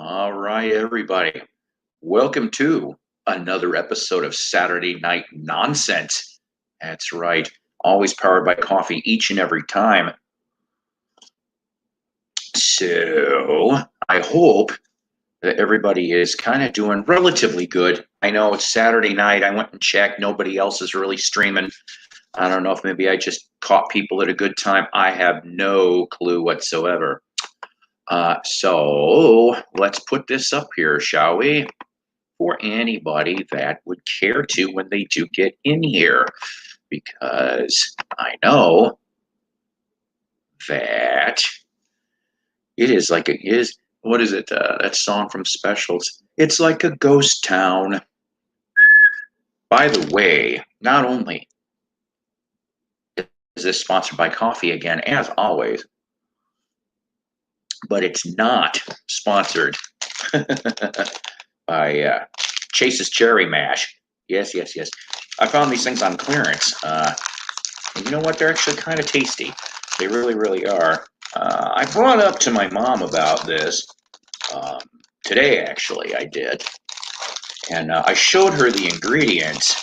All right, everybody. Welcome to another episode of Saturday Night Nonsense. That's right. Always powered by coffee each and every time. So I hope that everybody is kind of doing relatively good. I know it's Saturday night. I went and checked. Nobody else is really streaming. I don't know if maybe I just caught people at a good time. I have no clue whatsoever. So let's put this up here, shall we? For anybody that would care to when they do get in here, because I know that it is like it is. What is it? That song from Specials. It's like a ghost town. By the way, not only is this sponsored by coffee again, as always, but it's not sponsored by Chase's Cherry Mash. Yes, yes, yes. I found these things on clearance. And you know what? They're actually kind of tasty. They really, really are. I brought up to my mom about this today, actually, I did. And I showed her the ingredients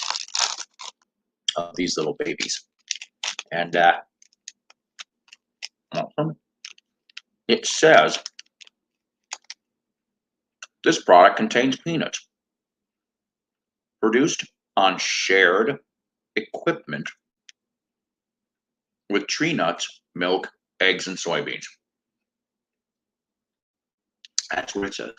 of these little babies. And it says this product contains peanuts produced on shared equipment with tree nuts, milk, eggs, and soybeans. That's what it says.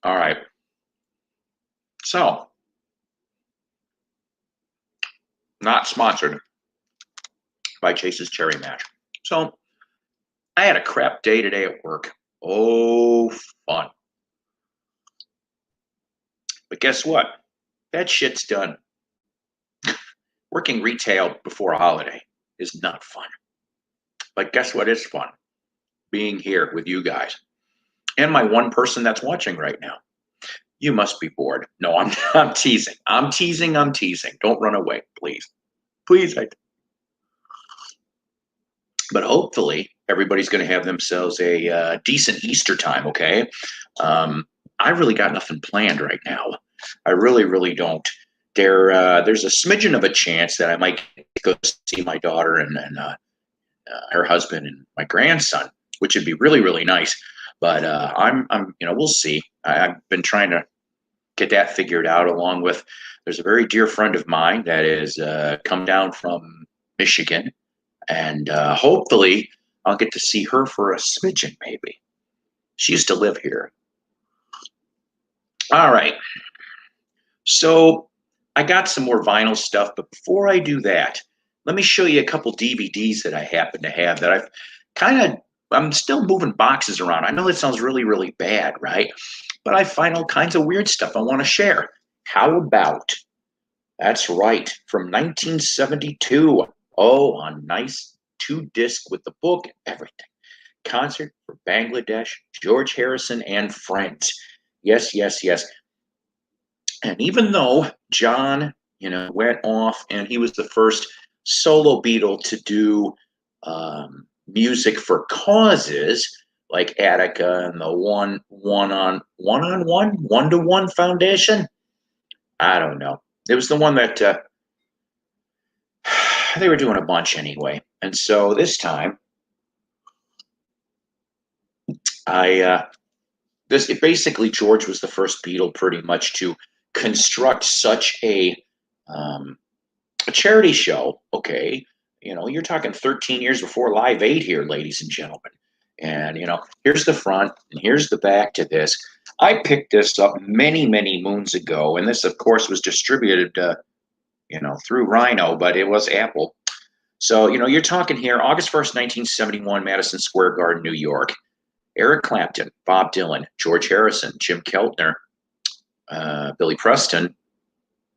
All right. So, not sponsored by Chase's Cherry Mash. So, I had a crap day today at work. Oh, fun. But guess what? That shit's done. Working retail before a holiday is not fun. But guess what is fun? Being here with you guys. And my one person that's watching right now. You must be bored. No, I'm teasing. I'm teasing. Don't run away, please. Please. But hopefully everybody's going to have themselves a decent Easter time, okay? I really got nothing planned right now. I really, really don't. There's a smidgen of a chance that I might go see my daughter and her husband and my grandson, which would be really, really nice. But we'll see. I've been trying to get that figured out. Along with, there's a very dear friend of mine that is come down from Michigan, and hopefully I'll get to see her for a smidgen, maybe. She used to live here. All right. So I got some more vinyl stuff, but before I do that, let me show you a couple DVDs that I happen to have that I'm still moving boxes around. I know that sounds really, really bad, right? But I find all kinds of weird stuff I want to share. How about, that's right, from 1972. Oh, a nice 2-disc with the book, everything. Concert for Bangladesh, George Harrison and Friends. Yes, yes, yes. And even though John, went off and he was the first solo Beatle to do music for causes like Attica and the one to one foundation. I don't know. It was the one that they were doing a bunch anyway. And so this time, basically George was the first Beatle pretty much to construct such a charity show. Okay, you're talking 13 years before Live Aid here, ladies and gentlemen. And here's the front and here's the back to this. I picked this up many, many moons ago, and this, of course, was distributed, through Rhino, but it was Apple. So you're talking here, August 1st, 1971, Madison Square Garden, New York. Eric Clapton, Bob Dylan, George Harrison, Jim Keltner, Billy Preston,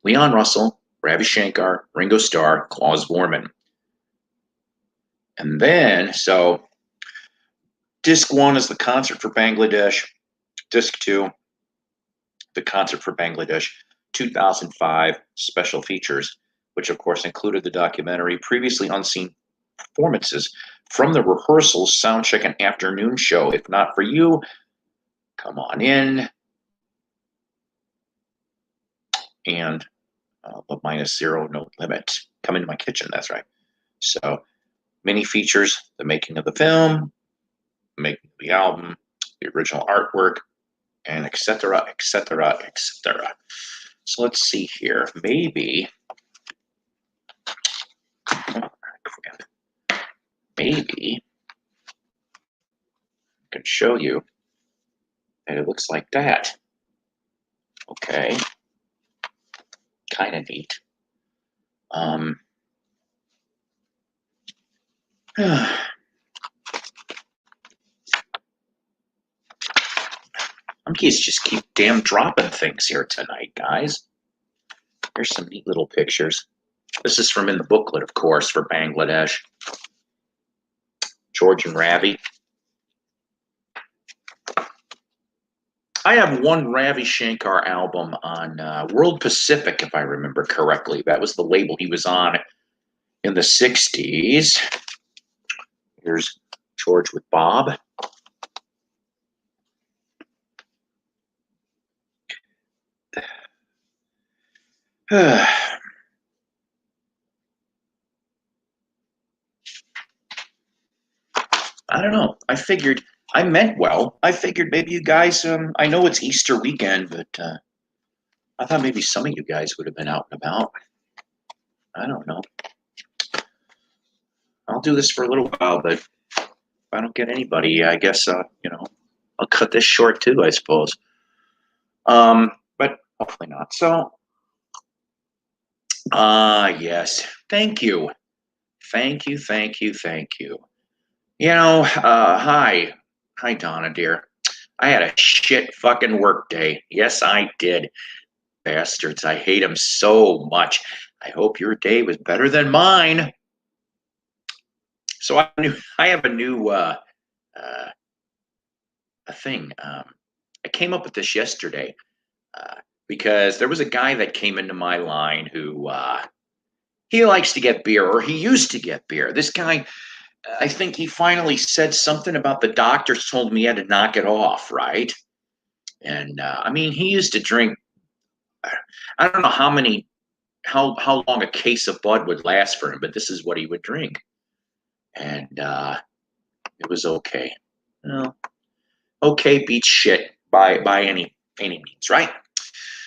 Leon Russell, Ravi Shankar, Ringo Starr, Klaus Vorman. And then, so disc 1 is the concert for Bangladesh. Disc 2, the concert for Bangladesh, 2005 special features, which of course included the documentary Previously Unseen performances from the rehearsals, sound check, and afternoon show. If not for you, come on in. And but -0, no limit. Come into my kitchen, that's right. So mini features, the making of the film, making the album, the original artwork, and etc., etc., etc. So let's see here. Maybe, maybe I can show you that it looks like that. Okay, kind of neat. Monkeys just keep damn dropping things here tonight, guys. Here's some neat little pictures. This is from in the booklet, of course, for Bangladesh. George and Ravi. I have one Ravi Shankar album on World Pacific, if I remember correctly. That was the label he was on in the 60s. Here's George with Bob. I don't know. I meant well. I figured maybe you guys, I know it's Easter weekend, but I thought maybe some of you guys would have been out and about. I don't know. I'll do this for a little while, but if I don't get anybody, I guess, I'll cut this short too, I suppose. But hopefully not. So, yes. Thank you. Thank you, thank you, thank you. Hi. Hi, Donna, dear. I had a shit fucking work day. Yes, I did. Bastards. I hate them so much. I hope your day was better than mine. So I have a new a thing. I came up with this yesterday because there was a guy that came into my line who he likes to get beer, or he used to get beer. This guy, I think he finally said something about the doctors told me he had to knock it off, right? And I mean, he used to drink. I don't know how long a case of Bud would last for him, but this is what he would drink, and it was okay. Well, okay beats shit by any means, right?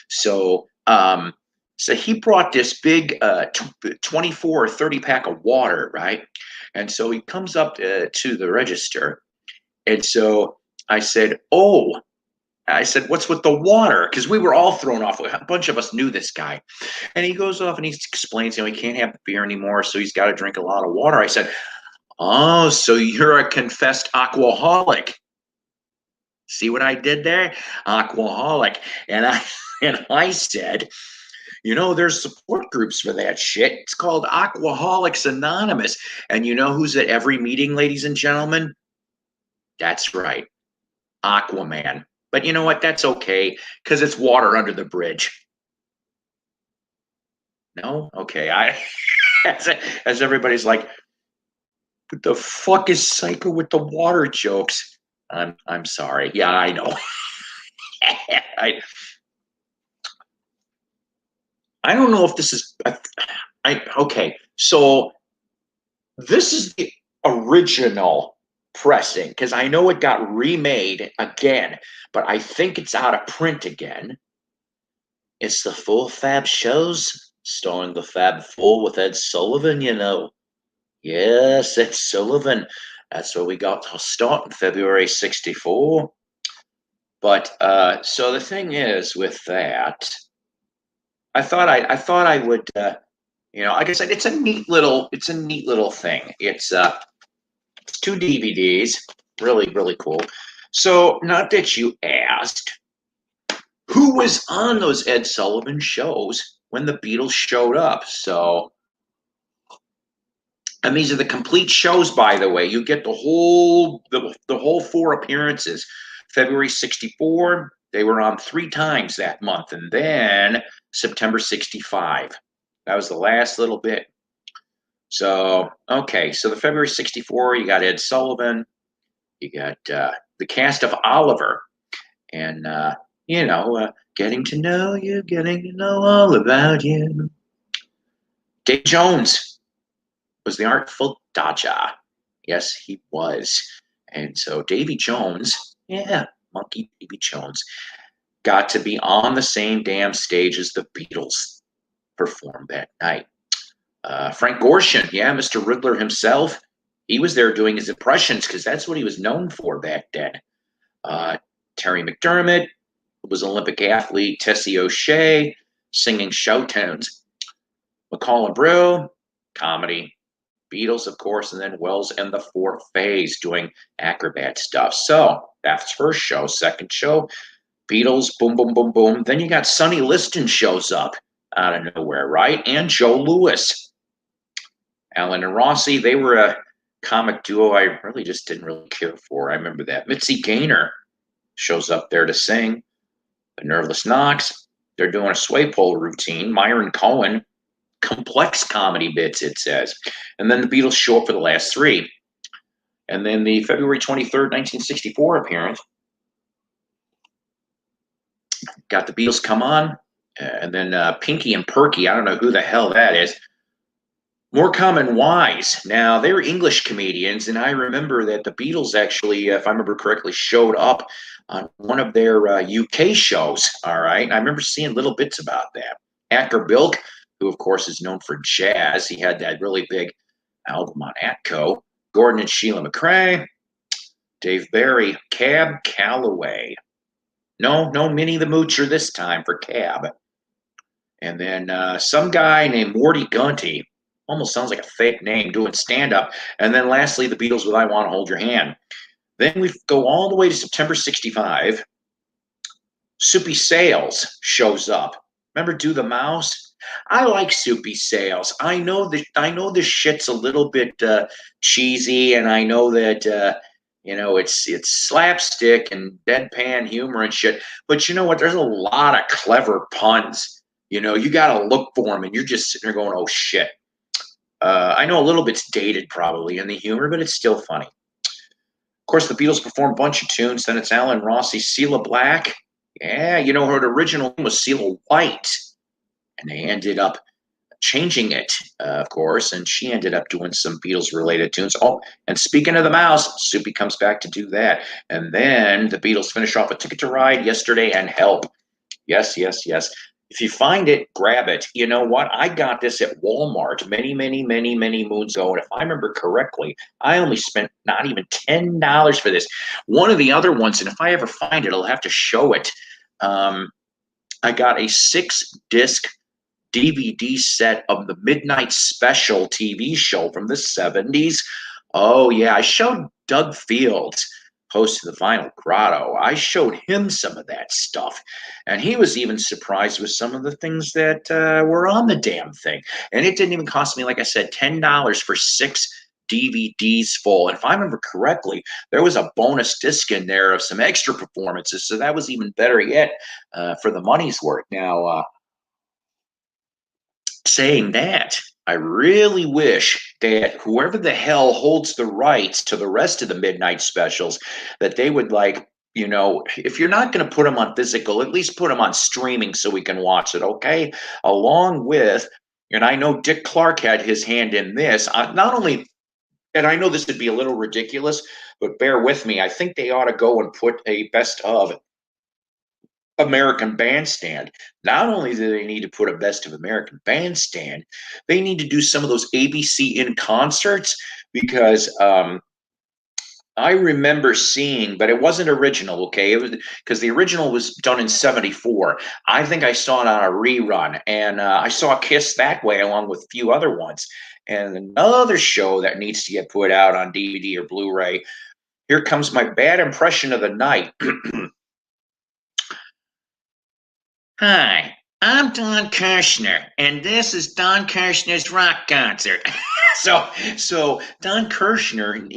So so he brought this big 24 or 30 pack of water, right? And so he comes up to the register, and so I said, "Oh." I said, "What's with the water?" Because we were all thrown off. A bunch of us knew this guy. And he goes off and he explains, he can't have the beer anymore, so he's got to drink a lot of water. I said, "Oh, so you're a confessed aquaholic." See what I did there? Aquaholic. And I said, there's support groups for that shit. It's called Aquaholics Anonymous. And you know who's at every meeting, ladies and gentlemen? That's right. Aquaman. But you know what? That's okay, because it's water under the bridge. No? Okay. As everybody's like, what the fuck is Psycho with the water jokes? I'm sorry. Yeah, I know. I don't know if this is okay. So this is the original pressing, because I know it got remade again, but I think it's out of print again. It's the Full Fab Shows, starring the Fab Four with Ed Sullivan, Yes, Ed Sullivan. That's where we got our start in February '64. But so the thing is with that, I thought I would, like I said, it's a neat little thing. It's 2 DVDs, really really cool. So not that you asked, who was on those Ed Sullivan shows when the Beatles showed up? So, and these are the complete shows, by the way. You get the whole 4 appearances. February '64, they were on 3 times that month, and then September '65. That was the last little bit. So, okay, so the February 64, you got Ed Sullivan, you got the cast of Oliver, and, getting to know you, getting to know all about you. Dave Jones was the Artful Dodger. Yes, he was. And so Davy Jones, yeah, Monkey Davy Jones, got to be on the same damn stage as the Beatles performed that night. Frank Gorshin, yeah, Mr. Riddler himself, he was there doing his impressions because that's what he was known for back then. Terry McDermott was Olympic athlete. Tessie O'Shea singing show tunes. McCall and Brew, comedy. Beatles, of course, and then Wells and the Fourth Phase doing acrobat stuff. So that's first show. Second show, Beatles, boom, boom, boom, boom. Then you got Sonny Liston shows up out of nowhere, right? And Joe Louis. Alan and Rossi, they were a comic duo I really just didn't really care for. I remember that. Mitzi Gaynor shows up there to sing. The Nerveless Knox, they're doing a sway pole routine. Myron Cohen, complex comedy bits, it says. And then the Beatles show up for the last three. And then the February 23rd, 1964 appearance, got the Beatles come on. And then Pinky and Perky, I don't know who the hell that is. Morecambe and Wise. Now, they're English comedians, and I remember that the Beatles actually, if I remember correctly, showed up on one of their UK shows, all right? And I remember seeing little bits about that. Acker Bilk, who, of course, is known for jazz. He had that really big album on Atco. Gordon and Sheila McRae. Dave Barry. Cab Calloway. No Minnie the Moocher this time for Cab. And then some guy named Morty Gunty. Almost sounds like a fake name, doing stand-up. And then lastly, the Beatles with I Want to Hold Your Hand. Then we go all the way to September 65. Soupy Sales shows up. Remember Do the Mouse? I like Soupy Sales. I know this shit's a little bit cheesy, and I know that it's slapstick and deadpan humor and shit. But you know what? There's a lot of clever puns. You got to look for them, and you're just sitting there going, "Oh shit." I know a little bit's dated probably in the humor, but it's still funny. Of course, the Beatles perform a bunch of tunes. Then it's Alan Rossi, Cilla Black. Yeah, her original name was Cilla White. And they ended up changing it, of course, and she ended up doing some Beatles-related tunes. Oh, and speaking of the mouse, Soupy comes back to do that. And then the Beatles finish off with Ticket to Ride, Yesterday, and Help. Yes, yes, yes. If you find it, grab it. You know what? I got this at Walmart many, many, many, many moons ago. And if I remember correctly, I only spent not even $10 for this. One of the other ones, and if I ever find it, I'll have to show it. I got a 6-disc DVD set of the Midnight Special TV show from the 70s. Oh, yeah. I showed Doug Fields, host of the Vinyl Grotto. I showed him some of that stuff, and he was even surprised with some of the things that were on the damn thing. And it didn't even cost me, like I said, $10 for 6 DVDs full. And if I remember correctly, there was a bonus disc in there of some extra performances, so that was even better yet for the money's worth. Now, saying that, I really wish that whoever the hell holds the rights to the rest of the Midnight Specials, that they would if you're not going to put them on physical, at least put them on streaming so we can watch it, okay? Along with, and I know Dick Clark had his hand in this, not only, and I know this would be a little ridiculous, but bear with me, I think they ought to go and put a best of American Bandstand. Not only do they need to put a best of American Bandstand, they need to do some of those ABC in concerts because I remember seeing, but it wasn't original, okay? It was because the original was done in '74. I think I saw it on a rerun, and I saw Kiss that way along with a few other ones. And another show that needs to get put out on DVD or Blu-ray. Here comes my bad impression of the night. Hi, I'm Don Kirshner, and this is Don Kirshner's rock concert. so Don Kirshner,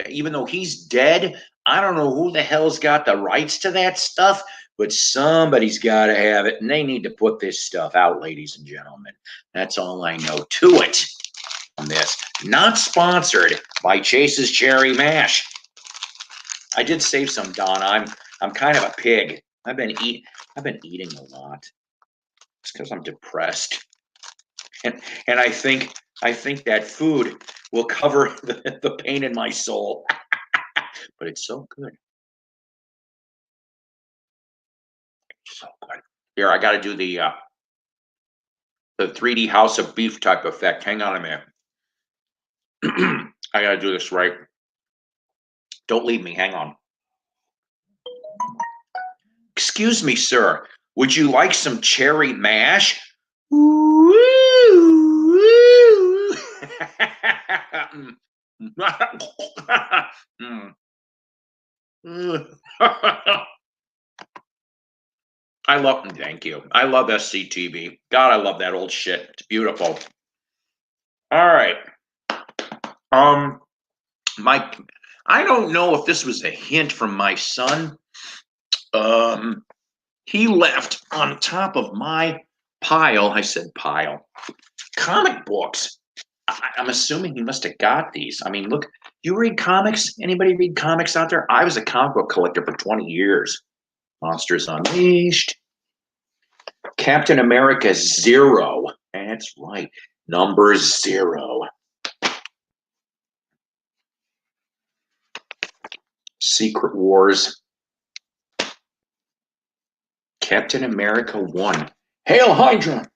even though he's dead, I don't know who the hell's got the rights to that stuff, but somebody's got to have it, and they need to put this stuff out, ladies and gentlemen. That's all I know to it. this. Not sponsored by Chase's Cherry Mash. I did save some, Donna. I'm kind of a pig. I've been eating a lot. It's because I'm depressed. And I think that food will cover the pain in my soul. But it's so good. So good. Here, I got to do the 3D House of Beef type effect. Hang on a minute. I got to do this right. Don't leave me. Hang on. Excuse me, sir. Would you like some cherry mash? Thank you. I love SCTV. God, I love that old shit. It's beautiful. All right. I don't know if this was a hint from my son. He left on top of my pile. I said pile. Comic books. I'm assuming he must have got these. I mean, look, you read comics? Anybody read comics out there? I was a comic book collector for 20 years. Monsters Unleashed. Captain America 0. That's right. Number 0. Secret Wars. Captain America 1. Hail Hydra!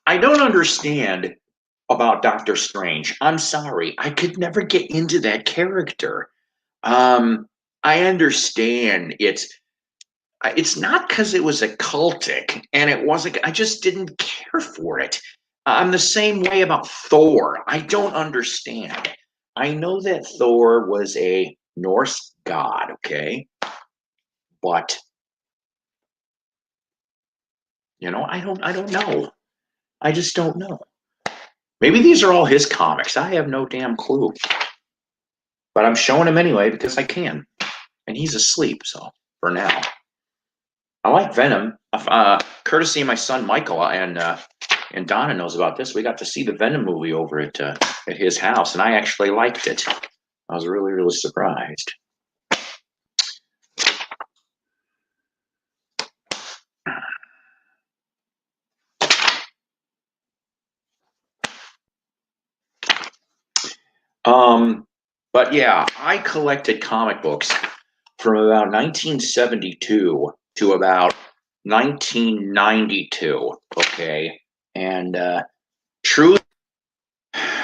I don't understand about Doctor Strange. I'm sorry. I could never get into that character. I understand it's not because it was occultic and it wasn't, I just didn't care for it. I'm the same way about Thor. I don't understand. I know that Thor was a Norse god, okay? But I don't know. I just don't know. Maybe these are all his comics. I have no damn clue. But I'm showing him anyway because I can. And he's asleep, so for now. I like Venom. Courtesy of my son Michael and Donna knows about this. We got to see the Venom movie over at his house, and I actually liked it. I was really, really surprised. But yeah, I collected comic books from about 1972 to about 1992. Okay, and truly,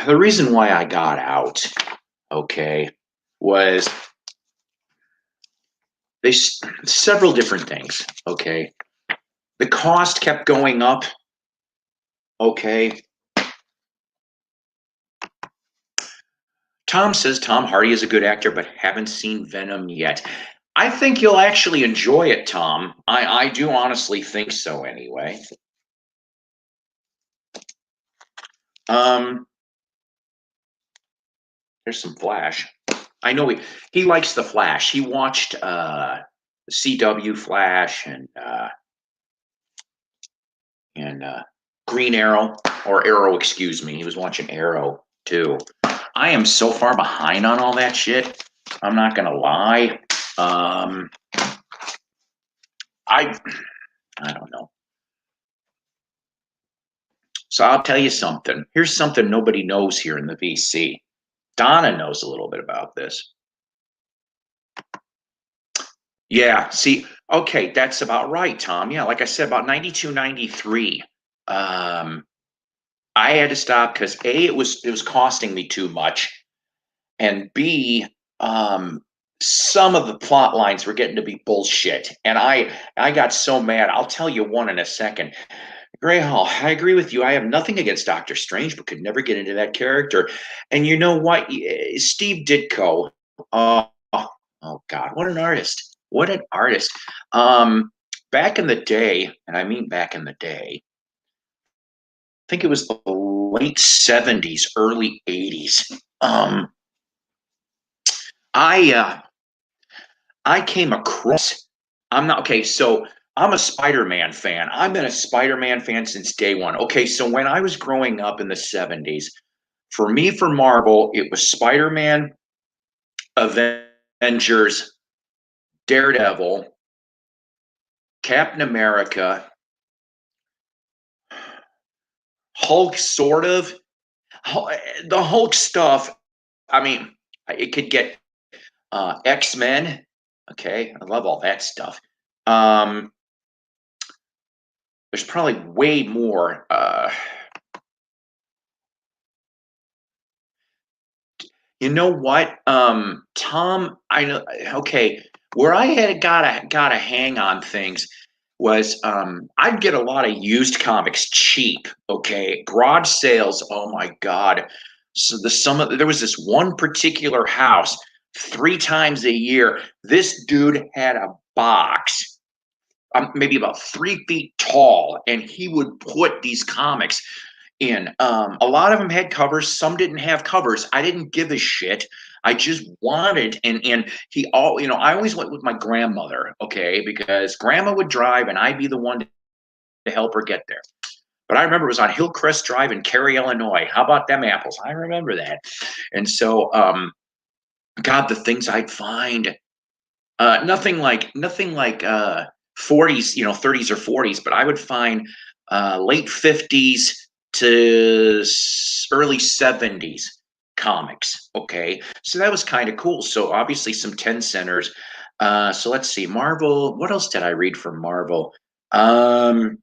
the reason why I got out, okay, was several different things. Okay, the cost kept going up. Okay. Tom says Tom Hardy is a good actor, but haven't seen Venom yet. I think you'll actually enjoy it, Tom. I do honestly think so anyway. There's some Flash. I know he likes the Flash. He watched CW Flash and Green Arrow, or Arrow, excuse me. He was watching Arrow too. I am so far behind on all that shit. I'm not gonna lie. I don't know. So I'll tell you something. Here's something nobody knows here in the VC. Donna knows a little bit about this. Yeah, see, okay, that's about right, Tom. Yeah, like I said, about 92, 93. I had to stop because A, it was costing me too much, and B, some of the plot lines were getting to be bullshit. And I got so mad. I'll tell you one in a second. Gray Hall, I agree with you. I have nothing against Doctor Strange, but could never get into that character. And you know what? Steve Ditko. Oh, oh God, what an artist. What an artist. Back in the day, and I mean back in the day, I think it was the late 70s, early 80s. I came across, I'm not okay, so I'm a Spider-Man fan. I've been a Spider-Man fan since day one. Okay, so when I was growing up in the 70s, for me, for Marvel, it was Spider-Man, Avengers, Daredevil, Captain America, Hulk, sort of. The Hulk stuff, I mean, it could get X-Men. Okay, I love all that stuff. Um, there's probably way more. You know what? Tom, I know. Okay, where I had got a hang on things was I'd get a lot of used comics cheap. Okay, garage sales. Oh my God! So there was this one particular house 3 times a year. This dude had a box, maybe about 3 feet tall, and he would put these comics in. A lot of them had covers, some didn't have covers. I didn't give a shit. I just wanted, and he all, I always went with my grandmother, okay, because grandma would drive and I'd be the one to help her get there. But I remember it was on Hillcrest Drive in Cary, Illinois. How about them apples? I remember that. And so, God, the things I'd find, nothing like 40s, 30s or 40s, but I would find late 50s to early 70s comics. Okay, so that was kind of cool. So obviously some 10 centers. So let's see, Marvel. What else did I read from Marvel? Um,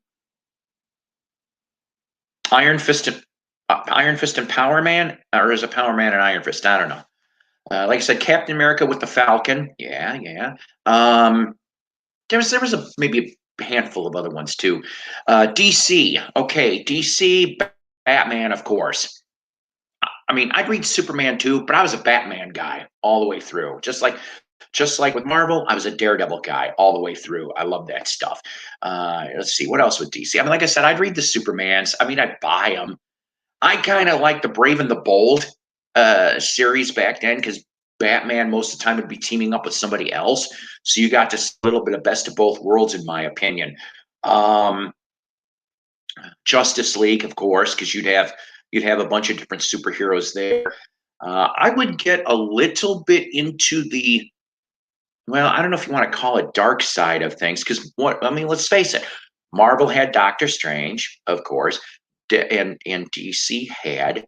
Iron Fist and Iron Fist and Power Man, or is it Power Man and Iron Fist? I don't know. Like I said, Captain America with the Falcon. Yeah, yeah. Um, there was maybe a handful of other ones too. DC, okay, DC, Batman, of course. I mean, I'd read Superman too, but I was a Batman guy all the way through. Just like with Marvel, I was a Daredevil guy all the way through. I love that stuff. Let's see what else with DC. I mean, like I said, I'd read the Supermans. I mean, I'd buy them. I kind of like the Brave and the Bold series back then because Batman most of the time would be teaming up with somebody else, so you got just a little bit of best of both worlds, in my opinion. Um, Justice League, of course, because you'd have a bunch of different superheroes there. I would get a little bit into the, well, I don't know if you want to call it dark side of things, because what I mean, let's face it, Marvel had Doctor Strange, of course, and DC had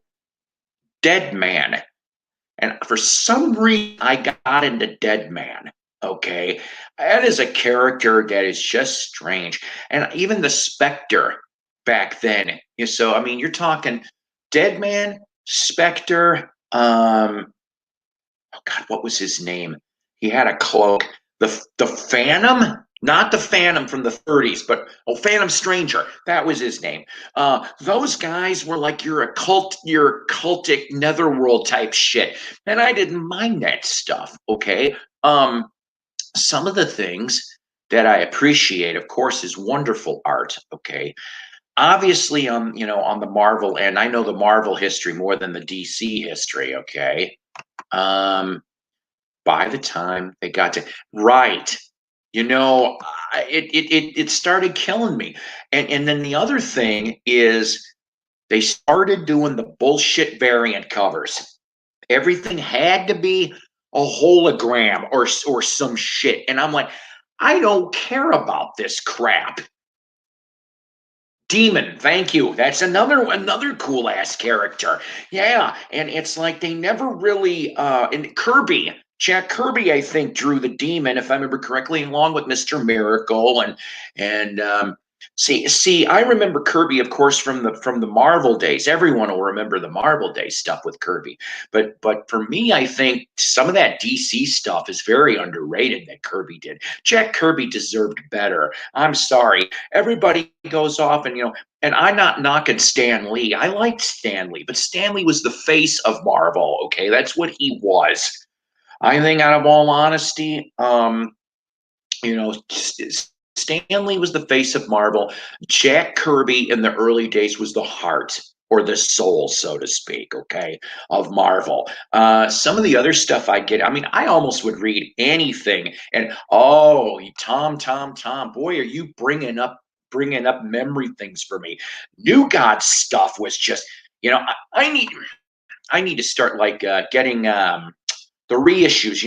Dead Man. And for some reason, I got into Dead Man. Okay. That is a character that is just strange. And even the Spectre back then. So, I mean, you're talking Dead Man, Spectre, oh God, what was his name? He had a cloak. The Phantom, not the Phantom from the 30s, but Phantom Stranger. That was his name. Those guys were like your cultic netherworld type shit, and I didn't mind that stuff. Okay, some of the things that I appreciate, of course, is wonderful art. Okay, obviously, on the Marvel end, I know the Marvel history more than the DC history. Okay. Um, by the time they got to right, it started killing me. And then the other thing is they started doing the bullshit variant covers. Everything had to be a hologram or some shit, and I'm like, I don't care about this crap. Demon, thank you. That's another cool ass character. Yeah, and it's like they never really and Kirby, Jack Kirby, I think, drew the demon, if I remember correctly, along with Mr. Miracle and see, I remember Kirby, of course, from the Marvel days. Everyone will remember the Marvel days stuff with Kirby. But for me, I think some of that DC stuff is very underrated that Kirby did. Jack Kirby deserved better. I'm sorry. Everybody goes off and I'm not knocking Stan Lee. I liked Stan Lee, but Stan Lee was the face of Marvel. Okay, that's what he was. I think, out of all honesty, Stan Lee was the face of Marvel. Jack Kirby in the early days was the heart. or the soul, so to speak, okay, of Marvel. Some of the other stuff I get, I mean, I almost would read anything. And oh, Tom, boy, are you bringing up memory things for me. New God stuff was just, I need to start like getting the reissues,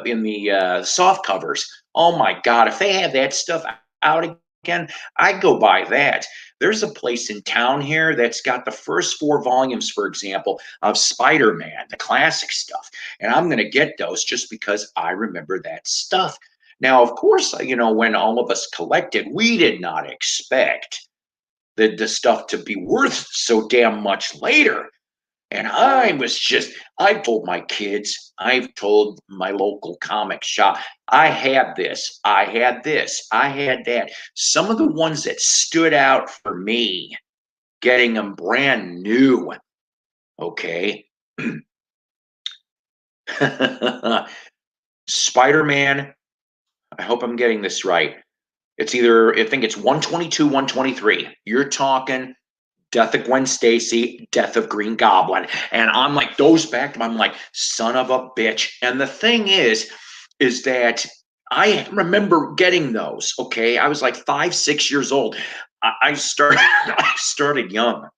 in the soft covers. Oh my God, if they have that stuff out again, I'd go buy that. There's a place in town here that's got the first 4 volumes, for example, of Spider-Man, the classic stuff, and I'm going to get those just because I remember that stuff. Now, of course, when all of us collected, we did not expect the stuff to be worth so damn much later. And I've told my kids, I've told my local comic shop, I had this, I had this, I had that. Some of the ones that stood out for me, getting them brand new, okay? Spider-Man, I hope I'm getting this right. I think it's 122, 123. You're talking Death of Gwen Stacy, Death of Green Goblin. And I'm like, those back to I'm like, son of a bitch. And the thing is that I remember getting those. Okay. I was like 5, 6 years old. I started I started young.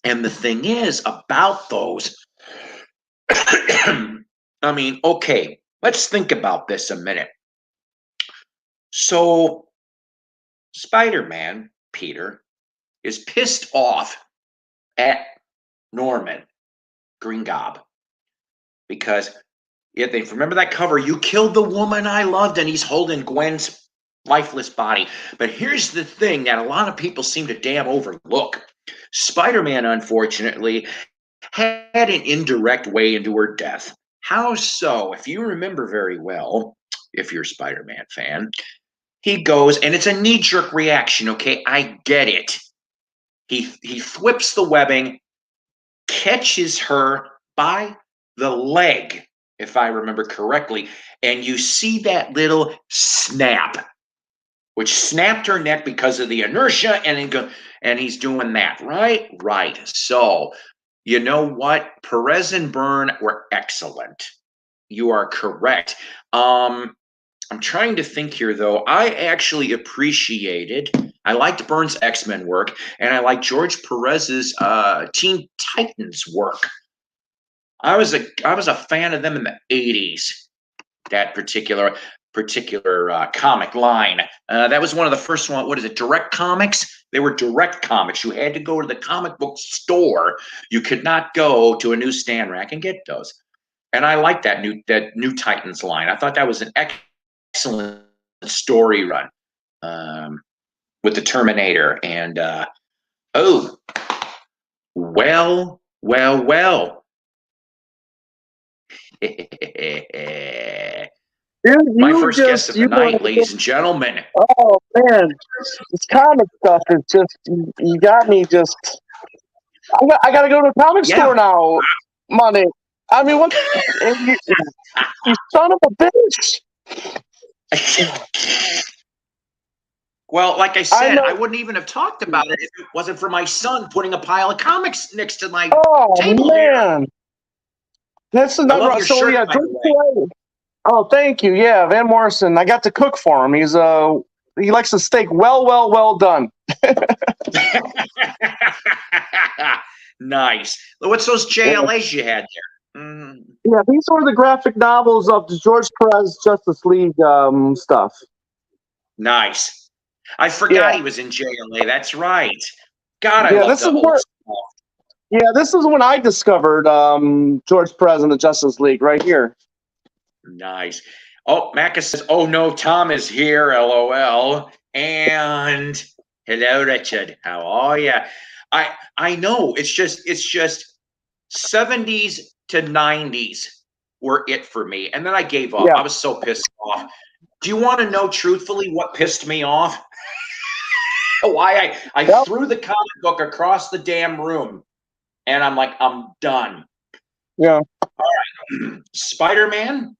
And the thing is about those, I mean, okay, let's think about this a minute. So Spider-Man, Peter, is pissed off at Norman Green Gob because they remember that cover. You killed the woman I loved, and he's holding Gwen's lifeless body. But here's the thing that a lot of people seem to damn overlook. Spider-Man, unfortunately, had an indirect way into her death. How so? If you remember very well, if you're a Spider-Man fan, he goes, and it's a knee-jerk reaction, okay? I get it. He flips the webbing, catches her by the leg, if I remember correctly, and you see that little snap, which snapped her neck because of the inertia, and he's doing that, right? Right. So, you know what? Perez and Byrne were excellent. You are correct. I'm trying to think here, though. I liked Byrne's X-Men work, and I liked George Perez's Teen Titans work. I was a fan of them in the 80s. That particular comic line. That was one of the first one. What is it? Direct Comics. They were direct comics. You had to go to the comic book store. You could not go to a newsstand rack and get those. And I liked that new Titans line. I thought that was an excellent story run with the Terminator. And oh, well. My first guest of the night, ladies and gentlemen. Oh man, this comic stuff is just you got me just. I got to go to the comic store now, money. I mean, what? You son of a bitch! Well, like I said, I wouldn't even have talked about it if it wasn't for my son putting a pile of comics next to my table man. Here. That's I love your shirt, yeah. by the way. Oh, thank you. Yeah, Van Morrison. I got to cook for him. He likes the steak well done. Nice. What's those JLAs you had there? Yeah, these are the graphic novels of the George Perez Justice League stuff. Nice. I forgot he was in JLA. That's right. God, I love the old stuff. Yeah, this is when I discovered George Perez and the Justice League right here. Nice. Oh, Macca says, "Oh no, Tom is here." LOL. And hello, Richard. How are you? I know. It's just 70s to 90s were it for me, and then I gave up. Yeah. I was so pissed off. Do you want to know truthfully what pissed me off? Why I threw the comic book across the damn room, and I'm like, I'm done. Yeah. All right. Spider-Man,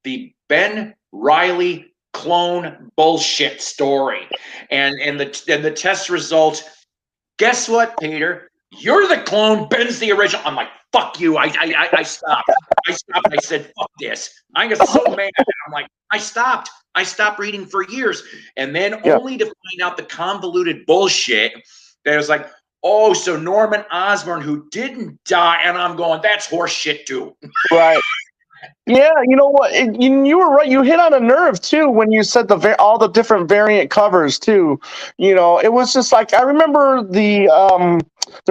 the Ben Reilly clone bullshit story, and the test result guess what, Peter? You're the clone. Ben's the original. I'm like, fuck you. I stopped. I stopped. I said, fuck this. I got so mad. I'm like, I stopped. I stopped reading for years. And then only to find out the convoluted bullshit that was like, oh, so Norman Osborn, who didn't die. And I'm going, that's horse shit too. Right. Yeah, you know what? You were right. You hit on a nerve too when you said all the different variant covers too. You know, it was just like I remember there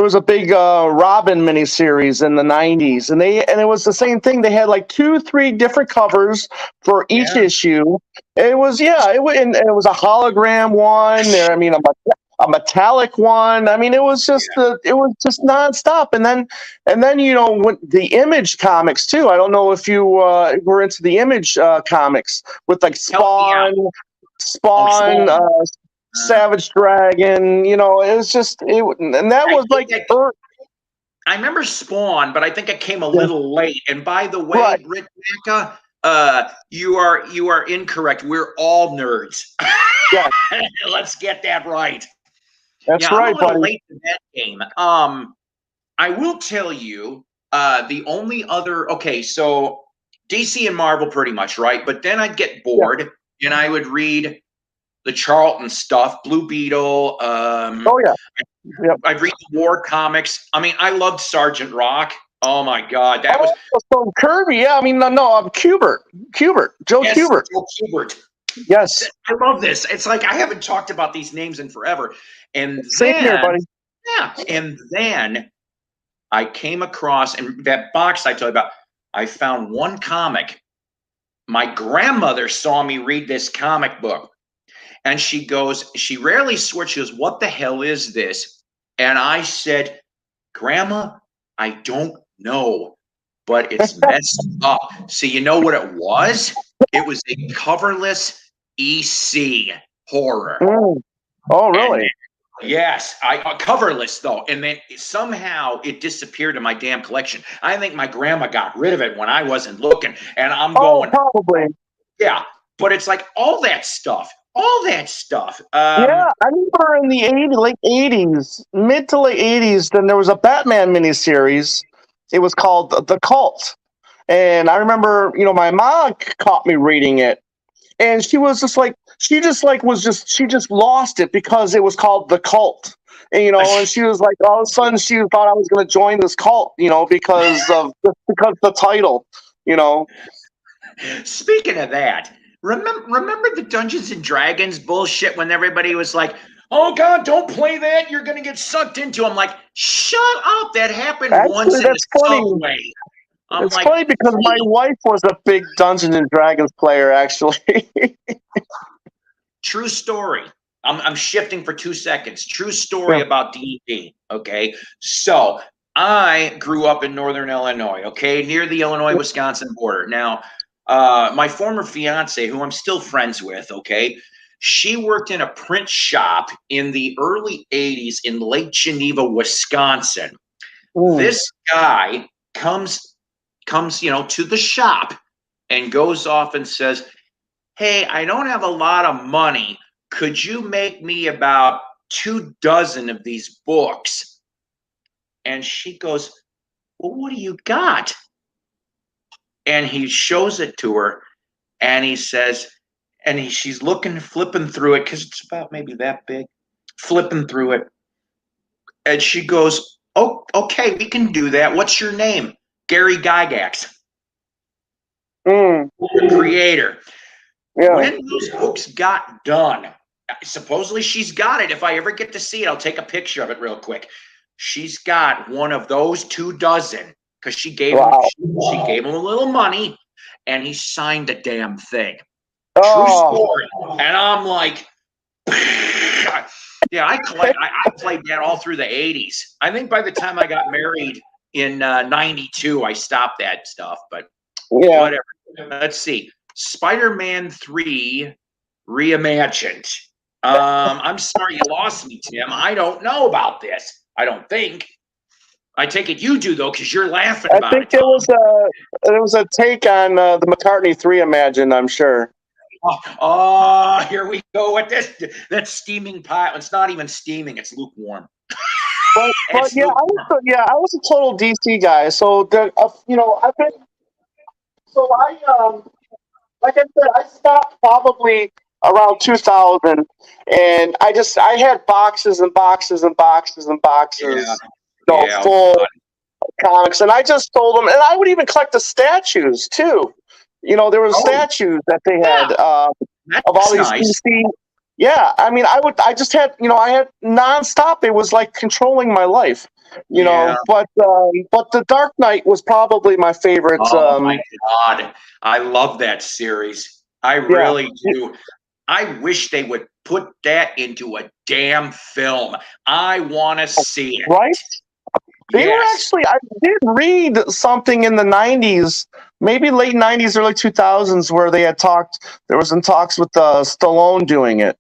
was a big Robin miniseries in the '90s, and it was the same thing. They had like 2-3 different covers for each issue. It was and it was a hologram one. I mean, a metallic one. I mean, it was just nonstop. And then you know when the Image comics too. I don't know if you were into the Image comics with like Spawn, Savage Dragon. You know, it was just and that was like. I remember Spawn, but I think it came a little late. And by the way, Britt Macca, you are incorrect. We're all nerds. Yeah. Let's get that right. That's right, I'm a little buddy. late to that game. I will tell you, the only other so DC and Marvel pretty much, right? But then I'd get bored and I would read the Charlton stuff, Blue Beetle. I'd read the War comics. I mean, I loved Sergeant Rock. Oh my God, that was so Kirby. Yeah, I mean, no, Kubert, Joe Kubert. Joe Kubert. Yes, I love this. It's like I haven't talked about these names in forever. And same here, buddy. Yeah, and then I came across in that box I told you about. I found one comic. My grandmother saw me read this comic book, and she rarely swears. She goes, "What the hell is this?" And I said, "Grandma, I don't know, but it's messed up." So you know what it was? It was a coverless EC horror. Oh, really? Yes, coverless though, and then somehow it disappeared in my damn collection. I think my grandma got rid of it when I wasn't looking, and I'm going, probably. Yeah, but it's like all that stuff. Yeah, I remember in the late '80s, mid to late '80s. Then there was a Batman miniseries. It was called The Cult, and I remember, you know, my mom caught me reading it, and she was just like, she just lost it because it was called The Cult. And, you know, and she was like, all of a sudden she thought I was going to join this cult, you know, because the title, you know. Speaking of that, remember the Dungeons and Dragons bullshit when everybody was like, "Oh God, don't play that! You're going to get sucked into." I'm like, "Shut up! That happened once in the subway." It's funny because my wife was a big Dungeons and Dragons player, actually. True story. I'm shifting for 2 seconds. True story about D&D. Okay, so I grew up in northern Illinois. Okay, near the Illinois-Wisconsin border. Now, my former fiance, who I'm still friends with, okay, she worked in a print shop in the early '80s in Lake Geneva, Wisconsin. This guy comes, you know, to the shop and goes off and says, "Hey, I don't have a lot of money. Could you make me about 24 of these books?" And she goes, "Well, what do you got?" And he shows it to her, and he says, she's flipping through it because it's about maybe that big, flipping through it. And she goes, "Oh, okay, we can do that. What's your name?" "Gary Gygax." The creator. Yeah. When those books got done, supposedly she's got it. If I ever get to see it, I'll take a picture of it real quick. She's got one of those 24 because she gave him a little money, and he signed the damn thing. True story. And I'm like, yeah, I played that all through the '80s. I think by the time I got married in '92, I stopped that stuff. But whatever. Let's see. Spider-Man 3 reimagined. I'm sorry you lost me, Tim. I don't know about this. I don't think. I take it you do though, because you're laughing about it. I think it was a take on the McCartney 3 Imagine, I'm sure. Oh, here we go with this. That's steaming pot. It's not even steaming. It's lukewarm. but yeah, I was a total DC guy. So I've been so like I said, I stopped probably around 2000, and I had boxes and boxes and boxes and Yeah, boxes, yeah, oh full God, comics, and I just sold them, and I would even collect the statues too. There were oh statues that they yeah, had of all that's these nice. DC. Yeah, I mean, I just had, I had nonstop. It was like controlling my life, Yeah. But the Dark Knight was probably my favorite. Oh my God, I love that series. I Yeah, really do. I wish they would put that into a damn film. I want to see right. it. They were Yes. actually, I did read something in the 90s, maybe late 90s, early 2000s, where they had there was in talks with Stallone doing it.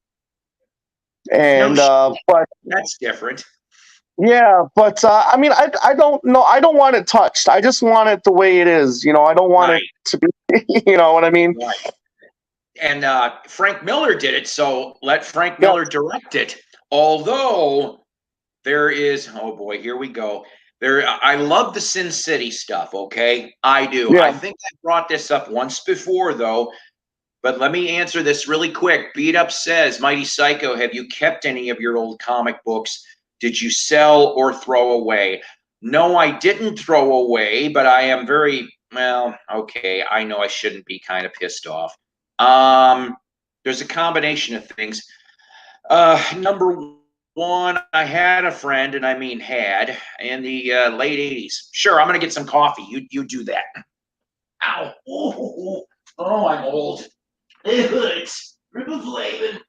No And, shit. but That's different. yeah, but I mean, I don't know. I don't want it touched. I just want it the way it is. I don't want it Right. to be, you know what I mean? Right. And Frank Miller did it, so let Frank Yeah. Miller direct it. Although there is, oh boy, here we go. I love the Sin City stuff. Okay, I do. I Yeah. think I brought this up once before, though. But let me answer this really quick. Beat Up says, Mighty Psycho, have you kept any of your old comic books? Did you sell or throw away? No, I didn't throw away, but I am well, okay, I know I shouldn't be kind of pissed off. There's a combination of things. Number one, I had a friend, and I mean had, in the late 80s. Sure, I'm going to get some coffee. You do that. Ow. Oh, I'm old. It hurts. Riboflavin.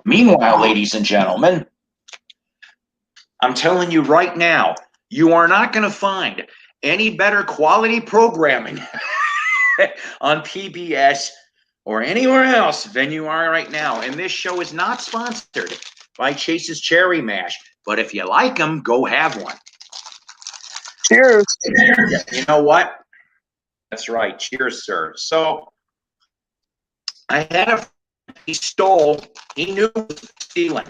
Meanwhile, ladies and gentlemen, I'm telling you right now, you are not going to find any better quality programming on PBS or anywhere else than you are right now. And this show is not sponsored by Chase's Cherry Mash. But if you like them, go have one. Cheers. You know what? That's right. Cheers, sir. So I had a he knew he was stealing.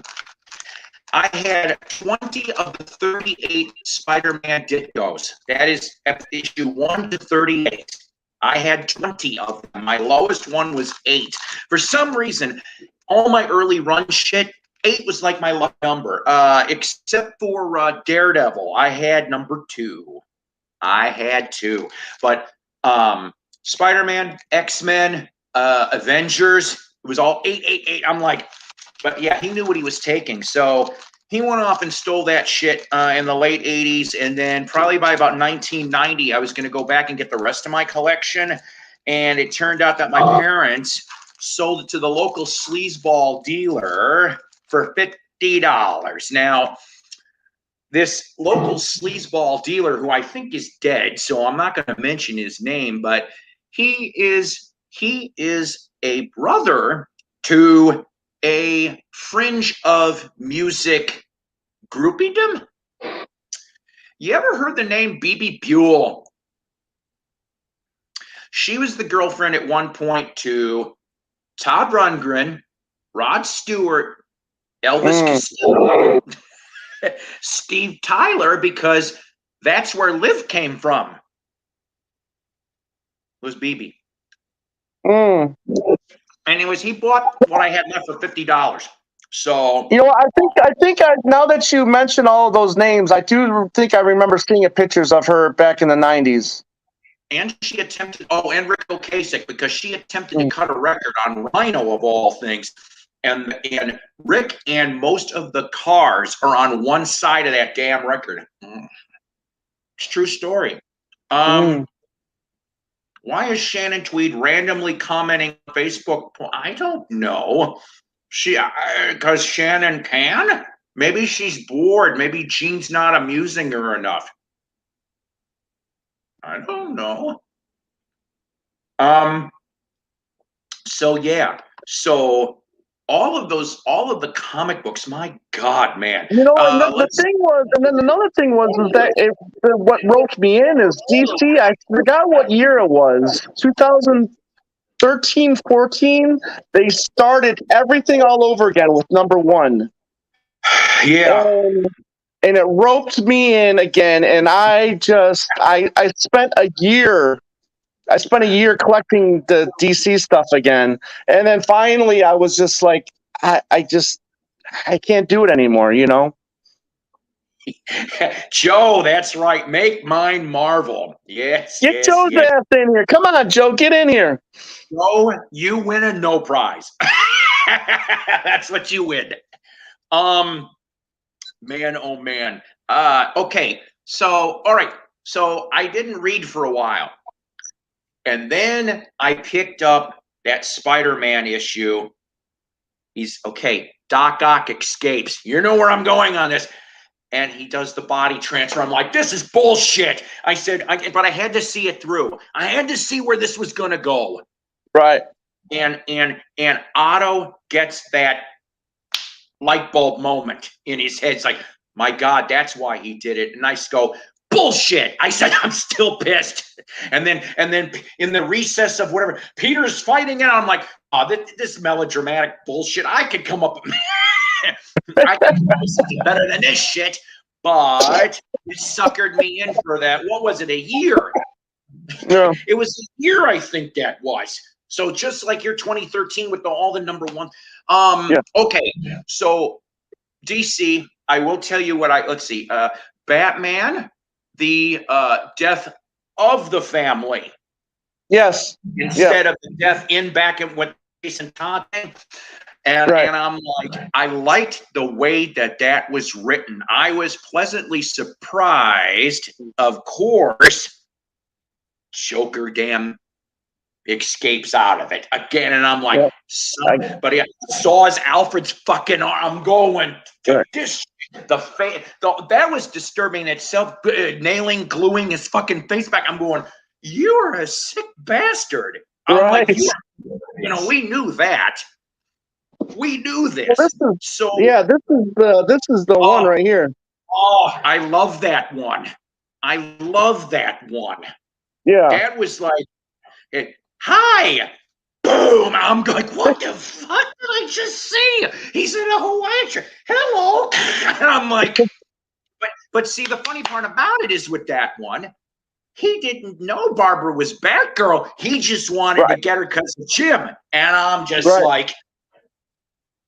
I had 20 of the 38 Spider-Man Dittos. That is issue 1 to 38. I had 20 of them. My lowest one was 8. For some reason, all my early run shit, 8 was like my luck number. Except for Daredevil. I had number 2. I had 2. But Spider-Man, X-Men, Avengers, it was all 8. I'm like, but yeah, he knew what he was taking. So he went off and stole that shit in the late 80s. And then probably by about 1990, I was going to go back and get the rest of my collection. And it turned out that my parents sold it to the local sleazeball dealer for $50. Now, this local sleazeball dealer, who I think is dead, so I'm not going to mention his name, but he is a brother to a fringe of music groupiedom. You ever heard the name BB Buell? She was the girlfriend at one point to Todd Rundgren, Rod Stewart, Elvis Costello, Steve Tyler, because that's where Liv came from. Was BB. Anyways, he bought what I had left for $50. So I think now that you mention all of those names, I do think I remember seeing pictures of her back in the 90s. And she attempted, and Rick Ocasek, because she attempted to cut a record on Rhino of all things. And Rick and most of the cars are on one side of that damn record. It's a true story. Why is Shannon Tweed randomly commenting on Facebook? I don't know. Because Shannon can? Maybe she's bored. Maybe Gene's not amusing her enough. I don't know. So yeah. So all of the comic books, my God, man. And the thing was, and then another thing was that what roped me in is DC. I forgot what year it was. 2000. 13, 14, they started everything all over again with number one. Yeah. And it roped me in again, and I spent a year. I spent a year collecting the DC stuff again, and then finally I was just like, I can't do it anymore, you know. Joe, that's right. Make mine Marvel. Yes, Get yes, Joe's yes. ass in here. Come on, Joe, get in here. Joe, you win a no prize. That's what you win. Man, oh man. Okay. So, all right. So I didn't read for a while. And then I picked up that Spider-Man issue. He's okay. Doc Ock escapes. You know where I'm going on this. And he does the body transfer. I'm like, this is bullshit. I said, but I had to see it through. I had to see where this was going to go. Right. And Otto gets that light bulb moment in his head. It's like, my God, that's why he did it. And I go, bullshit. I said, I'm still pissed. And then in the recess of whatever, Peter's fighting it. I'm like, oh, this melodramatic bullshit. I could come up. I could do something better than this shit. But it suckered me in for that. What was it? A year? Yeah. It was a year, I think that was. So just like your 2013 with all the number one. Yeah. Okay. So DC, I will tell you what let's see. Batman, the death of the family. Yes. Instead of the death in back in what Jason Todd thing. And I'm like, I liked the way that was written. I was pleasantly surprised. Of course, Joker damn escapes out of it again, and I'm like, somebody saws Alfred's fucking arm. I'm going, this that was disturbing in itself. Gluing his fucking face back. I'm going, you're a sick bastard. I'm like, we knew that. We knew this. Well, this is the one right here. Oh, I love that one. I love that one. Yeah. That was like, hi. Boom. I'm like, what the fuck did I just see? He's in a Hawaiian shirt. Hello. And I'm like, but see, the funny part about it is with that one, he didn't know Barbara was Batgirl. He just wanted to get her because of Jim. And I'm just like,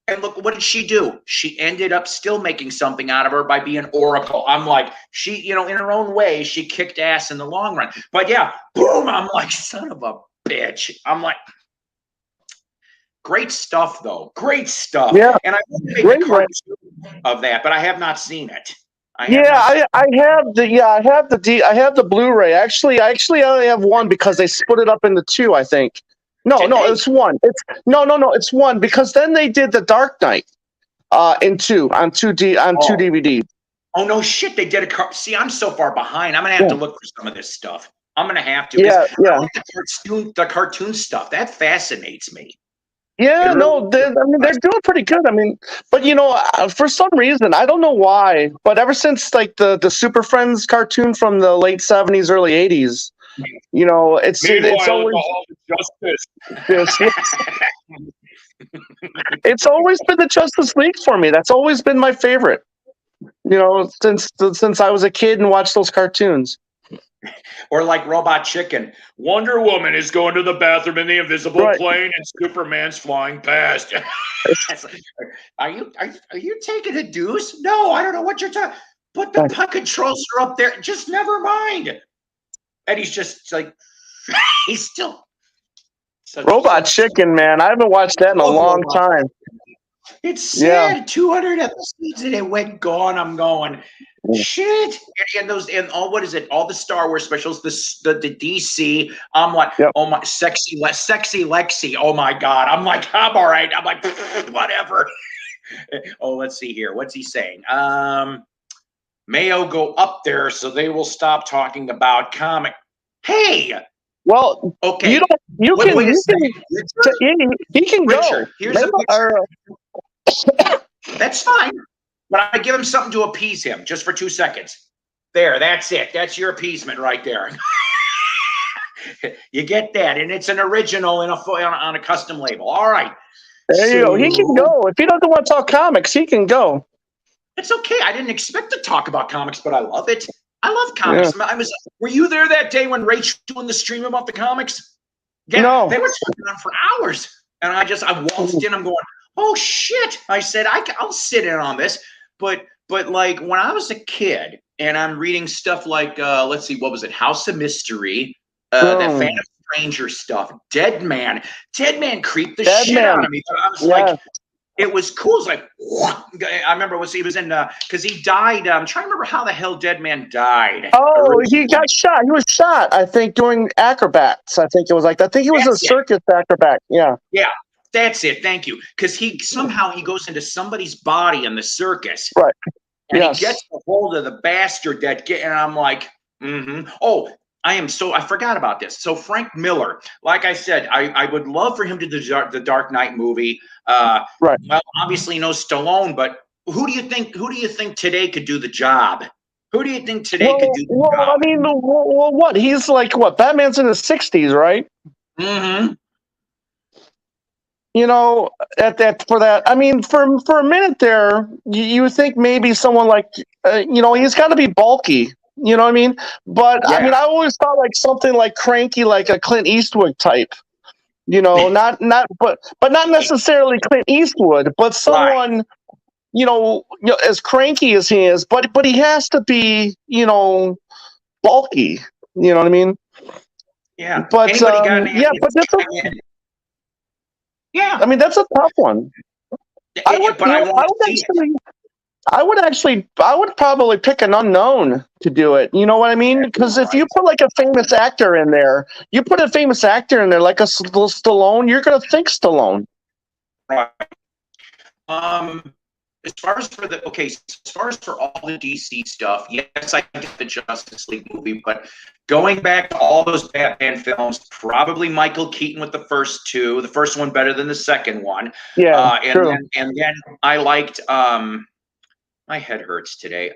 and look, what did she do? She ended up still making something out of her by being Oracle. I'm like, she, in her own way, she kicked ass in the long run. But yeah, boom, I'm like, son of a bitch. I'm like, great stuff, though. Great stuff. Yeah. And I will make a cartoon of that, but I have not seen it. I have the Blu-ray. Actually, I only have one because they split it up into two, I think. No, it's one. It's one because then they did the Dark Knight on two DVDs. Oh no, shit! They did a see. I'm so far behind. I'm gonna have to look for some of this stuff. I'm gonna have to. Yeah. I like the cartoon stuff. That fascinates me. Yeah, they're doing pretty good. I mean, but for some reason, I don't know why, but ever since like the Super Friends cartoon from the late '70s, early '80s. It's always it's always been the Justice League for me. That's always been my favorite. Since I was a kid and watched those cartoons. Or like Robot Chicken, Wonder Woman is going to the bathroom in the invisible plane, and Superman's flying past. Are you taking a deuce? No, I don't know what you're talking. But the controls are up there. Just never mind. And he's just like, he's still. Robot Chicken, man. I haven't watched that in a long time. It's sad. 200 episodes and it went gone. I'm going, shit. And what is it? All the Star Wars specials, the DC. I'm like, oh my, sexy Lexi. Oh my God. I'm like, I'm all right. I'm like, whatever. Oh, let's see here. What's he saying? Mayo go up there so they will stop talking about comic. Hey. Well, okay. He can Richard, go. Here's a picture. That's fine. But I give him something to appease him just for 2 seconds. There, that's it. That's your appeasement right there. You get that, and it's an original in on a custom label. All right. There you go. He can go. If he doesn't want to talk comics, he can go. It's okay. I didn't expect to talk about comics, but I love it. I love comics. Yeah. Were you there that day when Rach doing the stream about the comics? Yeah, no. They were talking on for hours, and I waltzed in. I'm going, oh shit! I said I'll sit in on this, but like when I was a kid and I'm reading stuff like let's see, what was it? House of Mystery, that Phantom Stranger stuff, Dead Man creeped the shit out of me. But I was like, it was cool. It was like, I remember he was in because he died. I'm trying to remember how the hell Dead Man died. Oh, originally. He got shot. He was shot, I think, during acrobats. I think it was like that. I think he was a circus acrobat. Yeah. Yeah. That's it. Thank you. Because he goes into somebody's body in the circus. Right. And he gets a hold of the bastard and I'm like, Oh, I forgot about this. So Frank Miller, like I said, I would love for him to do the Dark Knight movie. Right. Well, obviously no Stallone, but who do you think today could do the job? Who do you think today could do the job? I mean, what? He's like, what? Batman's in his 60s, right? Mm-hmm. You know, for that, I mean, for a minute there, you think maybe someone like, he's got to be bulky. You know what I mean? But I mean, I always thought like something like cranky, like a Clint Eastwood type. You know, but not necessarily Clint Eastwood, but someone, as cranky as he is, but he has to be, bulky. You know what I mean? Yeah. But I mean, that's a tough one. I would probably pick an unknown to do it. You know what I mean? Because if you put like a famous actor in there, like a Stallone, you're going to think Stallone. Right. As far as for all the DC stuff, yes, I get the Justice League movie, but going back to all those Batman films, probably Michael Keaton with the first two. The first one better than the second one. Yeah, true. And then I liked. My head hurts today.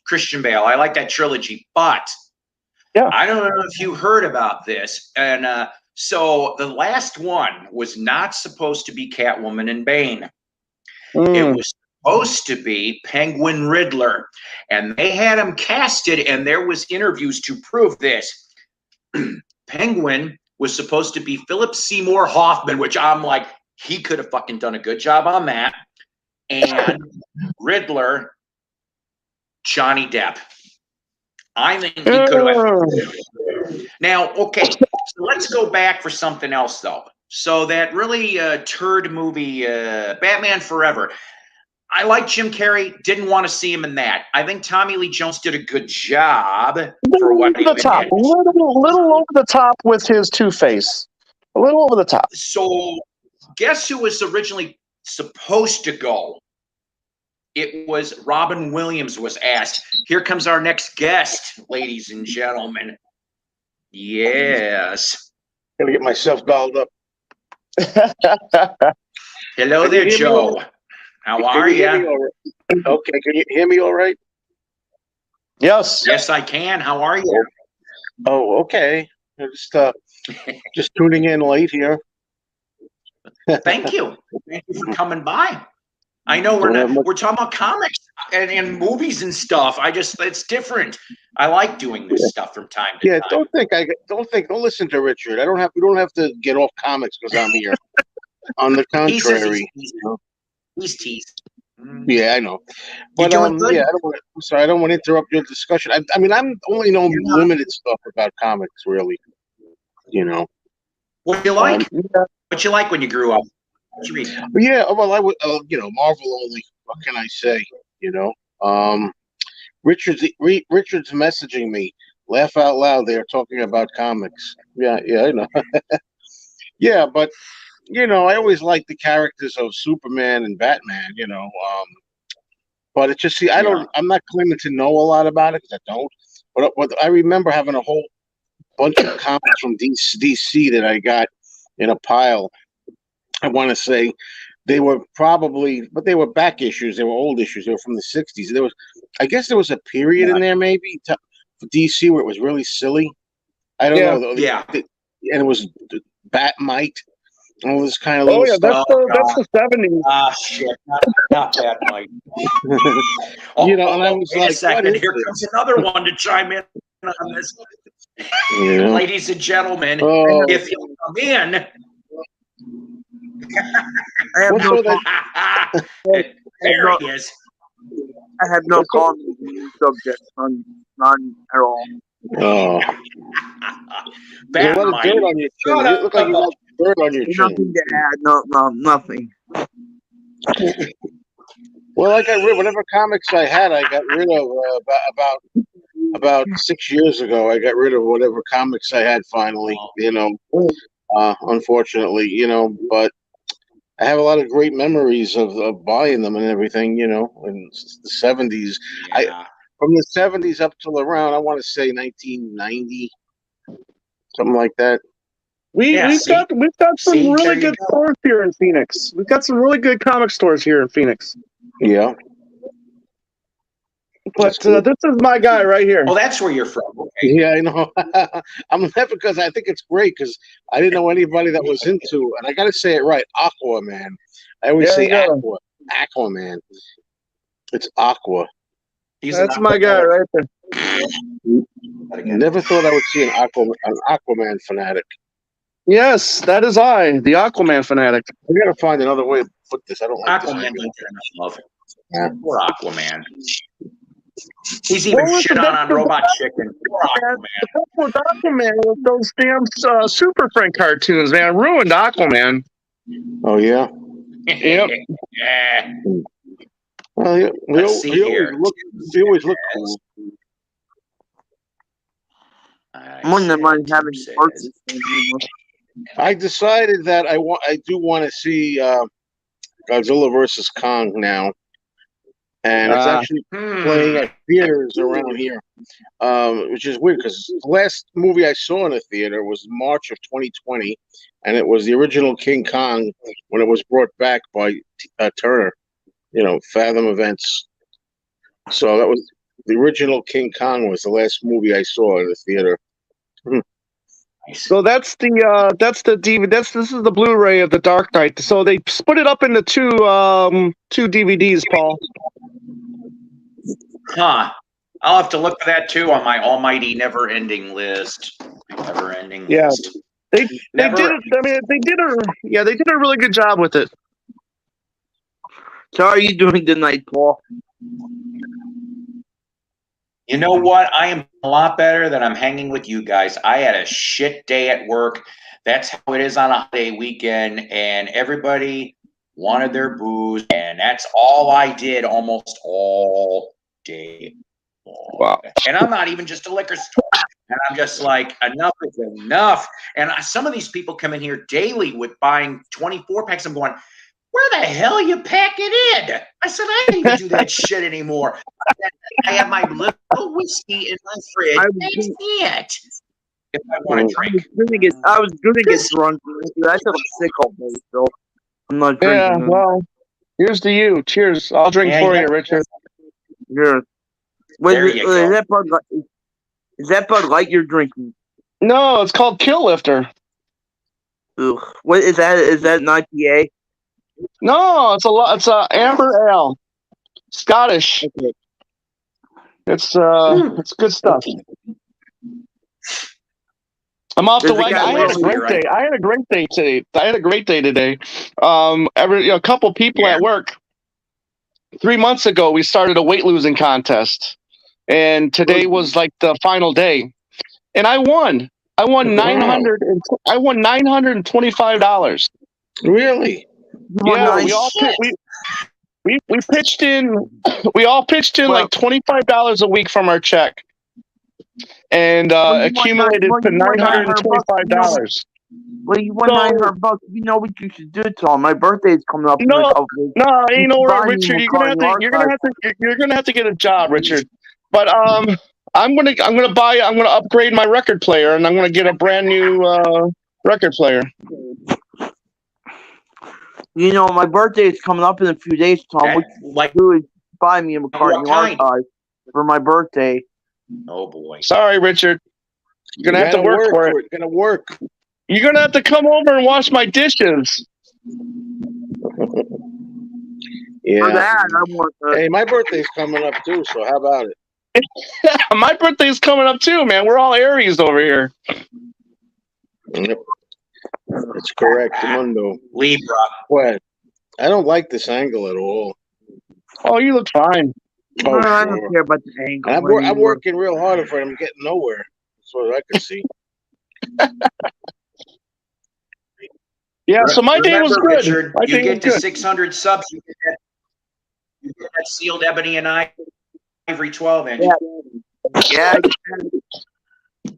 Christian Bale. I like that trilogy, but I don't know if you heard about this. And so the last one was not supposed to be Catwoman and Bane. It was supposed to be Penguin Riddler, and they had him casted, and there was interviews to prove this. Penguin was supposed to be Philip Seymour Hoffman, which I'm like, he could have fucking done a good job on that. And Riddler, Johnny Depp. I think he could have. Now, okay, so let's go back for something else, though. So that really turd movie, Batman Forever. I like Jim Carrey. Didn't want to see him in that. I think Tommy Lee Jones did a good job for what he did. Little over the top with his Two-Face. A little over the top. So, guess who was originally supposed to go? It was Robin Williams was asked. Here comes our next guest, ladies and gentlemen. Yes. Gonna get myself dolled up. Hello there, Joe. How are you? Okay, can you hear me all right? Yes. Yes, I can. How are you? Oh, okay. Just tuning in late here. Thank you. Thank you for coming by. I know we're talking about comics and movies and stuff. It's different. I like doing this stuff from time to time. Don't listen to Richard. We don't have to get off comics because I'm here. On the contrary, he's teased. Yeah, I know. But I don't want to interrupt your discussion. I mean, I'm only know limited stuff about comics, really. What do you like? What you like when you grew up? What you read? Yeah, well, I would, Marvel only. What can I say? Richard's messaging me. Laugh out loud. They're talking about comics. Yeah, I know. Yeah, but I always liked the characters of Superman and Batman. But it's just I'm not claiming to know a lot about it because I don't. But I remember having a whole bunch of comics from DC that I got in a pile. I want to say they were but they were back issues. They were old issues. They were from the 60s. I guess there was a period in there maybe for DC where it was really silly. I don't Yeah. know. Yeah. And it was Batmite, all this kind of Oh little yeah, stuff. that's the 70s. Ah, shit. Not bad, Mike. You know, and I was wait a like, "What second. is Here this?" comes another one to chime in on this. Yeah. Ladies and gentlemen, Oh, if you come in, I have what's no all that? there he is. I have no What's all- comment on the subject, none at all. Oh, there's a lot of dirt Batmite. on your chin. Shut You look like you up. got dirt on your chin. Nothing to add. No, nothing. Well, I got rid. Whatever comics I had, I got rid of about 6 years ago. I got rid of whatever comics I had. Finally, you know. Unfortunately, you know, but I have a lot of great memories of buying them and everything, you know, in the 70s. Yeah. From the 70s up till around, I want to say 1990, something like that. We've got some See, really there you good go. stores here in Phoenix. We've got some really good comic stores here in Phoenix. Yeah. But this is my guy right here. Oh, that's where you're from. Okay. Yeah, I know. I'm laughing because I think it's great because I didn't know anybody that was into, and I got to say it right, Aquaman. I always There say you go. Aquaman. It's Aqua. That's my guy right there. Never thought I would see an Aquaman fanatic. Yes, that is I, the Aquaman fanatic. We got to find another way to put this. I don't like this. Aquaman doesn't get enough love. Yeah. Poor Aquaman. He's even Well, shit on Robot Chicken. Poor Aquaman. The problem with Aquaman was those damn Super Friend cartoons, man. Ruined Aquaman. Oh yeah. Yep. Yeah. Well, he Let's see here. always looked cool. I wouldn't mind having parts. I decided that I do want to see Godzilla versus Kong now, and it's actually playing at theaters around here, which is weird because the last movie I saw in a theater was March of 2020, and it was the original King Kong when it was brought back by Turner, you know, Fathom Events. So that was the original King Kong was the last movie I saw in the theater. So that's the DVD. This is the Blu-ray of the Dark Knight. So they split it up into two DVDs, Paul. Huh. I'll have to look for that too on my almighty never-ending list. Never-ending Yeah. list. They did it. I mean, they did a really good job with it. So how are you doing tonight, Paul? You know what? I am a lot better that I'm hanging with you guys. I had a shit day at work. That's how it is on a holiday weekend, and everybody wanted their booze, and that's all I did almost all day long. Wow. And I'm not even just a liquor store. And I'm just like, enough is enough. And some of these people come in here daily with buying 24 packs. I'm going, where the hell you pack it in? I said, I don't even do that shit anymore. I have my little whiskey in my fridge. That's it. If I want to drink. I was gonna get drunk. I feel sick all day, so I'm not drinking. Yeah. Well, here's to you. Cheers. I'll drink for you, Richard. Yeah. Wait, There you go. Is that Bud Light you're drinking? No, it's called Kill Lifter. Ugh. What is that? Is that an IPA? No, it's a amber ale, Scottish. Okay. It's good stuff. I'm off to There's a wagon. guy I had a waiting great day. I had a great day today. A couple people at work. 3 months ago, we started a weight losing contest, and today was like the final day, and I won. I won $925. Really? Yeah, we pitched in. We all pitched in like $25 a week from our check, and accumulated to $925. Well, you won $900. You know what you should do, Tom? My birthday's coming up in a couple weeks. No, you know what, Richard? You're gonna have to get a job, Richard. But I'm gonna upgrade my record player, and I'm gonna get a brand new record player. You know, my birthday is coming up in a few days, Tom. What you do is buy me a McCartney archive for my birthday. Oh boy. Sorry, Richard. You're gonna have to work for it. Gonna work. You're gonna have to come over and wash my dishes. Yeah. For that, I want Hey, my birthday's coming up too, so how about it? My birthday's coming up too, man. We're all Aries over here. Yep. That's correct, Mundo. Libra. What? I don't like this angle at all. Oh, you look fine. Oh, I sure. don't care about the angle. I'm working real hard for it. I'm getting nowhere. That's what I can see. Yeah, so my day was Remember, good. Richard, My you day get was to good. 600 subs, you get that sealed ebony and ivory 12-inch. Yeah.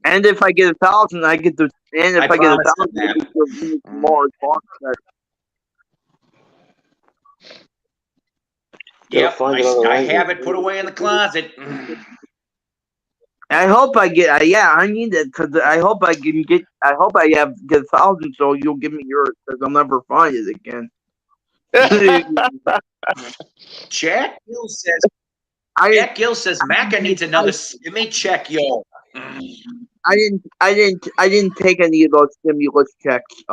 And if I get 1,000, I get the. And if I get 1,000, I get the more sponsors. Yep, I have it put away in the closet. I hope I get. Yeah, I need it because I hope I can get. I hope I get 1,000, so you'll give me yours because I'll never find it again. Jack Gill says Macca needs another. Give me check, yo. I didn't take any of those stimulus checks.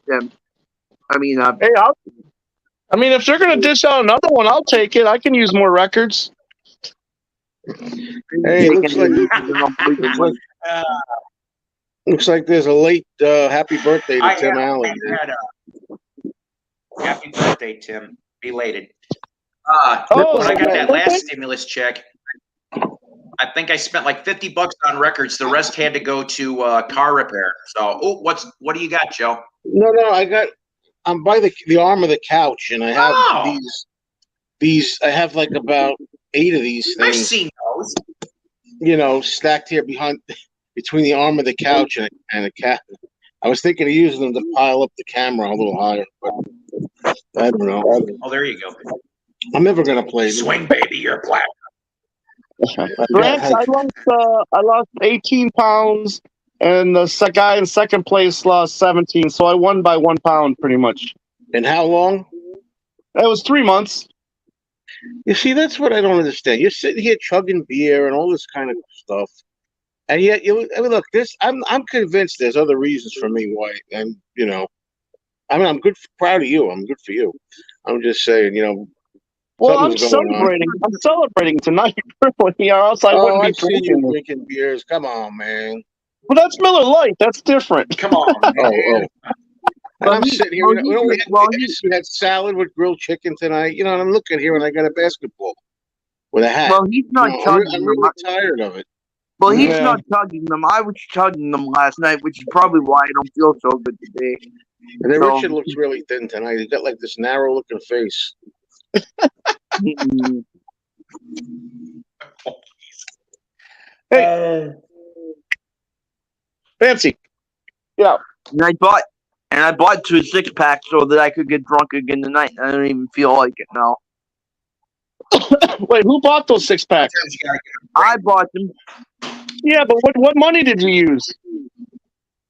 Them. I mean, Hey, I mean, if they're gonna dish out another one, I'll take it. I can use more records. Hey, looks like there's a late happy birthday to Tim Allen. Happy birthday, Tim. Belated. Oh, when I got that okay. last stimulus check, I think I spent like $50 on records. The rest had to go to car repair. So, what do you got, Joe? No, I'm by the arm of the couch, and I have these. I have like about 8 of these things. I've seen those. You know, stacked here between the arm of the couch and a cat. I was thinking of using them to pile up the camera a little higher, but I don't know. Oh, there you go. I'm never gonna play them. Swing, baby, you're black. Lance, I lost 18 pounds, and the guy in second place lost 17. So I won by 1 pound, pretty much. And how long? That was 3 months. You see, that's what I don't understand. You're sitting here chugging beer and all this kind of stuff, and yet look. I'm convinced there's other reasons for me why, and I'm proud of you. I'm good for you. I'm just saying, Well, I'm celebrating. I'm celebrating tonight, or else I wouldn't be drinking. Drinking beers. Come on, man. Well, that's Miller Lite. That's different. Come on. Oh. And I'm sitting here. We had salad with grilled chicken tonight. And I'm looking here, and I got a basketball with a hat. Well, he's not chugging I'm them. really tired of it. Well, he's not chugging them. I was chugging them last night, which is probably why I don't feel so good today. And then Richard looks really thin tonight. He's got like this narrow-looking face. Hey, Fancy. Yeah. And I bought 2 6-packs so that I could get drunk again tonight. I don't even feel like it now. Wait, who bought those 6-packs? I bought them. Yeah, but what money did you use?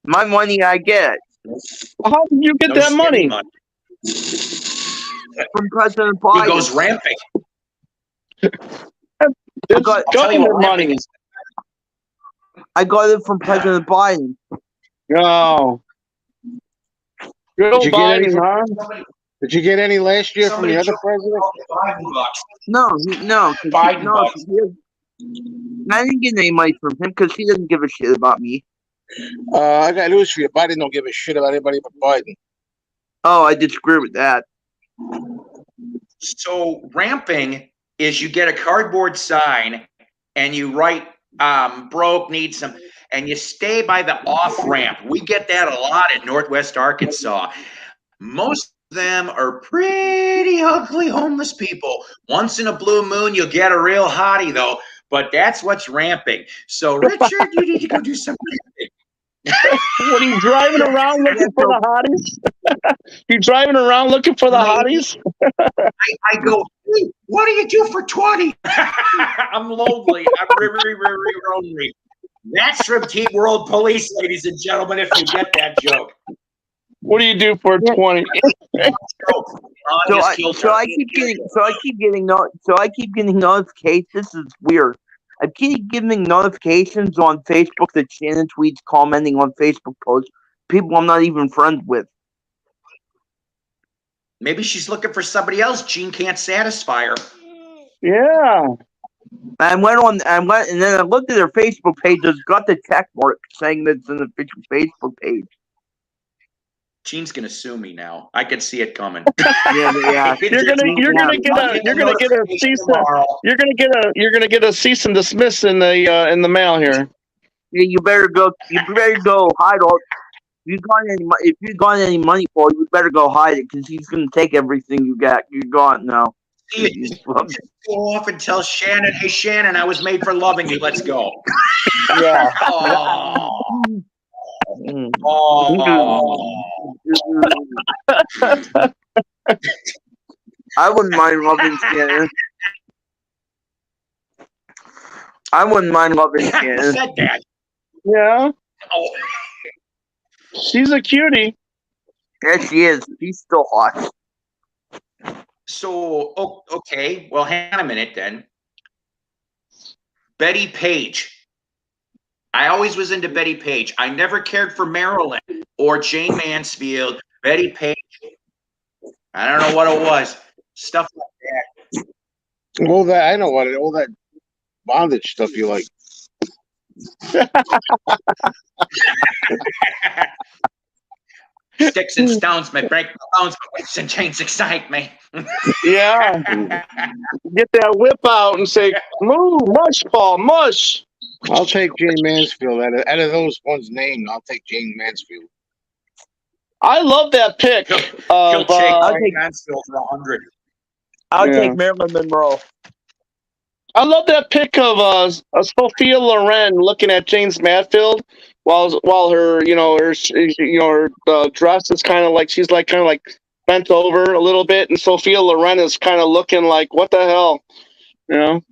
My money I get. How did you get that money? From President Biden. He goes ramping. It's government money. I got it from President Biden. Oh. Good old Biden, huh? Did you get any last year from the other president? No. Biden I didn't get any money from him because he doesn't give a shit about me. I got news for you. Biden don't give a shit about anybody but Biden. Oh, I disagree with that. So ramping is you get a cardboard sign and you write broke, need some, and you stay by the off ramp. We get that a lot in Northwest Arkansas. Most of them are pretty ugly homeless people. Once in a blue moon, you'll get a real hottie though, but that's what's ramping. So Richard, you need to go do some ramping. What are you driving around looking for the hotties? You driving around looking for the hotties? I go, hey, what do you do for 20? I'm lonely. I'm very, very lonely. That's from Teen World Police, ladies and gentlemen, if you get that joke. What do you do for 20? So I keep getting notifications. This is weird. I keep getting notifications on Facebook that Shannon tweets commenting on Facebook posts. People I'm not even friends with. Maybe she's looking for somebody else. Gene can't satisfy her. Yeah. I went and then I looked at her Facebook page. It's got the check mark saying that it's an official Facebook page. Gene's gonna sue me now. I can see it coming. Yeah. You're gonna get a cease and desist in the mail here. Yeah, you better go hide all. If you got any money for it, you better go hide it because he's gonna take everything you got now. You just go off and tell Shannon, hey Shannon, I was made for loving you. Let's go. Yeah. I wouldn't mind loving Shannon. Who said that? Yeah. Oh. She's a cutie. Yes, she is. She's still hot. So, okay. Well, hang on a minute then. Betty Page. I always was into Betty Page. I never cared for Marilyn or Jane Mansfield. Betty Page. I don't know what it was. Stuff like that. All that, I know what it, all that bondage stuff you like. Sticks and stones may break my bones, but whips and chains excite me. Yeah. Get that whip out and say, "Moo, mush, Paul, mush." I'll take Jane Mansfield. Out of those ones named, I'll take Jane Mansfield. I love that pick. He'll take Jane Mansfield for 100. I'll take Marilyn Monroe. I love that pic of Sophia Loren looking at James Mansfield while her her dress is kind of like she's like kind of like bent over a little bit, and Sophia Loren is kind of looking like, what the hell, you know?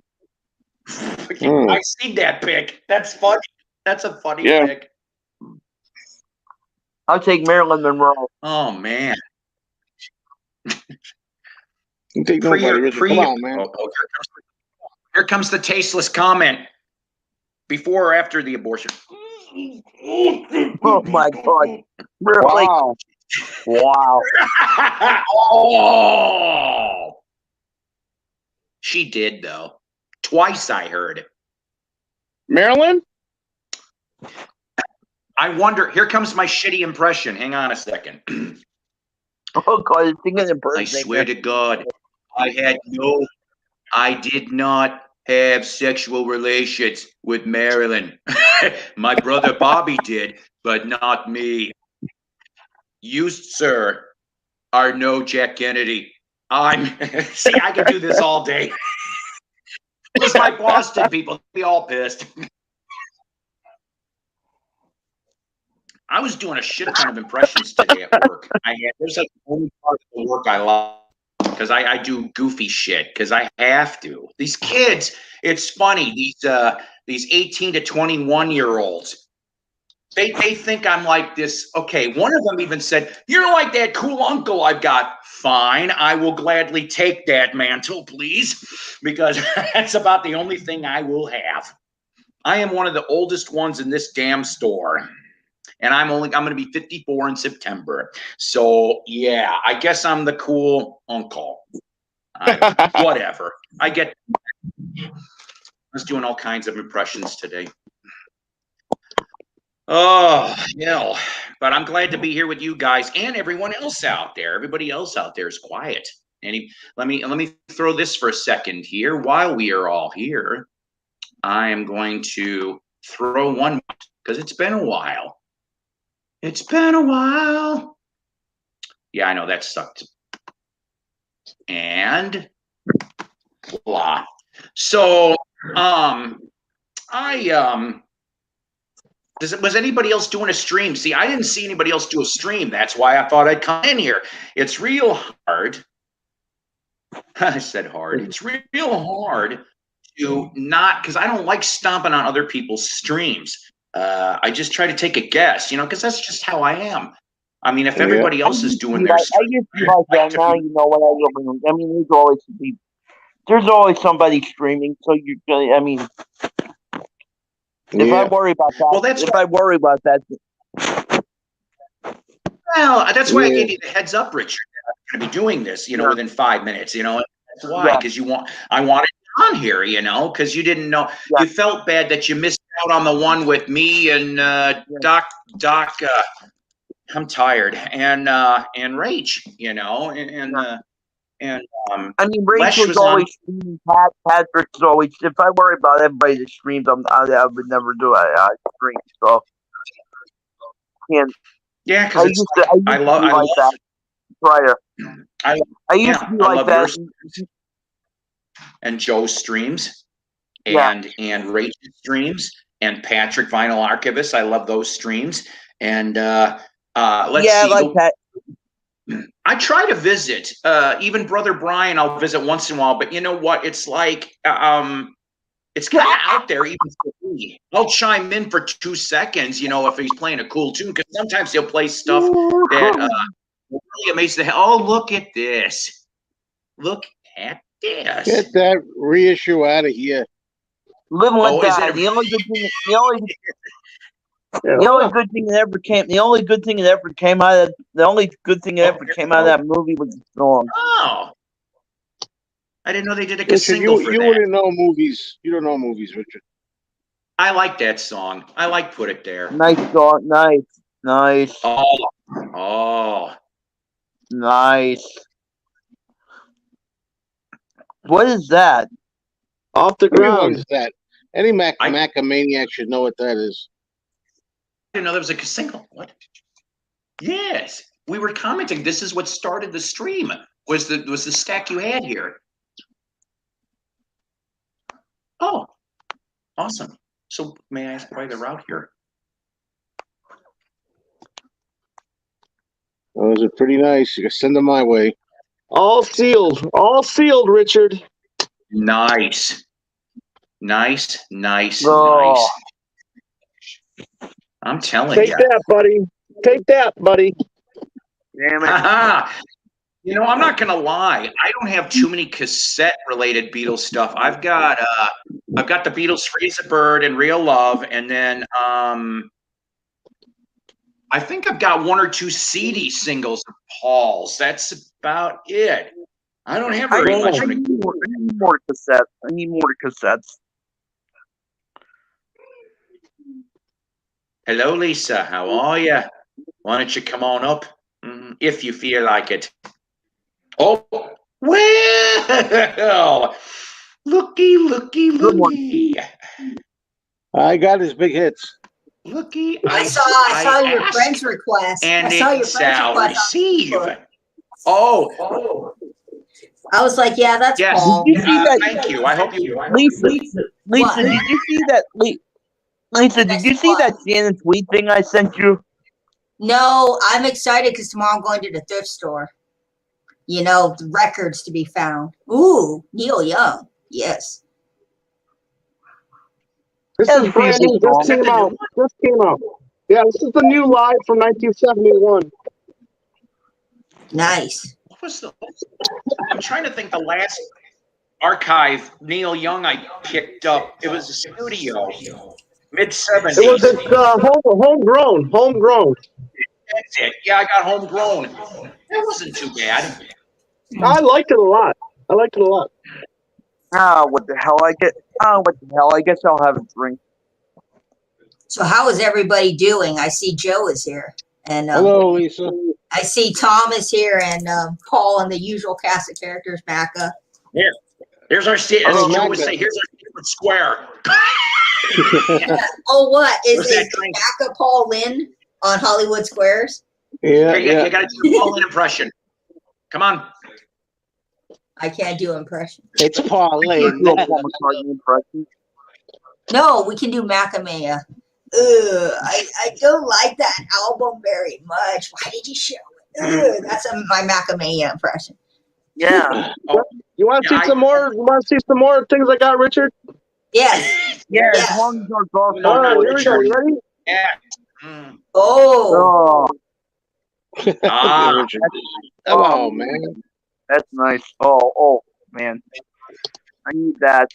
I see that pic. That's funny. That's a funny pic. I'll take Marilyn Monroe. Oh man. You take nobody, Richard. Come on, man. Here comes the tasteless comment. Before or after the abortion? Oh my God! Really? Wow! Oh, she did though. Twice I heard. Marilyn? I wonder. Here comes my shitty impression. Hang on a second. Oh God! I swear to God, I did not have sexual relations with Marilyn. My brother Bobby did, but not me. You, sir, are no Jack Kennedy. See, I can do this all day. It's like Boston people. Be all pissed. I was doing a shit ton of impressions today at work. There's like only part of the work I love. Because I do goofy shit because I have to. These kids, it's funny. These 18 to 21-year-olds, they think I'm like this. Okay, one of them even said, "You're like that cool uncle I've got." Fine, I will gladly take that mantle, please, because that's about the only thing I will have. I am one of the oldest ones in this damn store. And I'm going to be 54 in September. So yeah, I guess I'm the cool uncle. Whatever. I was doing all kinds of impressions today. Oh, but I'm glad to be here with you guys and everyone else out there. Everybody else out there is quiet. Let me throw this for a second here. While we are all here, I am going to throw one because it's been a while. It's been a while. Yeah, I know that sucked. And blah. So, was anybody else doing a stream? See, I didn't see anybody else do a stream. That's why I thought I'd come in here. It's real hard. I said hard. It's real hard to not, because I don't like stomping on other people's streams. I just try to take a guess, because that's just how I am. I mean, if everybody else is doing their stream, I used to like that. Now you know what I mean. There's always somebody streaming, so If I worry about that, Well, that's if I worry about that, well, that's why I Yeah. gave you the heads up, Richard. That I'm going to be doing this, within 5 minutes. That's why, Yeah. because I wanted you on here, because you didn't know. Yeah. You felt bad that you missed out on the one with me and Doc. I'm tired, and Rach, and I mean, Lesh Rachel's was on. always streaming. Patrick's always. If I worry about everybody that streams, I would never do a stream. So, and Yeah, I because used to be like that prior. I used to be I like love that. your streams and Joe's streams Yeah. and Rachel's streams and Patrick Vinyl Archivist. I love those streams. And let's see. like that. I try to visit. Even Brother Brian, I'll visit once in a while. But you know what? It's like it's kind of out there even for me. I'll chime in for 2 seconds, if he's playing a cool tune, because sometimes he'll play stuff that really amazing. Oh, look at this! Look at this! Get that reissue out of here. Live and Oh, let is die. it- The only good thing. The only good thing that ever came. The only good thing that ever came out of. The only good thing that ever came out of that movie was the song. Oh, I didn't know they did a Richard, single for you that. wouldn't know movies. You don't know movies, Richard. I like that song. I like Put It There. Nice song. Nice. Oh. Nice. What is that? Off the What ground. is that? Any Macamaniac should know what that is. I didn't know there was a single. What? Yes, we were commenting. This is what started the stream. Was the stack you had here? Oh, awesome. So may I ask why they're out here? Those are pretty nice. You can send them my way. All sealed, Richard. Nice. Oh. I'm telling Take you. that, buddy. Take that, buddy. Damn it. I'm not gonna lie. I don't have too many cassette-related Beatles stuff. I've got the Beatles "Freeze a Bird" and "Real Love," and then I think I've got 1 or 2 CD singles of Paul's. That's about it. I don't have very much. I need more cassettes. Hello, Lisa. How are you? Why don't you come on up if you feel like it? Oh, well, looky. I got his big hits. Looky. I saw your ask, friend's request. and I saw your it friend's shall request. receive. Oh, I was like, yeah, that's yes. Paul. Did you see that? Thank you. I hope you. Lisa, What? did you see that? Lisa, did you see that Shannon tweet thing I sent you? No, I'm excited because tomorrow I'm going to the thrift store. The records to be found. Ooh, Neil Young. Yes. This is brand new. Just came out. Yeah, this is the new live from 1971. Nice. What was I'm trying to think. The last archive Neil Young I picked up. It was a studio, mid-70s. It was homegrown. That's it. Yeah, I got homegrown. That wasn't too bad. I liked it a lot. What the hell? I guess I'll have a drink. So how is everybody doing? I see Joe is here. And Hello, Lisa. I see Tom is here and Paul and the usual cast of characters, Macca. Here's our as Joe would say, here's our secret square. Oh, what? Is What's it that drink? Macca Paul Lynn on Hollywood Squares? Yeah, You got to do a Paul impression. Come on. I can't do impression. It's Pauline. No, we can do Macamea. I don't like that album very much. Why did you show it? That's my Macamea impression. Yeah. You want to see some more? You want to see some more things I got, Richard? Yes. Yeah. Yes. As long as our dog. All right, here we go. You ready? Yeah. Oh. Richard. Hello, man. That's nice. Oh, man. I need that.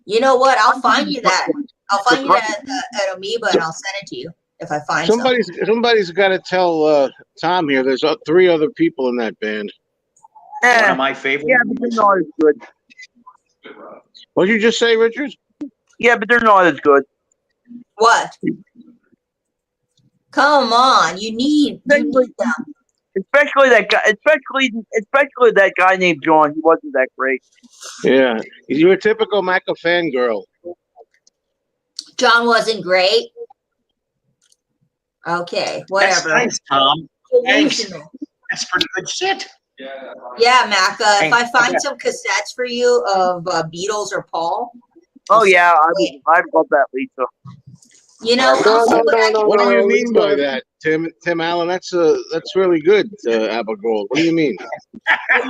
You know what? I'll find you that. I'll find it at Amoeba and I'll send it to you if I find something. Somebody's got to tell Tom here. There's 3 other people in that band. One of my favorite. Yeah, but they're not as good. What did you just say, Richard? Yeah, but they're not as good. What? Come on, you need them. Especially that guy. Especially that guy named John. He wasn't that great. Yeah, you're a typical Maca fangirl. John wasn't great. Okay, whatever. That's nice, Tom. Thanks. Delusional. That's pretty good shit. Yeah, Maca. If I find some cassettes for you of Beatles or Paul. Oh yeah, I'd love that, Lisa. You know, What do you mean by that, Tim Allen? That's really good, ABBA Gold. What do you mean?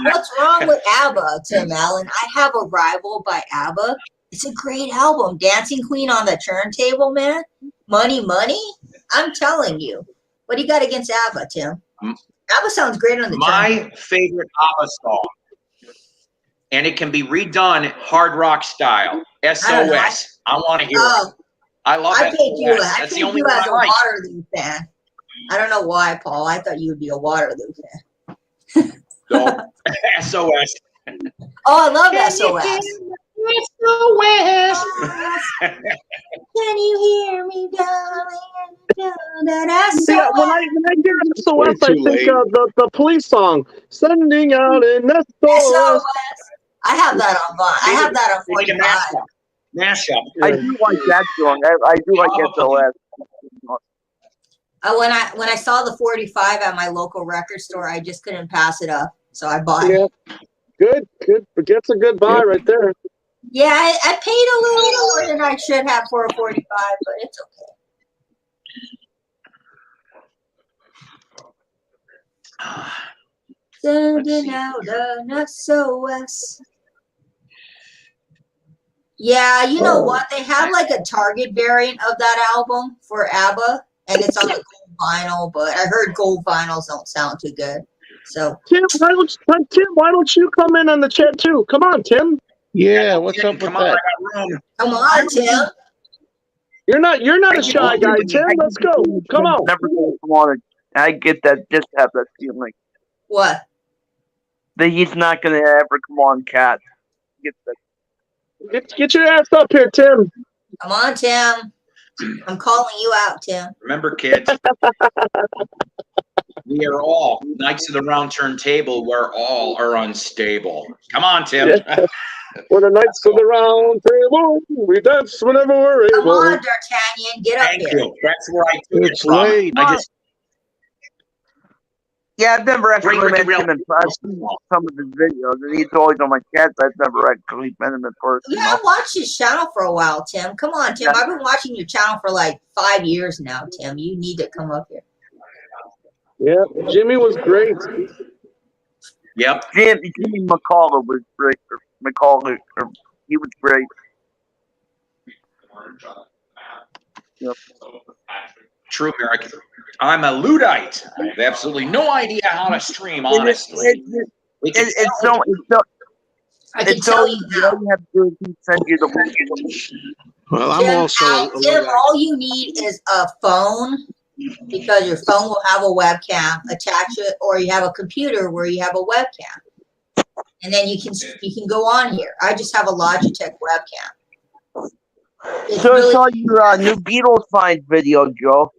What's wrong with ABBA, Tim Allen? I Have a Rival by ABBA. It's a great album. Dancing Queen on the turntable, man. Money, Money. I'm telling you. What do you got against ABBA, Tim? ABBA sounds great on the turntable. My favorite ABBA song, and it can be redone hard rock style. SOS. I want to hear it. I love it. I think you as a Waterloo fan. I don't know why, Paul. I thought you would be a Waterloo fan. So, SOS. Oh, I love SOS. SOS. Can you hear me, darling? Yeah, when I hear SOS, I think of the police song, "Sending Out an SOS." I have that on vinyl. I have that on 45. Mashup. I do like that song. I do like SOS. When I saw the 45 at my local record store, I just couldn't pass it up, so I bought it. Good. That's a good buy right there. Yeah, I paid a little more than I should have for a 45, but it's okay. Sending out an SOS. Yeah, you know what? They have like a Target variant of that album for ABBA, and it's on the gold vinyl, but I heard gold vinyls don't sound too good. So Tim, why don't you come in on the chat too? Come on, Tim. Yeah, what's up with that? come on, Tim. You're not a shy guy, Tim. Let's go. Come on. Never gonna come on. I get that. Just have that feeling What? that he's not gonna ever come on, Cat. Get that. Get your ass up here, Tim. Come on, Tim. I'm calling you out, Tim. Remember, kids, we are all Knights of the Round Turntable. We're all are unstable. Come on, Tim. Yeah. We're the Knights of the Round Table. We dance whenever we're able. Come on, D'Artagnan. Get up Thank here. you. That's where I took it It's from. late. I just Yeah, I've never actually Great met real- him in person. Some of his videos, and he's always on my chat. I've never actually met him in person. Yeah, I've watched his channel for a while, Tim. Come on, Tim. I've been watching your channel for like 5 years now, Tim. You need to come up here. Yeah, Jimmy was great. Yep. Jimmy McCullough was great. He was great. Yep. True American. I'm a Luddite. I have absolutely no idea how to stream, honestly. It's so I can tell you you now. don't have to send you the link. Well, I'm also Tim, all you need is a phone, because your phone will have a webcam attached to it, or you have a computer where you have a webcam, and then you can go on here. I just have a Logitech webcam. It's So really- I saw your new Beatles find video, Joe.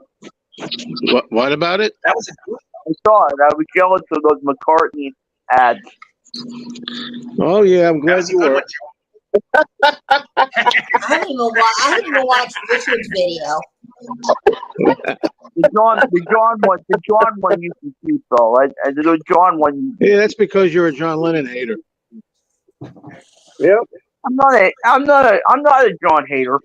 What about it? That was a good I saw it. I was jealous of those McCartney ads. Oh yeah, I'm that glad was a you good were. one, Joe. I didn't even watch Richard's video. The John one you can keep though. The John one. Yeah, that's because you're a John Lennon hater. Yep. I'm not a John hater.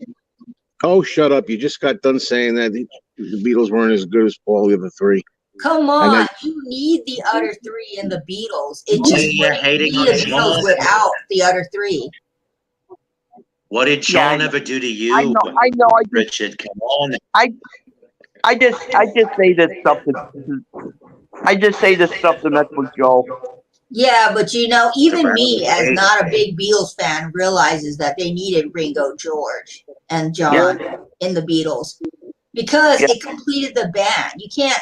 Oh, shut up! You just got done saying that the Beatles weren't as good as all the other 3. Come I on, you need the other 3 in the Beatles. It Yeah, just you're wouldn't hating be on the Beatles John. without the other 3. What did Yeah, I John know. ever do to you? I know. Richard, come on. I just say this stuff to mess with Joe. Yeah, but you know, even Surrounded me, as by not a big Beatles fan, realizes that they needed Ringo George. and John in the Beatles because it completed the band. You can't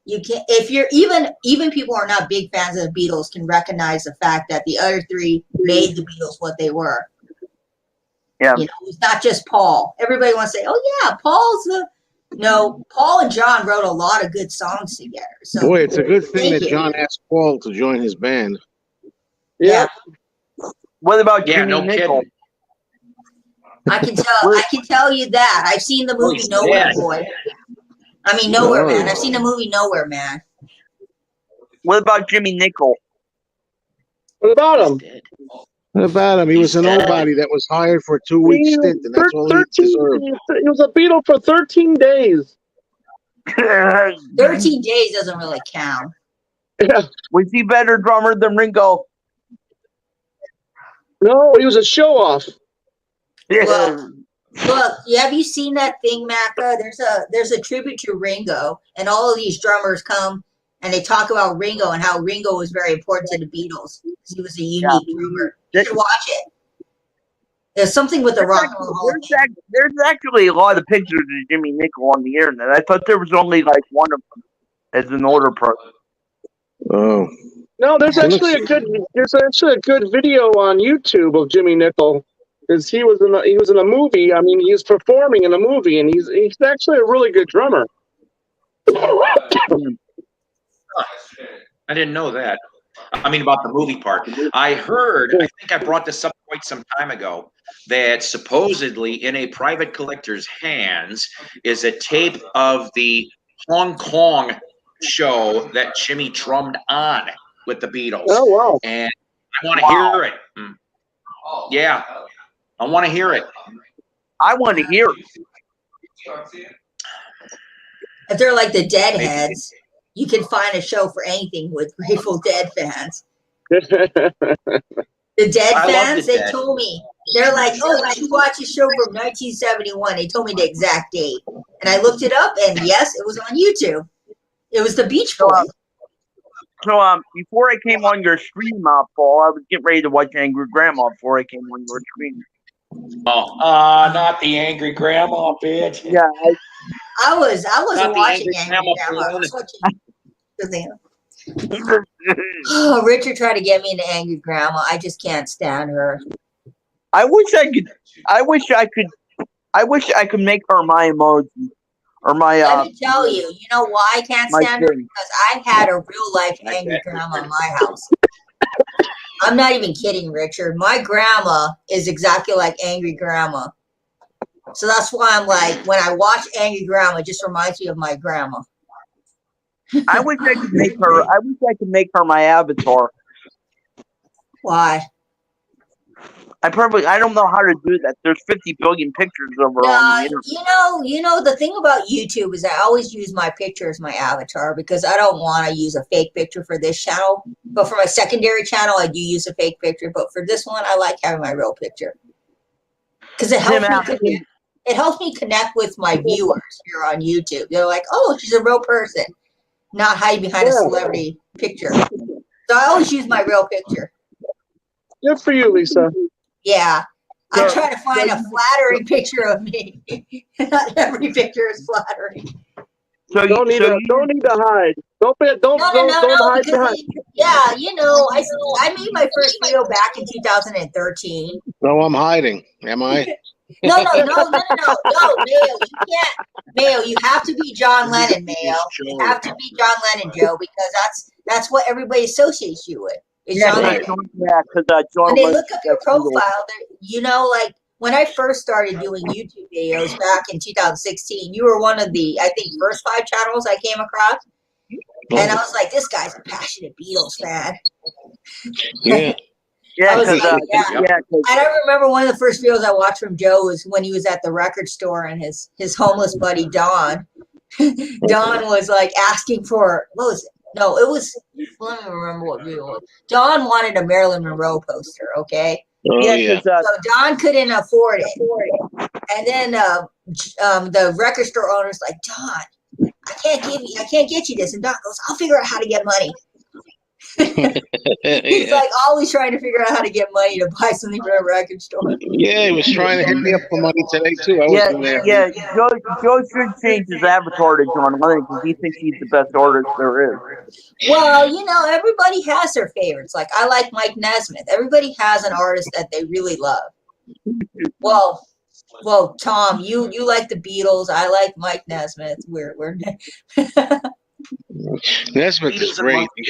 if you're even people who are not big fans of the Beatles can recognize the fact that the other three made the Beatles what they were. Yeah. You know, it's not just Paul. Everybody wants to say, "Oh yeah, Paul's the." No, Paul and John wrote a lot of good songs together. So Boy, it's a good thing thank that you. John asked Paul to join his band. Yeah, What about Yeah, Jimmy no Nickel? kidding. I can tell you that. I've seen the movie he's Nowhere dead. Boy. I mean Nowhere Man. Oh. I've seen the movie Nowhere Man. What about Jimmy Nickel? What about He's him? dead. What about him? He was a He's dead. nobody that was hired for a 2-week stint, and that's all he deserved. He was a Beatle for 13 days. 13 days doesn't really count. Yeah. Was he better drummer than Ringo? No, he was a show off. Well, look, have you seen that thing, Macca? There's a tribute to Ringo, and all of these drummers come and they talk about Ringo and how Ringo was very important to the Beatles because he was a unique drummer. You should watch it. There's something with the Rock and Roll Hall of Fame. There's actually a lot of pictures of Jimmy Nickel on the internet. I thought there was only like one of them as an older person. Oh. No, there's actually a good video on YouTube of Jimmy Nickel because he was in a movie. I mean, he was performing in a movie, and he's actually a really good drummer. I didn't know that. I mean, about the movie part. I think I brought this up quite some time ago, that supposedly in a private collector's hands is a tape of the Hong Kong show that Jimmy drummed on with the Beatles. Oh, wow. And I want to hear it. Yeah, I want to hear it. I want to hear it. If they're like the Deadheads, you can find a show for anything with Grateful Dead fans. The Dead I love fans, the they Dead. told me, they're like, oh, you should watch a show from 1971. They told me the exact date. And I looked it up, and yes, it was on YouTube. It was the Beach Boys. So, before I came on your stream, Paul, I was getting ready to watch Angry Grandma before I came on your stream. Oh, not the angry grandma, bitch. Yeah, I wasn't Not the watching Angry Angry Grandma Grandma. I was porn. watching Oh, Richard tried to get me into Angry Grandma. I just can't stand her. I wish I could make her my emoji or my. Let me tell you, you know why I can't my stand her? thing. Because I had a real life Angry Grandma in my house. I'm not even kidding, Richard. My grandma is exactly like Angry Grandma. So that's why I'm like, when I watch Angry Grandma, it just reminds me of my grandma. I wish I could make her. I wish I could make her my avatar. Why? I don't know how to do that. There's 50 billion pictures of her on the internet. You know, the thing about YouTube is I always use my picture as my avatar because I don't want to use a fake picture for this channel. But for my secondary channel, I do use a fake picture. But for this one, I like having my real picture because it helps me connect with my viewers here on YouTube. They're like, oh, she's a real person, not hide behind a celebrity picture. So I always use my real picture. Good for you, Lisa. Yeah. I try to find a flattering picture of me. Not every picture is flattering. So don't need to hide. Don't hide behind. Yeah, you know, I made my first video back in 2013. No, I'm hiding. Am I? No, Mayo, you can't. Mayo, you have to be John Lennon, Mayo. You have to be John Lennon, Joe, because that's what everybody associates you with. John Lennon. Because when they look up your profile, you know, like when I first started doing YouTube videos back in 2016, you were one of the, I think, first 5 channels I came across. And I was like, this guy's a passionate Beatles fan. Yeah. Yeah, I was like, yeah. And I remember one of the first videos I watched from Joe was when he was at the record store and his homeless buddy Don. Don was like asking for, what was it? No, it was, let me remember what video it was. Don wanted a Marilyn Monroe poster, okay? Oh, yeah. So Don couldn't afford it. And then the record store owner's like, Don, I can't get you this. And Don goes, I'll figure out how to get money. He's like always trying to figure out how to get money to buy something from a record store. Yeah, he was trying to hit me up for money today too. I Yeah, wasn't there. yeah. Joe should change his avatar to John Lennon because he thinks he's the best artist there is. Well, everybody has their favorites. Like I like Mike Nesmith. Everybody has an artist that they really love. Well, Tom, you like the Beatles. I like Mike Nesmith. We're Nesmith is great. He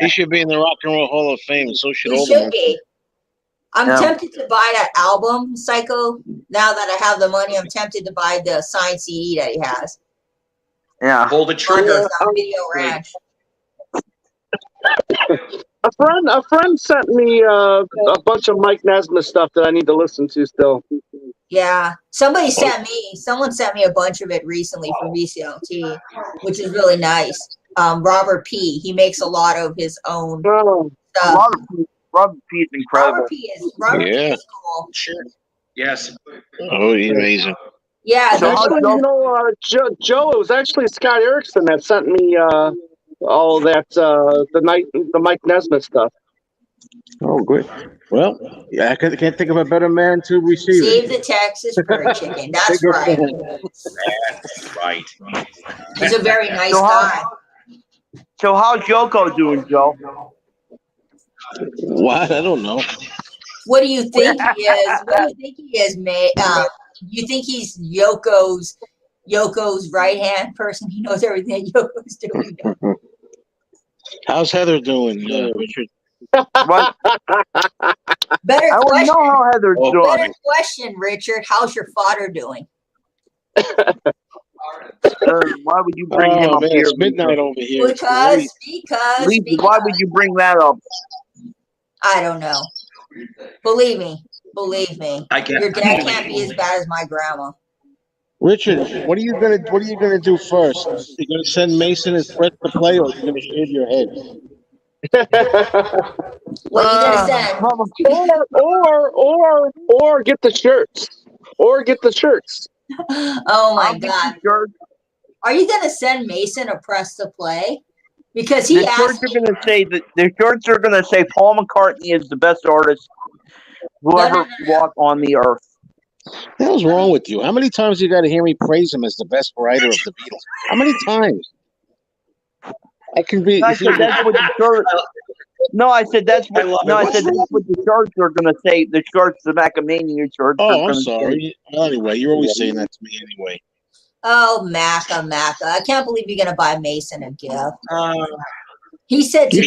should be in the Rock and Roll Hall of Fame. So should he all should the be. I'm tempted to buy that album, Psycho. Now that I have the money, I'm tempted to buy the signed CD that he has. Yeah. Pull the trigger. Video Ranch. A friend sent me a bunch of Mike Nesmith stuff that I need to listen to still. Yeah, someone sent me a bunch of it recently for VCLT, which is really nice. Robert P. He makes a lot of his own stuff. Robert P. is incredible. Robert P. is cool. Sure. Yes. Oh, he's amazing. Yeah. So actually, Joe, it was actually Scott Erickson that sent me all that the Mike Nesmith stuff. Oh, good. Well, yeah, I can't think of a better man to receive Save it. the Texas Curry Chicken. That's right. That's right. He's a very nice guy. So how's Yoko doing, Joe? What? I don't know. What do you think he is? What do you think he is, mate? You think he's Yoko's right hand person? He knows everything that Yoko's doing. How's Heather doing, Richard? What? Better I want to question. know how Heather's doing. Better question, Richard. How's your father doing? Why would you bring him up Man, here? it's midnight over here. Because Why would you bring that up? I don't know. Believe me. Your dad can't be as bad as my grandma. Richard, what are you gonna do first? You gonna send Mason his threat to play, or are you gonna shave your head? What are you gonna send? Or get the shirts. Oh my God! Are you gonna send Mason a press to play? Because he asked me. The shirts are gonna say Paul McCartney is the best artist who ever walked on the earth. What the hell's wrong with you? How many times you got to hear me praise him as the best writer of the Beatles? How many times? I can be. I said that's what the shirts. No, I said that's what. No, I said that's what the shirts are gonna say. The shirts, the Macamania shirts. Oh, I'm sorry. Well, anyway, you're always saying that to me anyway. Oh, Macca. I can't believe you're gonna buy Mason a gift. He said to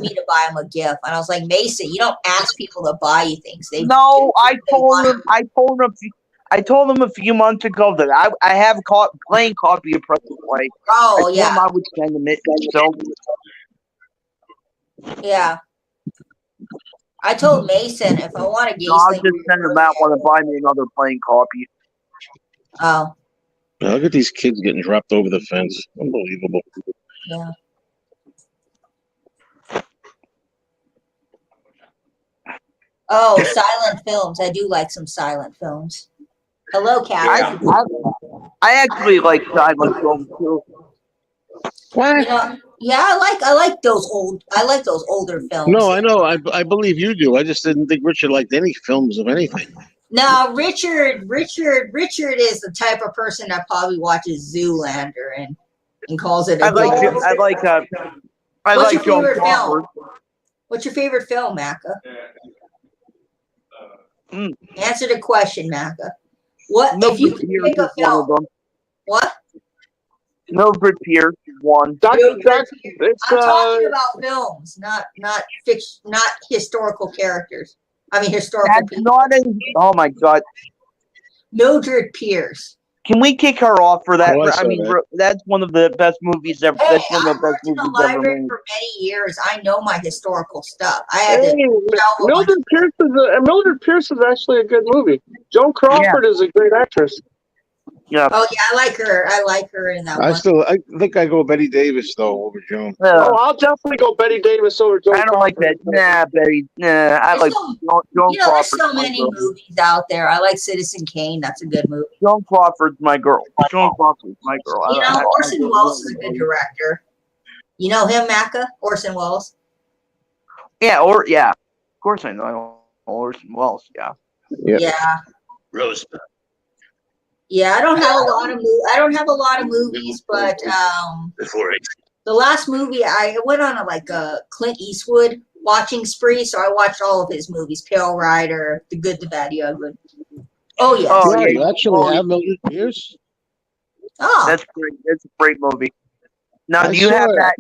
me to buy him a gift, and I was like, Mason, you don't ask people to buy you things. I told him a few months ago that I have a plain copy of Present Play. Oh, yeah. I would send him it. So. Yeah. I told Mason if I want to get I'll just send him out want to buy me another plain copy. Oh. Now look at these kids getting dropped over the fence. Unbelievable. Yeah. Oh, silent films. I do like some silent films. Hello, Cat. I actually like silent films too. What? Yeah, I like those older films. No, I know. I believe you do. I just didn't think Richard liked any films of anything. No, Richard is the type of person that probably watches Zoolander and calls it. I like your favorite film? What's your favorite film, Macca? Answer the question, Macca. What if you could pick a film? What? Mildred Pierce one. I'm talking about films, not fiction, not historical characters. I mean historical people. Oh my God. Mildred Pierce. Can we kick her off for that? I mean, that's one of the best movies ever. Hey, that's one of the best movies ever made. I've worked in the library for many years. I know my historical stuff. I had to Mildred Pierce is actually a good movie. Joan Crawford is a great actress. Yeah. Oh yeah, I like her in that one. I think I go Betty Davis though over Joan. I'll definitely go Betty Davis over Joan. I don't like that. Nah, Betty. Nah, I like Joan Crawford. There's so many movies out there. I like Citizen Kane. That's a good movie. Joan Crawford's my girl. Joan Crawford's my girl. Orson Welles is a good director. You know him, Macca? Orson Welles? Yeah, of course I know Orson Welles. Yeah. Yep. Yeah. Rosebud. Yeah, I don't have a lot of movies, but Before it. the last movie I went on a Clint Eastwood watching spree, so I watched all of his movies: Pale Rider, The Good, the Bad, the Ugly. Oh yes. Oh, Yeah, yeah. you actually have Mildred Pierce. Oh, That's great. That's a great movie. Now, I do you saw have it. that?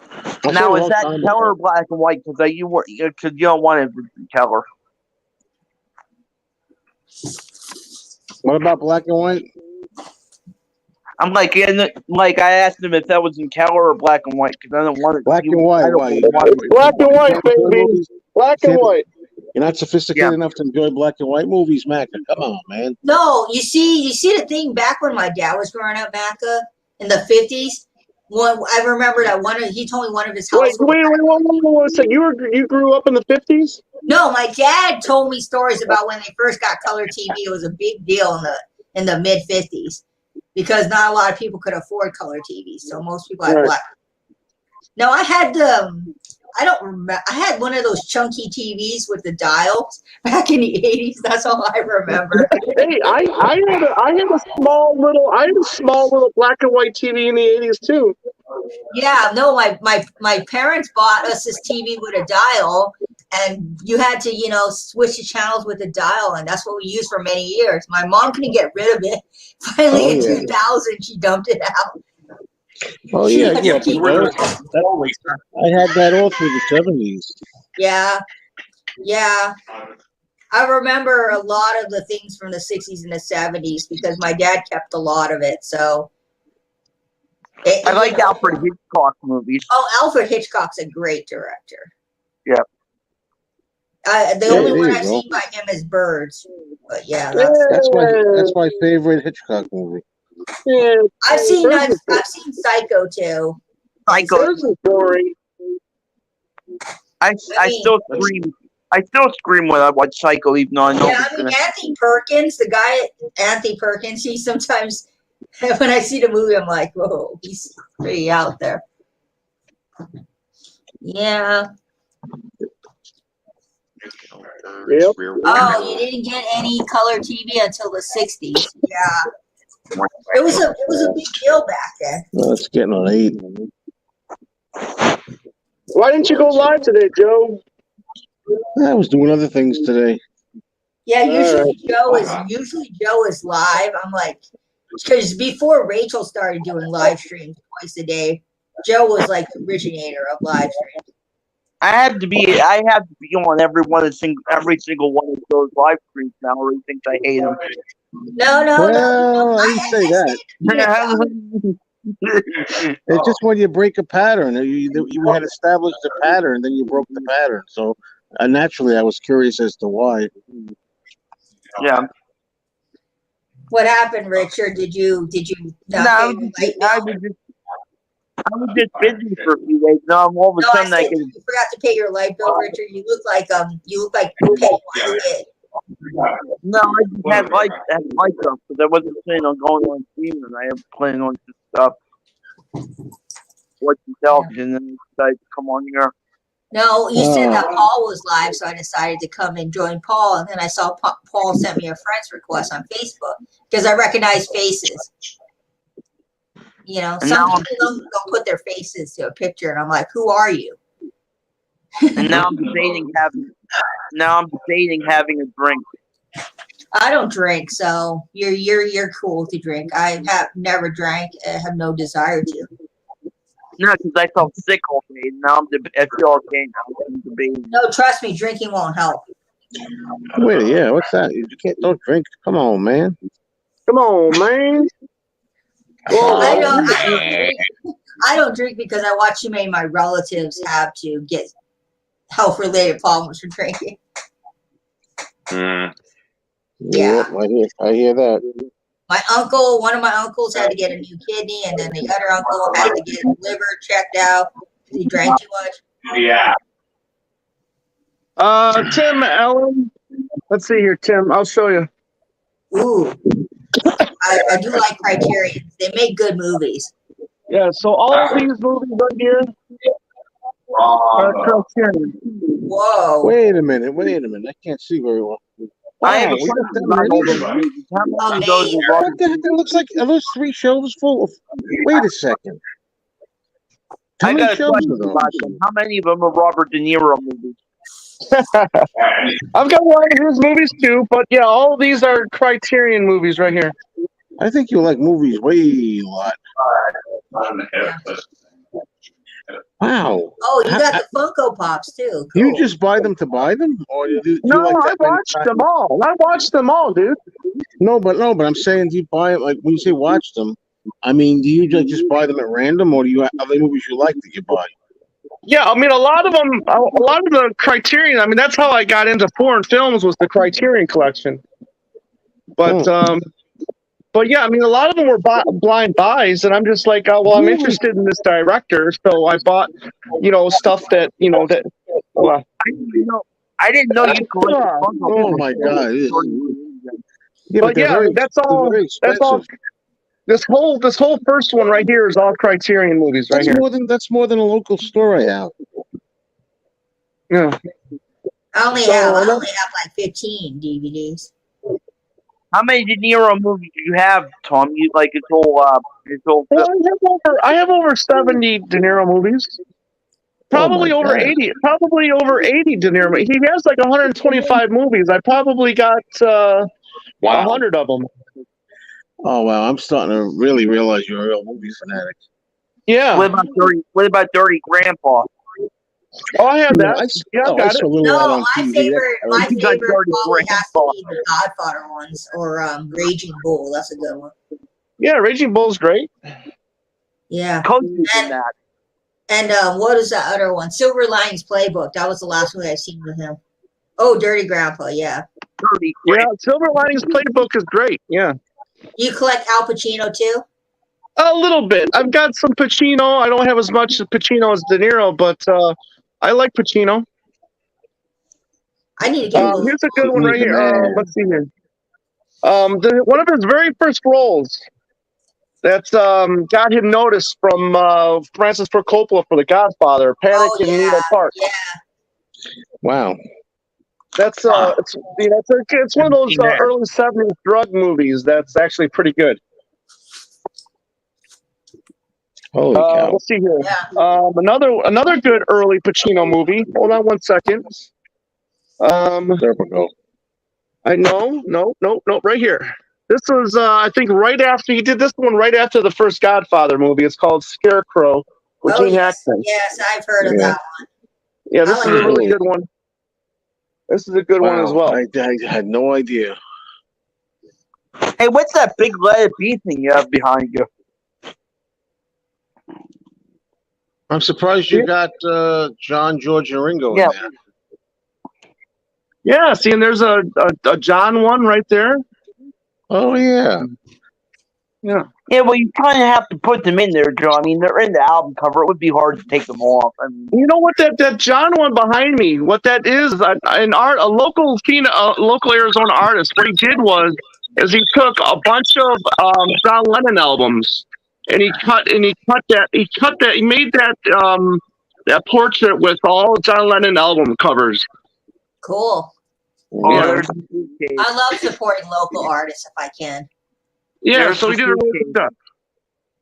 I saw Now, it a is long that time color ago. or black and white? Because you don't want it in color. What about black and white? I'm like, I asked him if that was in color or black and white because I don't want it. Black and white. I don't Why? want it. Black and white, Can't enjoy baby. movies? Black and Can't- white. You're not sophisticated enough to enjoy black and white movies, Mac. Come on, man. no, you see the thing back when my dad was growing up, Macca, in the 50s. I remember that he told me one of his Wait. household. So you grew up in the 50s? No, my dad told me stories about when they first got color TV. It was a big deal in the mid 50s because not a lot of people could afford color TV, so most people had Right. black. No, I had I don't remember. I had one of those chunky TVs with the dials back in the 80s. That's all I remember. Hey, I had a small little black and white TV in the 80s too. Yeah, no, my parents bought us this TV with a dial, and you had to, switch the channels with the dial, and that's what we used for many years. My mom couldn't get rid of it. Finally, in 2000, she dumped it out. Oh She yeah, had yeah. to keep We're it. always I had that all through the 70s. Yeah, yeah. I remember a lot of the things from the 60s and the 70s because my dad kept a lot of it. So I like Alfred Hitchcock movies. Oh, Alfred Hitchcock's a great director. Yeah. The only one I've seen by him is Birds. But yeah, That's my favorite Hitchcock movie. Yeah, I've seen Psycho too. Psycho. Birds is boring. I still scream. I still scream when I watch Psycho, even though I know Yeah, it's I mean gonna. Anthony Perkins, the guy Anthony Perkins. He sometimes when I see the movie, I'm like, whoa, he's pretty out there. Yeah. Yep. Oh, you didn't get any color TV until the 60s. Yeah. It was a big deal back then. Well, it's getting late. Why didn't you go live today, Joe? I was doing other things today. Yeah, usually Joe is live. I'm like, because before Rachel started doing live streams twice a day, Joe was like the originator of live streams. I have to be on every single one of those live streams now, or he thinks I hate him. Well, I didn't say that. It's just when you break a pattern. You had established a pattern, then you broke the pattern. So naturally, I was curious as to why. Yeah. What happened, Richard? Did you I was just busy for a few days. Now all of a sudden I can. You forgot to pay your light bill, Richard. You look like Pennywise did. No, I just had lights up because I wasn't planning on going on stream, and I am planning on just stuff, watching television, and I decided to come on here. No, you said that Paul was live, so I decided to come and join Paul. And then I saw Paul sent me a friend's request on Facebook because I recognize faces. You know, some people don't put their faces to a picture, and I'm like, "Who are you?" And now I'm debating having a drink. I don't drink, so you're cool to drink. I have never drank. I have no desire to. No, because I felt sick all day. Now I feel okay now. I'm debating. No, trust me, drinking won't help. Wait, yeah, what's that? Don't drink. Come on, man. Come on, man. Well, I don't drink because I watch too many of my relatives have to get health-related problems from drinking. Yeah, I hear that. One of my uncles had to get a new kidney, and then the other uncle had to get his liver checked out. He drank too much. Yeah. Tim Allen. Let's see here, Tim. I'll show you. Ooh. I do like Criterion. They make good movies. Yeah, so all these movies right here are Criterion. Whoa. Wait a minute. I can't see very well. I have a Wow, we got question that about all many? those movies. How many of those Amazing. are Robert What the heck? It looks like are those 3 shelves full of. Wait a second. How I many got a shelves are question those? about them. How many of them are Robert De Niro movies? I've got a lot of his movies too, but yeah, all of these are Criterion movies right here. I think you like movies way a lot. Wow. Oh, you Ha- got the Funko Pops too. Do you Cool. just buy them to buy them, or do No, you like I that many watched times? them all. I watched them all, dude. No, but I'm saying, do you buy it like when you say watch them? I mean, do you just buy them at random, or do you have other movies you like that you buy? Yeah, I mean, a lot of the Criterion. I mean, that's how I got into foreign films was the Criterion collection. But yeah, I mean, a lot of them were blind buys, and I'm just like, oh, well, I'm interested in this director, so I bought, stuff that that. Well, I didn't know you collected Funko Oh Pops. my God! It is. Yeah, but they're yeah, very, that's they're all. very That's all. expensive. This whole first one right here is all Criterion movies right That's here. more than a local store I have. Yeah. I only have like 15 DVDs. How many De Niro movies do you have, Tom? You like his whole Well, I have over 70 De Niro movies. Probably Oh my over God. 80. Probably over 80 De Niro. He has like 125 movies. I probably got 100 of them. Oh wow! I'm starting to really realize you're a real movie fanatic. Yeah. What about Dirty Grandpa? Oh, I have that. I got saw a it. little of that on My TV. favorite You got Dirty probably has to Grandpa. be the Godfather ones or Raging Bull. That's a good one. Yeah, Raging Bull's great. Yeah. Coach is in that. And what is that other one? Silver Linings Playbook. That was the last one I've seen with him. Oh, Dirty Grandpa. Yeah. Dirty Yeah, Grandpa. Silver Linings Playbook is great. Yeah. You collect Al Pacino too? A little bit. I've got some Pacino. I don't have as much Pacino as De Niro, but I like Pacino. I need to get a little. Here's a good one right here. Man. Let's see here. One of his very first roles that's got him noticed from Francis Ford Coppola for The Godfather, Panic in Needle Park. Yeah. Wow. That's it's one of those early '70s drug movies that's actually pretty good. Holy cow! Let's see here. Yeah. Another good early Pacino movie. Hold on one second. There we go. No, right here. This was I think right after he did this one, right after the first Godfather movie. It's called Scarecrow with Gene Hackman. Yes, I've heard of that one. Yeah, this is a really good one. This is a good one as well. I had no idea. Hey, what's that big letter B thing you have behind you? I'm surprised you got John, George, and Ringo in there. Yeah, see, and there's a John one right there. Oh yeah. Yeah. Yeah, well, you kind of have to put them in there, Joe. I mean, they're in the album cover. It would be hard to take them off. I mean, you know what that John one behind me? What that is? A local Arizona artist. What he did is he took a bunch of John Lennon albums and he made that portrait with all John Lennon album covers. Cool. Yeah. I love supporting local artists if I can. Yeah, so he did a really good job.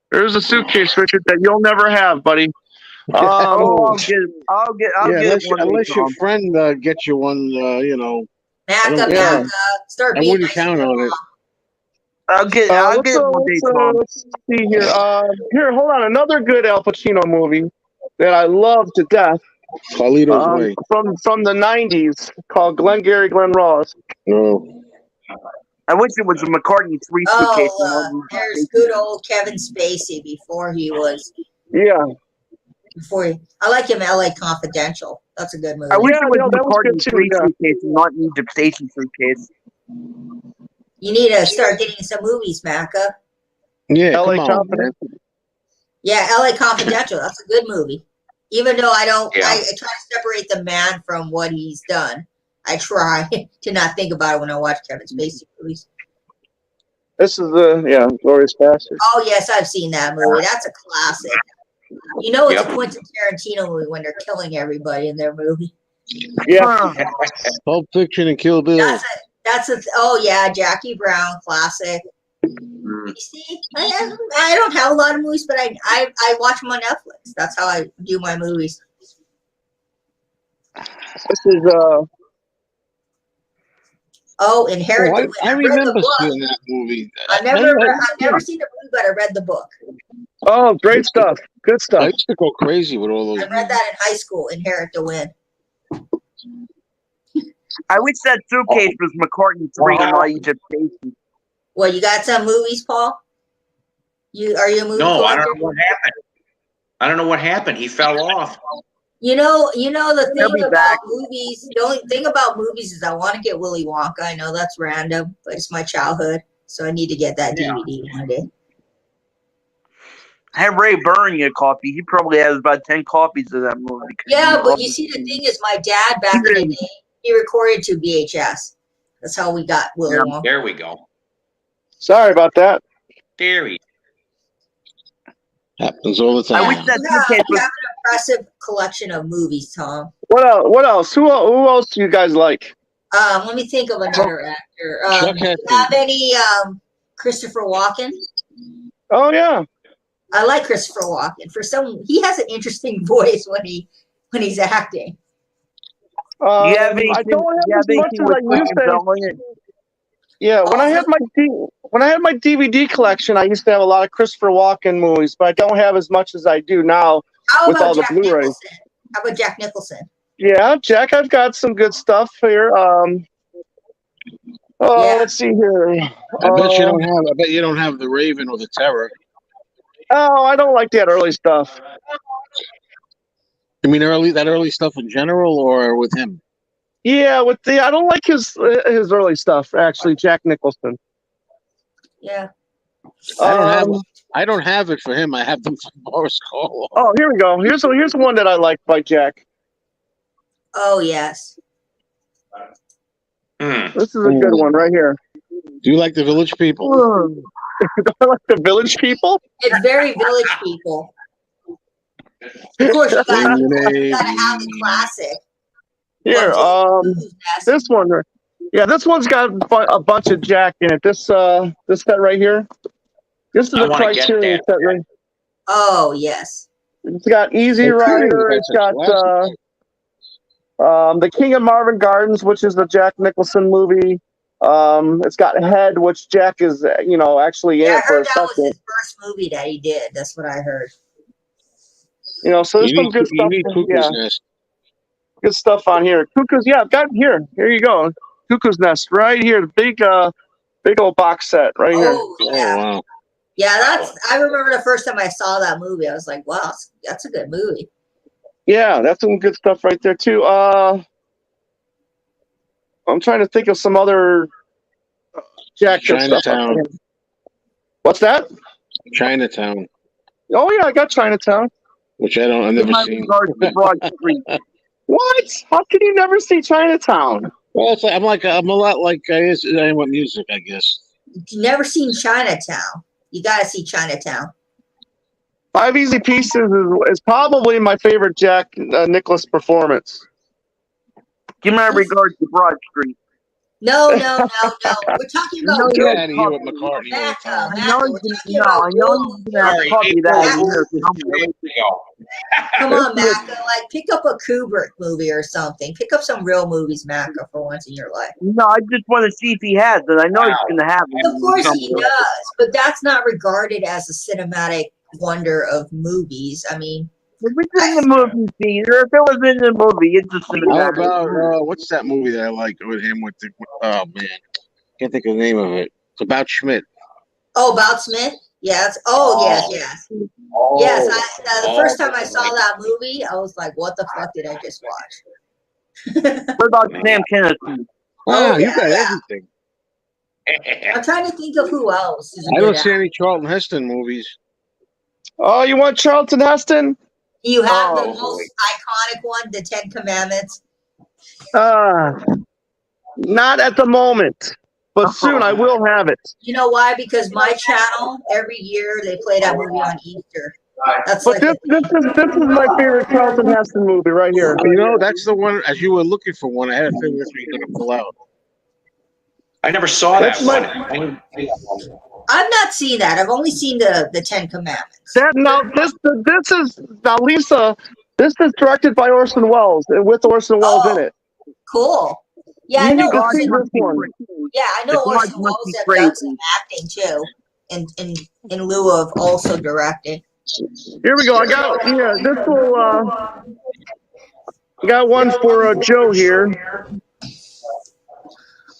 There's a suitcase, Richard, that you'll never have, buddy. I'll get one. Unless your friend gets you one, Macca, start I being wouldn't nice count to on your it. I'll get it one day, Tom. Let's see here. Here, hold on. Another good Al Pacino movie that I love to death. Carlito's Way. From the 90s called Glengarry Glen Ross. No. I wish it was a McCartney 3 suitcase. There's good old Kevin Spacey before he was. Yeah. I like him. LA Confidential. That's a good movie. I wish it was McCartney 3 suitcase and not Egypt Station suitcase. You need to start getting some movies, Macca. Yeah, LA come on, man. Yeah, LA Confidential. That's a good movie. Even though I don't, Yeah. I try to separate the man from what he's done. I try to not think about it when I watch Kevin Spacey movies. This is the Glorious Bastard. Oh yes, I've seen that movie. That's a classic. You know, it's Yep. a Quentin Tarantino movie when they're killing everybody in their movie. Yeah. Pulp Fiction and Kill Bill. That's a. Oh yeah, Jackie Brown classic. Mm. You see, I don't have a lot of movies, but I watch them on Netflix. That's how I do my movies. This is Oh, Inherit the I Wind. I've read remember the book. seeing that movie. I've never seen the movie, but I read the book. oh, great stuff. Good I stuff. used to go crazy with all those. I read that in high school. Inherit the Wind. I wish that suitcase was McCartney 3 while Egypt Station. Well, you got some movies, Paul? Are you a movie No, I collector? don't know what happened. I don't know what happened. He fell off. You know the He'll be thing about back. movies. The only thing about movies is I want to get Willy Wonka. I know that's random, but it's my childhood, so I need to get that DVD one day. Have Ray Burn a copy. He probably has about 10 copies of that movie. Yeah, but you see, the thing is, my dad back in the day, he recorded to VHS. That's how we got Willy Wonka. There we go. Sorry about that. There he. Happens all the I time. wish that You suitcase have was. an impressive collection of movies, Tom. What else? What else? Who else do you guys like? Let me think of another actor. Chuck Do you Heston. have any Christopher Walken? Oh yeah. I like Christopher Walken. He has an interesting voice when he's acting. Do you have anything, I don't have as much as with I used to. Bell in it? Yeah, when I had my DVD collection, I used to have a lot of Christopher Walken movies, but I don't have as much as I do now How with about all the Jack Blu-rays. Nicholson? How about Jack Nicholson? Yeah, Jack, I've got some good stuff here. Let's see here. I bet you don't have the Raven or the Terror. Oh, I don't like that early stuff. I mean, that early stuff in general, or with him? Yeah, I don't like his early stuff. Actually, Jack Nicholson. Yeah. I don't have it for him. I have them for Boris Karloff. Oh, here we go. Here's one that I like by Jack. Oh yes. This is a good one right here. Do you like the Village People? Do I like the Village People? It's very Village People. Of course, you gotta have the classic. Here, this one. Yeah, this one's got a bunch of Jack in it. This set right here. This is I the wanna get Criterion that. set right. Oh yes. It's got Easy Rider. It's got The King of Marvin Gardens, which is the Jack Nicholson movie. It's got Head, which Jack is actually in Yeah, I it for a heard that was second. his first movie that he did. That's what I heard. So there's some good stuff. Yeah, Nest. good stuff on here. Cuckoo's. Yeah, I've got it here. Here you go. Cuckoo's Nest right here. The big old box set right here. Oh yeah. Oh wow. Yeah, I remember the first time I saw that movie. I was like, wow, that's a good movie. Yeah, that's some good stuff right there too. I'm trying to think of some other Jack stuff. Chinatown. What's that? Chinatown, Oh yeah, I got Chinatown. which I've never seen. What? How can you never see Chinatown? Well, it's like, I'm a lot like I am with music, I guess. You've never seen Chinatown. You got to see Chinatown. Five Easy Pieces is probably my favorite Jack Nicklaus performance. Give my regards to Broad Street. No. We're talking about Get out of here with McCartney all the time. I know he's gonna have to copy that in here somewhere. Come on, Macca. Like, pick up a Kubrick movie or something. Pick up some real movies, Macca, for once in your life. No, I just want to see if he has it. I know he's gonna have it. Of course he does, but that's not regarded as a cinematic wonder of movies. I mean, If it's in the movie theater, if it was in the movie, it's just How cinematic. about what's that movie that I like with him with the oh man, can't think of the name of it. It's about Schmidt. oh, about Smith? Yes. Yes. The first time I saw that movie, I was like, what the fuck did I just watch? What about Sam Kinison? Oh, you yeah, got yeah. everything. I'm trying to think of who else is a I good don't see actor. any Charlton Heston movies. Oh, you want Charlton Heston? You have the Oh, most iconic one, the Ten Commandments. Not at the moment. but soon I will have it. You know why? Because my channel every year they play that movie on Easter. That's But like this is my favorite Charlton Heston movie right here. You know, that's the one. As you were looking for one, I had a feeling that's what you're going to pull out. I never saw that That's my- one. I've not seen that. I've only seen the Ten Commandments. This is now Lisa. This is directed by Orson Welles with Orson Welles in it. Cool. Yeah, I You know need to Orson. see this one. Yeah, I know The gods Orson must Welles be have crazy. done some acting too, in lieu of also directing. Here we go. I got this will. I got one for Joe here.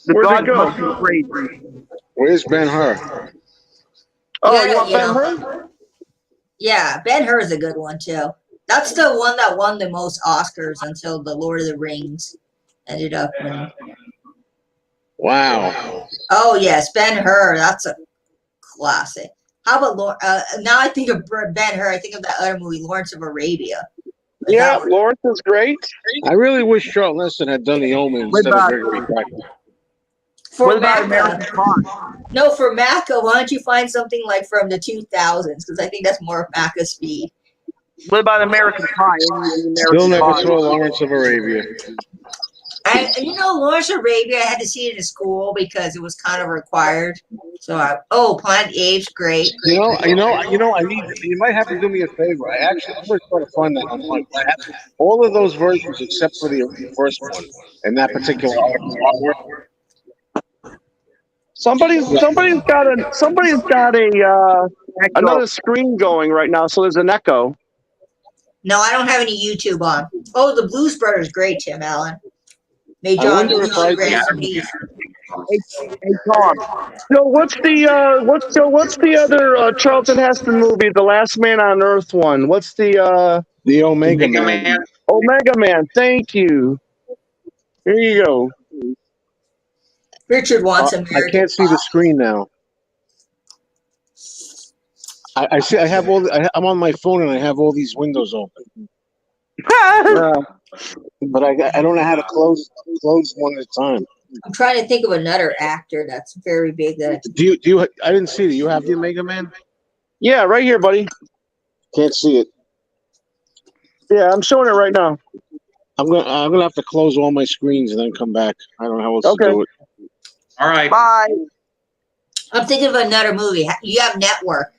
The Where'd it gods go? must be crazy. Where's Ben Hur? Oh, Yeah, you want you Ben know. Hur? Yeah, Ben-Hur is a good one too. That's the one that won the most Oscars until the Lord of the Rings ended up winning. Wow. Oh yes, Ben-Hur. That's a classic. How about now? I think of Ben-Hur. I think of that other movie, Lawrence of Arabia. Yeah, Lawrence is great. I really wish Charlton Heston had done the Omen What instead of about- Gregory Peck. For What about Macca. American Pie? No, for Macca, why don't you find something like from the 2000s? Because I think that's more of Macca's speed. What about American Pie? Any Still American never Pie? saw Lawrence of Arabia. Lawrence of Arabia, I had to see it in school because it was kind of required. So Planet of the Apes, great. You might have to do me a favor. I'm going to try to find that online. I have all of those versions except for the first one and that particular artwork. Somebody's got another screen going right now, so there's an echo. No, I don't have any YouTube on. Oh, the Blues Brothers, great, Tim Allen. May I John wonder if I Belushi rest in peace. Hey Tom, So what's the other Charlton Heston movie, The Last Man on Earth one? What's the The Omega Mega Man. Man. Omega Man? Thank you. Here you go. Richard wants American I can't see the Pie. screen now. I see. I have I'm on my phone and I have all these windows open, but I don't know how to close one at a time. I'm trying to think of another actor that's very big. Do you? I didn't see it. Do you have the Omega Man? Yeah, right here, buddy. Can't see it. Yeah, I'm showing it right now. I'm gonna have to close all my screens and then come back. I don't know how else Okay. to do it. All right. bye. I'm thinking of another movie. You have Network.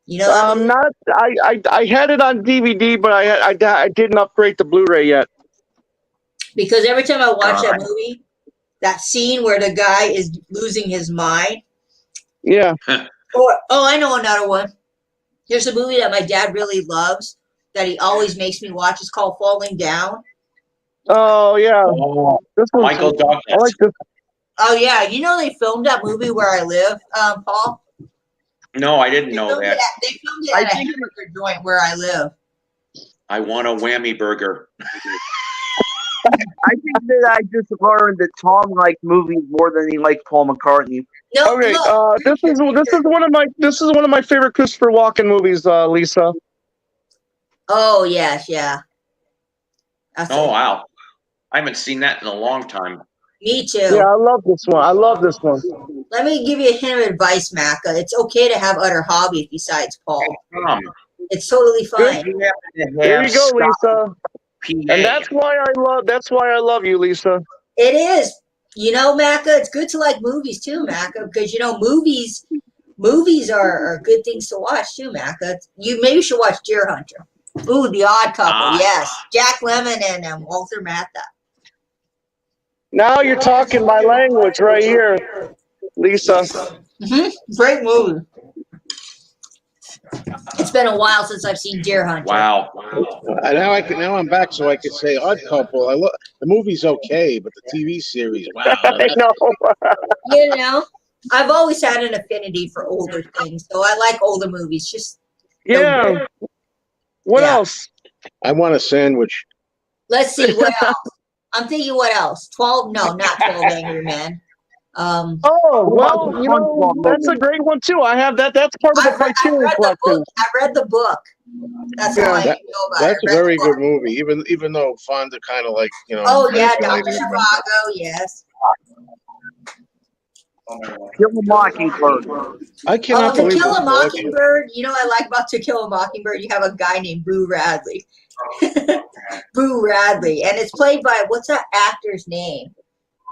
You know that movie? Not. I had it on DVD, but I didn't upgrade the Blu-ray yet. Because every time I watch that God. movie, that scene where the guy is losing his mind. Yeah. I know another one. There's a movie that my dad really loves that he always makes me watch. It's called Falling Down. Oh yeah. Oh, This one's, Michael Douglas. I like this. Oh yeah, you know they filmed that movie where I live, Paul. No, I didn't They know filmed that. They filmed it at a hamburger joint where I live. I want a whammy burger. I think that I just learned that Tom likes movies more than he likes Paul McCartney. No, Okay. look, This is one of my favorite Christopher Walken movies, Lisa. Oh yes, yeah. That's Oh, it. wow. I haven't seen that in a long time. Me too. Yeah, I love this one. Let me give you a hint of advice, Macca. It's okay to have other hobbies besides Paul. It's totally fine. You happen to There have you go, Scott Lisa. PA. And that's why I love you, Lisa. It is. You know, Macca, it's good to like movies too, Macca, because you know movies are good things to watch too, Macca. You maybe should watch Deer Hunter. Ooh, The Odd Couple, yes. Jack Lemmon and Walter Matthau. Now you're talking my language right here, Lisa. Great movie. It's been a while since I've seen Deer Hunter. Wow. Now I'm back, so I could say Odd Couple. The movie's okay, but the TV series, wow. I know. You know, I've always had an affinity for older things, so I like older movies. Just Yeah. What Yeah. else? I want a sandwich. let's see what else. I'm thinking what else? 12? No, not 12 Angry Men. Oh, well, you know, that's a great one too. I have that. That's part of the Criterion collection. I read the book. That's all I know about That's it. a very good movie, even though Fonda kind of like, Oh yeah, manipulated Dr. it. Zhivago, yes. Kill a Mockingbird. I Oh, cannot To believe Kill this a dog shit. Mockingbird. You know what I like about To Kill a Mockingbird? You have a guy named Boo Radley. Boo Radley. And it's played by, what's that actor's name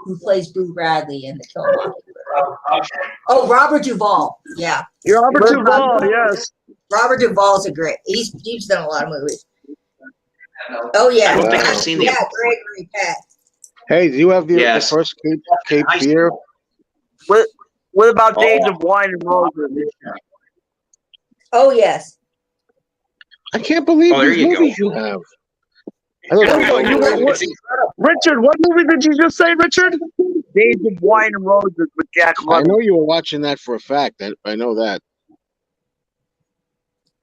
who plays Boo Radley in To Kill a Mockingbird? Oh, Robert Duvall. Yeah. Robert Duvall, yes. Robert Duvall's a great. He's done a lot of movies. Oh yeah. I don't think I've seen the. Yeah, Gregory Peck. Hey, do you have the Yes. first Cape Fear? What about Days of Wine and Roses? Oh yes. I can't believe Oh, there these you go. movies you have. I don't know. It's Richard, what movie did you just say, Richard? Days of Wine and Roses with Jack I Lemmon. know you were watching that for a fact. I know that.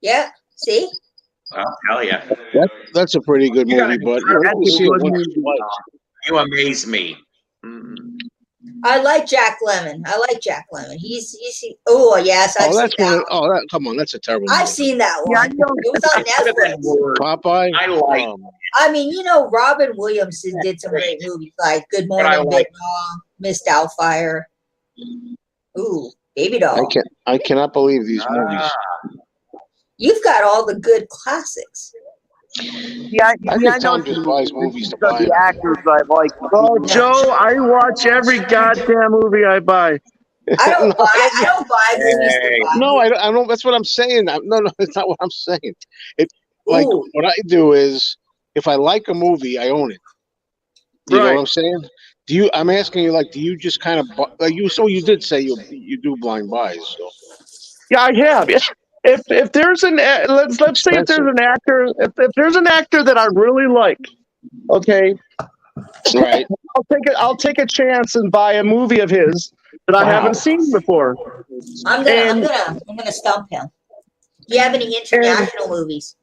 Yeah. See? Oh, hell yeah. That's a pretty good You movie, gotta- but you That's only a see it good once movie. or twice. You amaze me. Mm. I like Jack Lemmon. He's oh yes, I've Oh, that's seen one. that. Of, oh, that, come on, that's a terrible I've movie. seen that Yeah, I one. know. It was on It could have been Netflix. worse. Popeye. I like. I mean, you know, Robin Williams did some great movies like Good But I Morning like- Vietnam, Miss Doubtfire. Ooh, Baby Doll. I cannot believe these movies. You've got all the good classics. Yeah, I think know Tom just buys movies to buy the them. actors I like. Oh, Joe, I watch every goddamn movie I buy. I don't buy movies to Hey. buy. No, I don't. That's what I'm saying. No, it's not what I'm saying. Like Ooh. what I do is, if I like a movie, I own it. You know Right. what I'm saying? I'm asking you, like, do you just kind of like you? So you did say you do blind buys. So. Yeah, I have. If there's let's say if there's an actor if there's an actor that I really like, okay, Right. I'll take a chance and buy a movie of his that I haven't seen before. I'm gonna stump him. Do you have any international movies?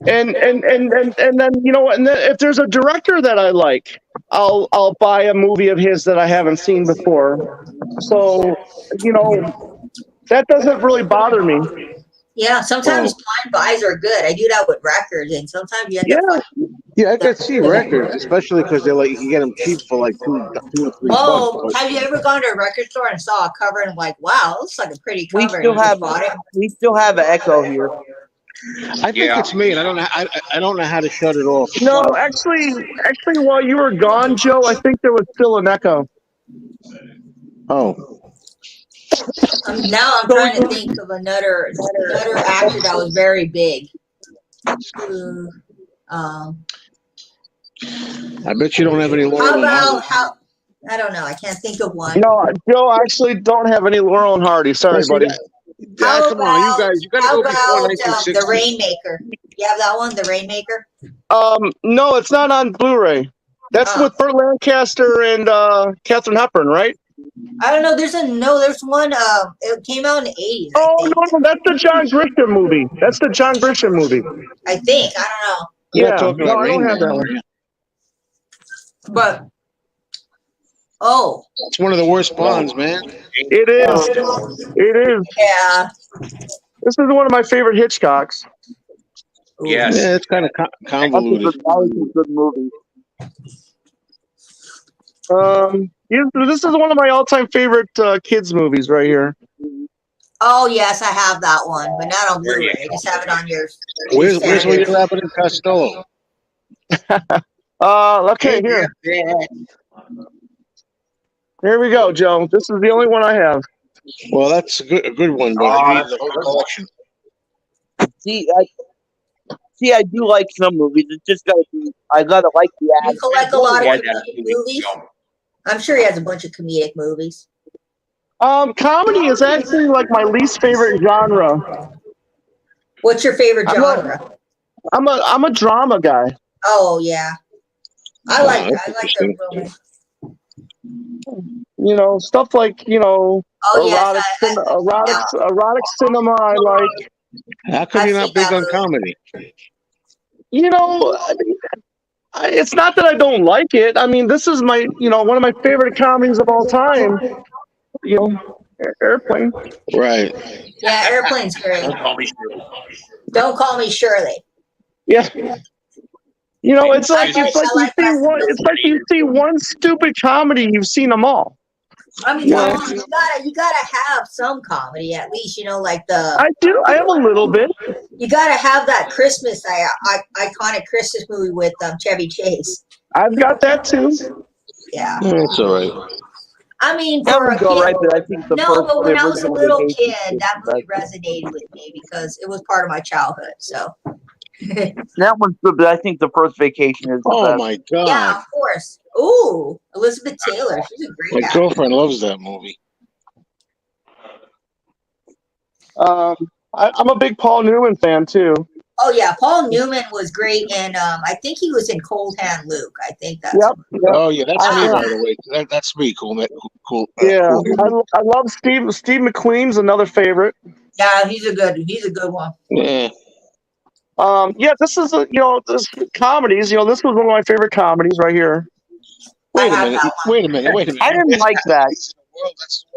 And then you know what? And then if there's a director that I like, I'll buy a movie of his that I haven't seen before. So you know that doesn't really bother me. Yeah, sometimes blind buys are good. I do that with records, and sometimes you end up finding. Yeah, I could see records, especially because they're like you can get them cheap for like two or three Oh, bucks. have you ever gone to a record store and saw a cover and like, wow, it looks like a pretty We cover? still and you have bought it? an echo here. I think it's me, and I don't know. I don't know how to shut it off. No, actually, while you were gone, Joe, I think there was still an echo. Oh. Now I'm trying to think of another actor that was very big. I bet you don't have any Laurel and Hardy. I don't know. I can't think of one. No, Joe, I actually don't have any Laurel and Hardy. Sorry, buddy. Come on, you guys, you got to How go before about 1960. The Rainmaker? You have that one, The Rainmaker? No, it's not on Blu-ray. That's with Burt Lancaster and Katharine Hepburn, right? I don't know. There's one. It came out in the 80s. Oh no, that's the John Grisham movie. That's the John Grisham movie. I think. I don't know. You're Yeah, not talking no, about I don't have Rainmaker, that one. are you? But It's one of the worst Bonds, man. It is. It is. yeah. This is one of my favorite Hitchcocks. Yes. Yeah, it's kind of convoluted. That was a good movie. This is one of my all-time favorite kids movies right here. Oh yes, I have that one, but not on Blu-ray. I just have it on yours. Where's William Abbott and Costello? Okay, here. Here we go, Joe. This is the only one I have. Well, that's a good one, but I need the whole collection. I do like some movies. It's just I gotta like the You actor. collect a lot of Yeah, comedic movies. I'm sure he has a bunch of comedic movies. Comedy is actually like my least favorite genre. What's your favorite genre? I'm a drama guy. Oh yeah, I like that's the interesting. romance. You know, stuff like Oh erotic, yes, erotic cinema. I like. How come you're I've not seen big that on movie. comedy? You know, it's not that I don't like it. I mean, this is my, one of my favorite comedies of all time. You know, Airplane. Right. Yeah, Airplane's great. Don't call me Shirley. Don't call me Shirley. Yeah. You know, it's like I like you see one stupid comedy, you've seen them all. I mean, Yeah. come on, you gotta have some comedy at least. You know, like the I do. I have a little bit. you gotta have that Christmas iconic Christmas movie with Chevy Chase. I've got that too. Yeah. It's all right. I mean, That for would a go kid. right, but I think the No, but when I was a original little Vacation kid, is that the movie best. resonated with me because it was part of my childhood. So, That one's good, but I think the first Vacation is the Oh best. my yeah, God. of course. Ooh, Elizabeth Taylor. She's a My great actor. girlfriend loves that movie. I'm a big Paul Newman fan too. Oh yeah, Paul Newman was great, and I think he was in Cold Hand Luke. I think that's Yep. him. Yep. Oh yeah, that's me, Yeah. by the way. That's me. Cool. Yeah. Cool. I love Steve McQueen's another favorite. Yeah, he's a good one. Yeah. Yeah, this is this comedies. This was one of my favorite comedies right here. Wait a have minute. that Wait a minute. Wait a minute. I didn't like that.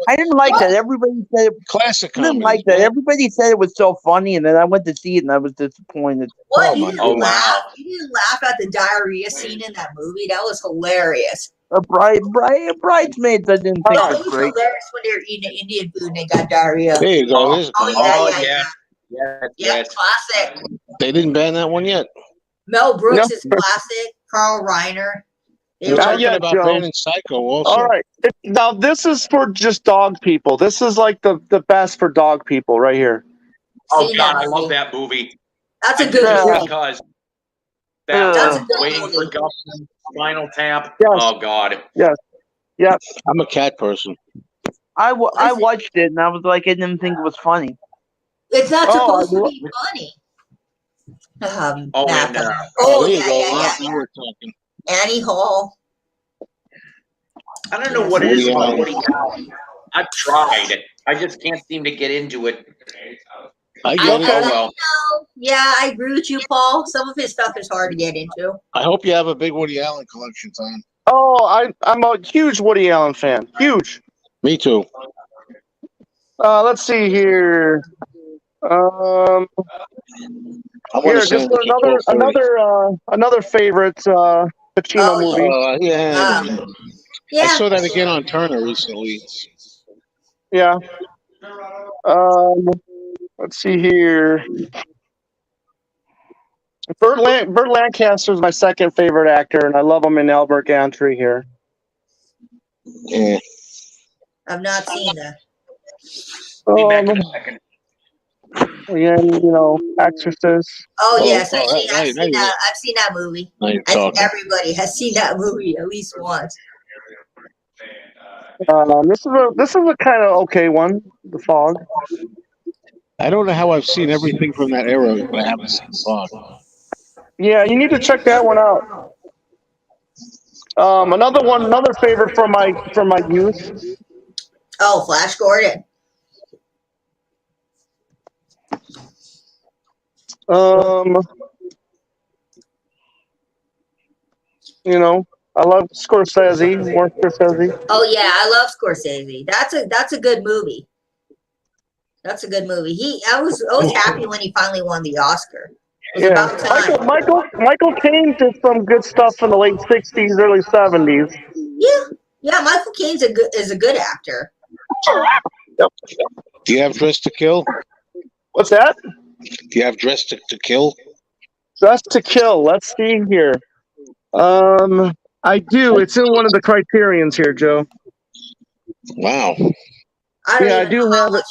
I didn't like What? that. Everybody said it. Classic I didn't comedy. like that. Everybody said it was so funny, and then I went to see it, and I was disappointed. What? Oh, You my didn't God. laugh? You didn't laugh at the diarrhea scene in that movie? That was hilarious. Bridesmaids, I didn't All think right. No, was it was great. hilarious when they were eating Indian food and they got diarrhea. There you go. There's a Oh comedy. yeah. Yes, Yeah, yes. classic. They didn't ban that one yet. Mel Brooks No. is classic. Carl Reiner. They We're were- talking yet, about Joe. banning Psycho also. All right. Now this is for just dog people. This is like the best for dog people right here. Oh seen God, that I love movie. that movie. That's a I good just movie. because that That's a one, good waiting for movie. Gumption, Spinal Tap. Yes. Oh God. Yes. Yep. I'm a cat person. I watched it, and I was like, I didn't think it was funny. It's not Oh, supposed to be funny. Oh, Matt, and oh there you yeah, go. yeah. Now we're talking. Annie Hall. I don't know Yes. what it is Woody about Allen. Woody Allen. I've tried. I just can't seem to get into it. I I, get it. Oh I well. know. Yeah, I agree with you, Paul. Some of his stuff is hard to get into. I hope you have a big Woody Allen collection, Tom. Oh, I'm a huge Woody Allen fan. Huge. Me too. Let's see here. I want Here, to just send it to 12:30. another favorite Pacino Oh, movie. Yeah. I Yeah. saw that again on Turner recently. Yeah. Let's see here. Burt Lancaster is my second favorite actor, and I love him in Albert Gantry here. Yeah. I've not seen that. Be back in a second. Again, Exorcist. Oh Oh, yes, oh, I've seen that movie. Now you're I think talking. everybody has seen that movie at least once. This is a kind of okay one. The Fog. I don't know how I've seen everything from that era, but I haven't seen Fog. Yeah, you need to check that one out. Another favorite from my youth. Oh, Flash Gordon. I love Scorsese, more Scorsese. Oh yeah, I love Scorsese. That's a good movie. That's a good movie. I was happy when he finally won the Oscar. It was Yeah, about time. Michael Caine did some good stuff in the late '60s, early '70s. Yeah. Michael Caine's is a good actor. Yep. Do you have Dress to Kill? What's that? Do you have Dress to Kill? Dress to Kill. Let's see here. I do. It's in one of the criterions here, Joe. Wow. I don't Yeah, I even do know how have it. much.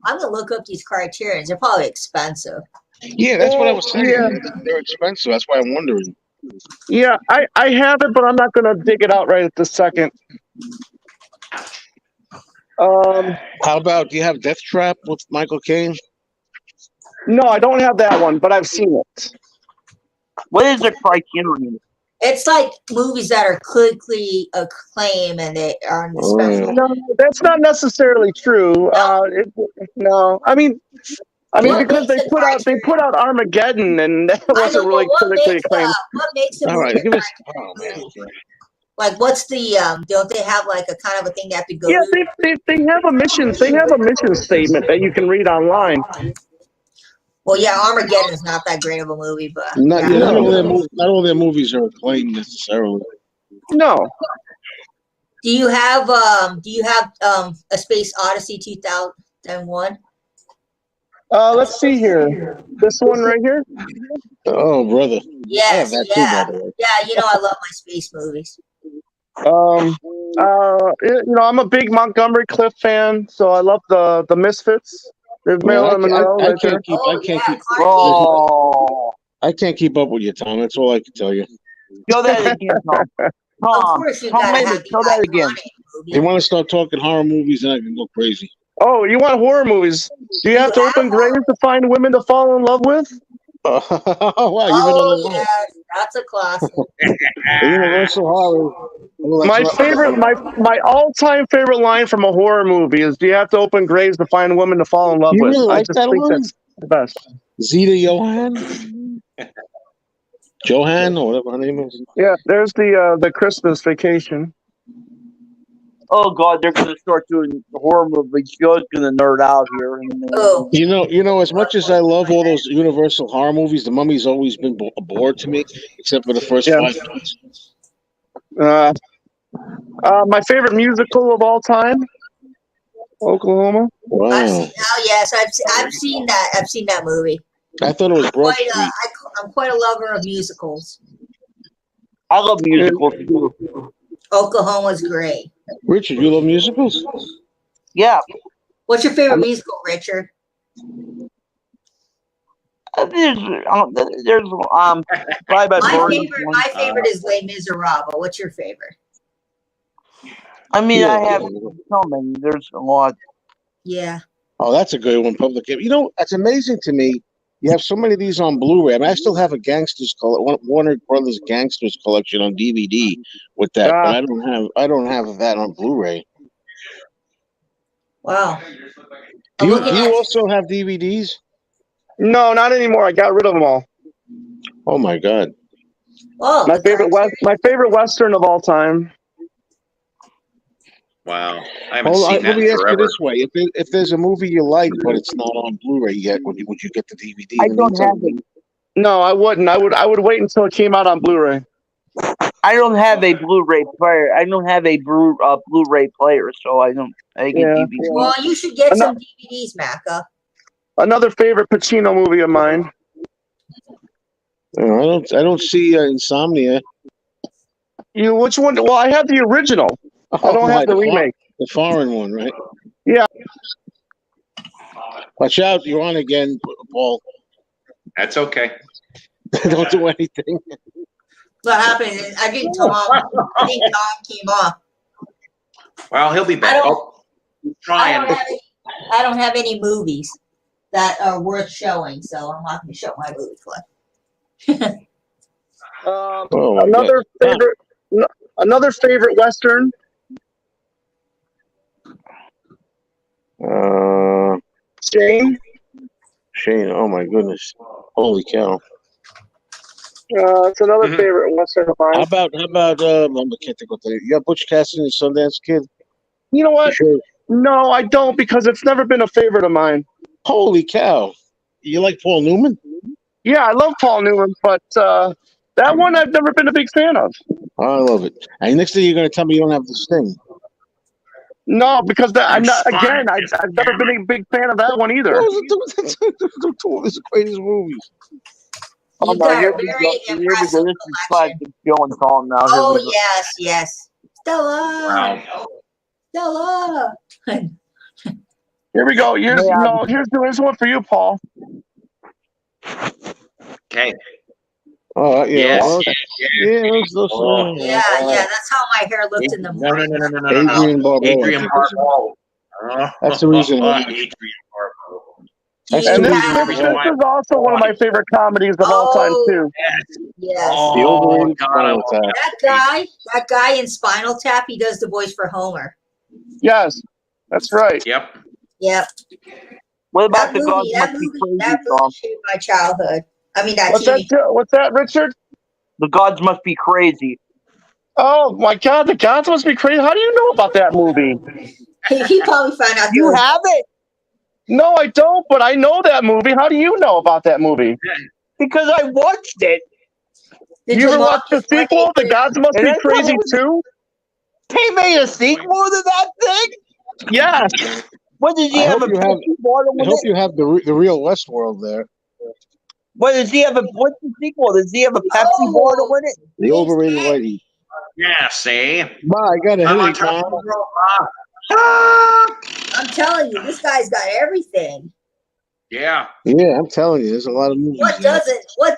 I'm gonna look up these criterions. They're probably expensive. Yeah, that's what I was saying. Yeah. They're expensive. That's why I'm wondering. Yeah, I have it, but I'm not going to dig it out right at this second. How about, do you have Death Trap with Michael Caine? No, I don't have that one, but I've seen it. What is the criterion? It's like movies that are critically acclaimed and they are special. No, that's not necessarily true. No, I mean, What because makes they put out Armageddon, and that I know, wasn't but really critically acclaimed. what makes a All movie right, give a us. Oh, criterion man. movie? Like, what's the don't they have like a kind of a thing they have to go Yeah, to? they have a mission. They have a mission statement that you can read online. Well, yeah, Armageddon is not that great of a movie, but Not No. all their movies are acclaimed necessarily. No, Do you have A Space Odyssey 2001? Let's see here. This one right here. Oh, brother. I have Yes, that too, by yeah. the way. Yeah, you know I love my space movies. I'm a big Montgomery Clift fan, so I love the Misfits. There's Man, Marilyn Monroe I right there. can't keep. Oh, I can't yeah, keep. Clark Oh, I can't keep up with you, Tom. That's all I can tell you. show that again, Tom. Of Tom, course, you Tom, gotta wait a have minute. the Show that again. iconic movie. You want to start talking horror movies, and I can go crazy. Oh, you want horror movies? Do you have to open graves to find women to fall in love with? Wow, you've been on Oh, the line. yes, that's a classic. The Universal Horror. Well, My that's favorite, my all-time favorite line from a horror movie is, "Do you have to open graves to find women to fall in love You with?" really I like just that think one? that's the best. Zeta Johan? Johan, or whatever her name is. Yeah, there's the Christmas Vacation. Oh God, they're gonna start doing horror movies. Joe's gonna nerd out here. Oh, You know, as much as I love all those Universal horror movies, the Mummy's always been a bore to me, except for the first Yeah. 5 minutes. My favorite musical of all time, Oklahoma. Wow. yes, I've seen that. I've seen that movie. I thought it was Broad Street. I'm quite a lover of musicals. I love musicals too. Oklahoma's great. Richard, you love musicals? Yeah, What's your favorite musical, Richard? there's Bye Bye Birdie. My favorite is Les Miserables. What's your favorite? I mean, Yeah. I have so many. There's a lot. Yeah. Oh, that's a good one. Public. You know, it's amazing to me. You have so many of these on Blu-ray. I mean, I still have a Warner Brothers Gangsters collection on DVD with that, but I don't have that on Blu-ray. Wow. Do you also have DVDs? No, not anymore. I got rid of them all. Oh my God! Oh, My favorite Western of all time. Wow. I haven't Hold on, seen let that me in ask you forever. this way: if there's a movie you like but it's not on Blu-ray yet, would you get the DVD? I in the don't meantime? have it. No, I wouldn't. I would wait until it came out on Blu-ray. I don't have a Blu-ray player. I don't have a Blu-ray player, so I get Yeah. DVD. Well, you should get some DVDs, Macca. Another favorite Pacino movie of mine. I don't see Insomnia. Which one? Well, I have the original. I don't have the remake. The foreign one, right? Yeah. Watch out! You're on again, Paul. That's okay. Don't do anything. What happened? I think Tom came off. Well, he'll be back. He's trying. I don't have any movies that are worth showing, so I'm not going to show my movie clip. Oh, my Another God. another favorite Western. Shane. Oh my goodness! Holy cow! It's another favorite Western of mine. How about I can't think what you got Butch Cassidy and Sundance Kid? You know what? Sure. No, I don't, because it's never been a favorite of mine. Holy cow! You like Paul Newman? Yeah, I love Paul Newman, but that one I've never been a big fan of. I love it. And next thing you're going to tell me you don't have the Sting. No, because I'm not. Again, I've never been a big fan of that one either. Two of his greatest movies. You've got a very impressive collection. Joe and Tom now. Oh, yes. Stella! Wow. Stella! Here we go. Here's one for you, Paul. Okay. Oh, Yes. Yeah, that's how my hair looked in the morning. No. Adrian Barbeau. Adrian Barbeau. That's the reason. Adrian Barbeau. And this is also one of my favorite comedies of all time too. Yes. Oh, God, That guy in Spinal Tap, he does the voice for Homer. Yes, that's right. Yep. What about That movie shaped my childhood. I mean, What's that, Richard? The Gods Must Be Crazy. Oh my God, the Gods Must Be Crazy. How do you know about that movie? He probably found out. You have it? No, I don't, but I know that movie. How do you know about that movie? Because I watched it. You ever watched the sequel, The Gods Must Be Crazy 2? He made a sequel to that thing. Yes. What did he I have? hope A you have. Pepsi bottle I with hope it? you have the real Westworld there. What does he have? What's the sequel? Does he have a Pepsi bottle Oh, with it? The overrated whitey. Yeah, see? Ma, I got a I'm on headache, top Ma. of the world. Ah! I'm telling you, this guy's got everything. Yeah. Yeah, I'm telling you, there's a lot of movies. What there.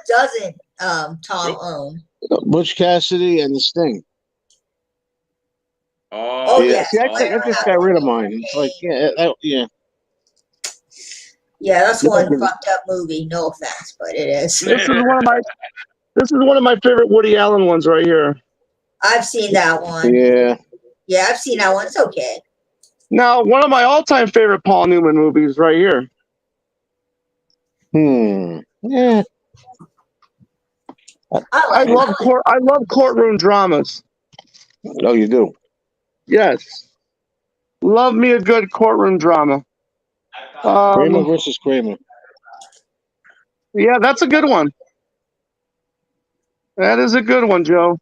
doesn't Tom own? Butch Cassidy and the Sting. Oh, Oh, Yeah, yes. see, I just got rid of mine. It's like, yeah. Yeah, that's Yeah, one but- fucked up movie. No offense, but it is. This is one of my favorite Woody Allen ones right here. I've seen that one. Yeah. Yeah, I've seen that one. It's okay. Now, one of my all-time favorite Paul Newman movies right here. Yeah. I love courtroom dramas. Oh, you do. Yes. Love me a good courtroom drama. Kramer versus Kramer. Yeah, that's a good one. That is a good one, Joe.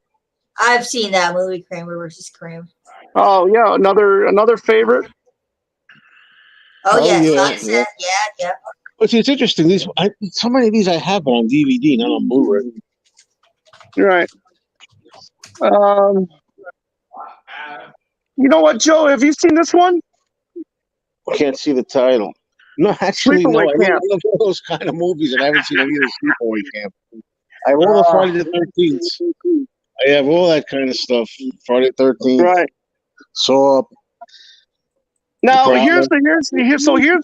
I've seen that movie, Kramer versus Kramer. Oh yeah, another favorite. Oh, yes, yeah, Sunset. Yeah. But see, it's interesting. So many of these I have on DVD, not on Blu-ray. Right. You know what, Joe? Have you seen this one? Can't see the title. No, actually, no. Sleepaway Camp. I love all those kind of movies, and I haven't seen any of the Sleepaway Camp. I have all the Friday the 13th. I have all that kind of stuff. Friday the 13th. Right. Saw. Now here's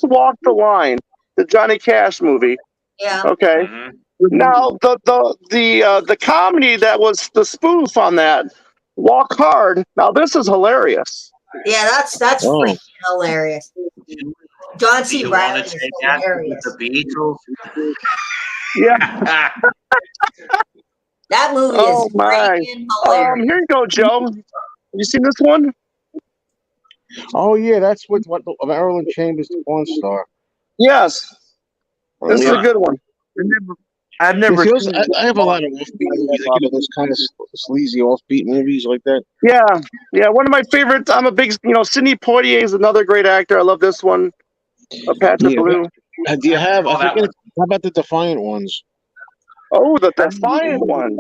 Walk the Line, the Johnny Cash movie. Yeah. Okay. Mhm. Now the comedy that was the spoof on that, Walk Hard. Now this is hilarious. Yeah, that's freaking hilarious. John C. You Reilly want to is take that hilarious. with the Beatles? Yeah. That movie Oh is my. freaking hilarious. Here you go, Joe. You seen this one? Oh yeah, that's what Marilyn Chambers, the porn star. Yes. This is Yeah. a good one. I've never See, seen. I have a lot of offbeat movies, like, those kind of sleazy offbeat movies like that. Yeah. One of my favorites. I'm a big, Sidney Poitier is another great actor. I love this one. Patrick Yeah, Blue. Do you have? Oh, that one. How about the Defiant ones? Oh, the Defiant one.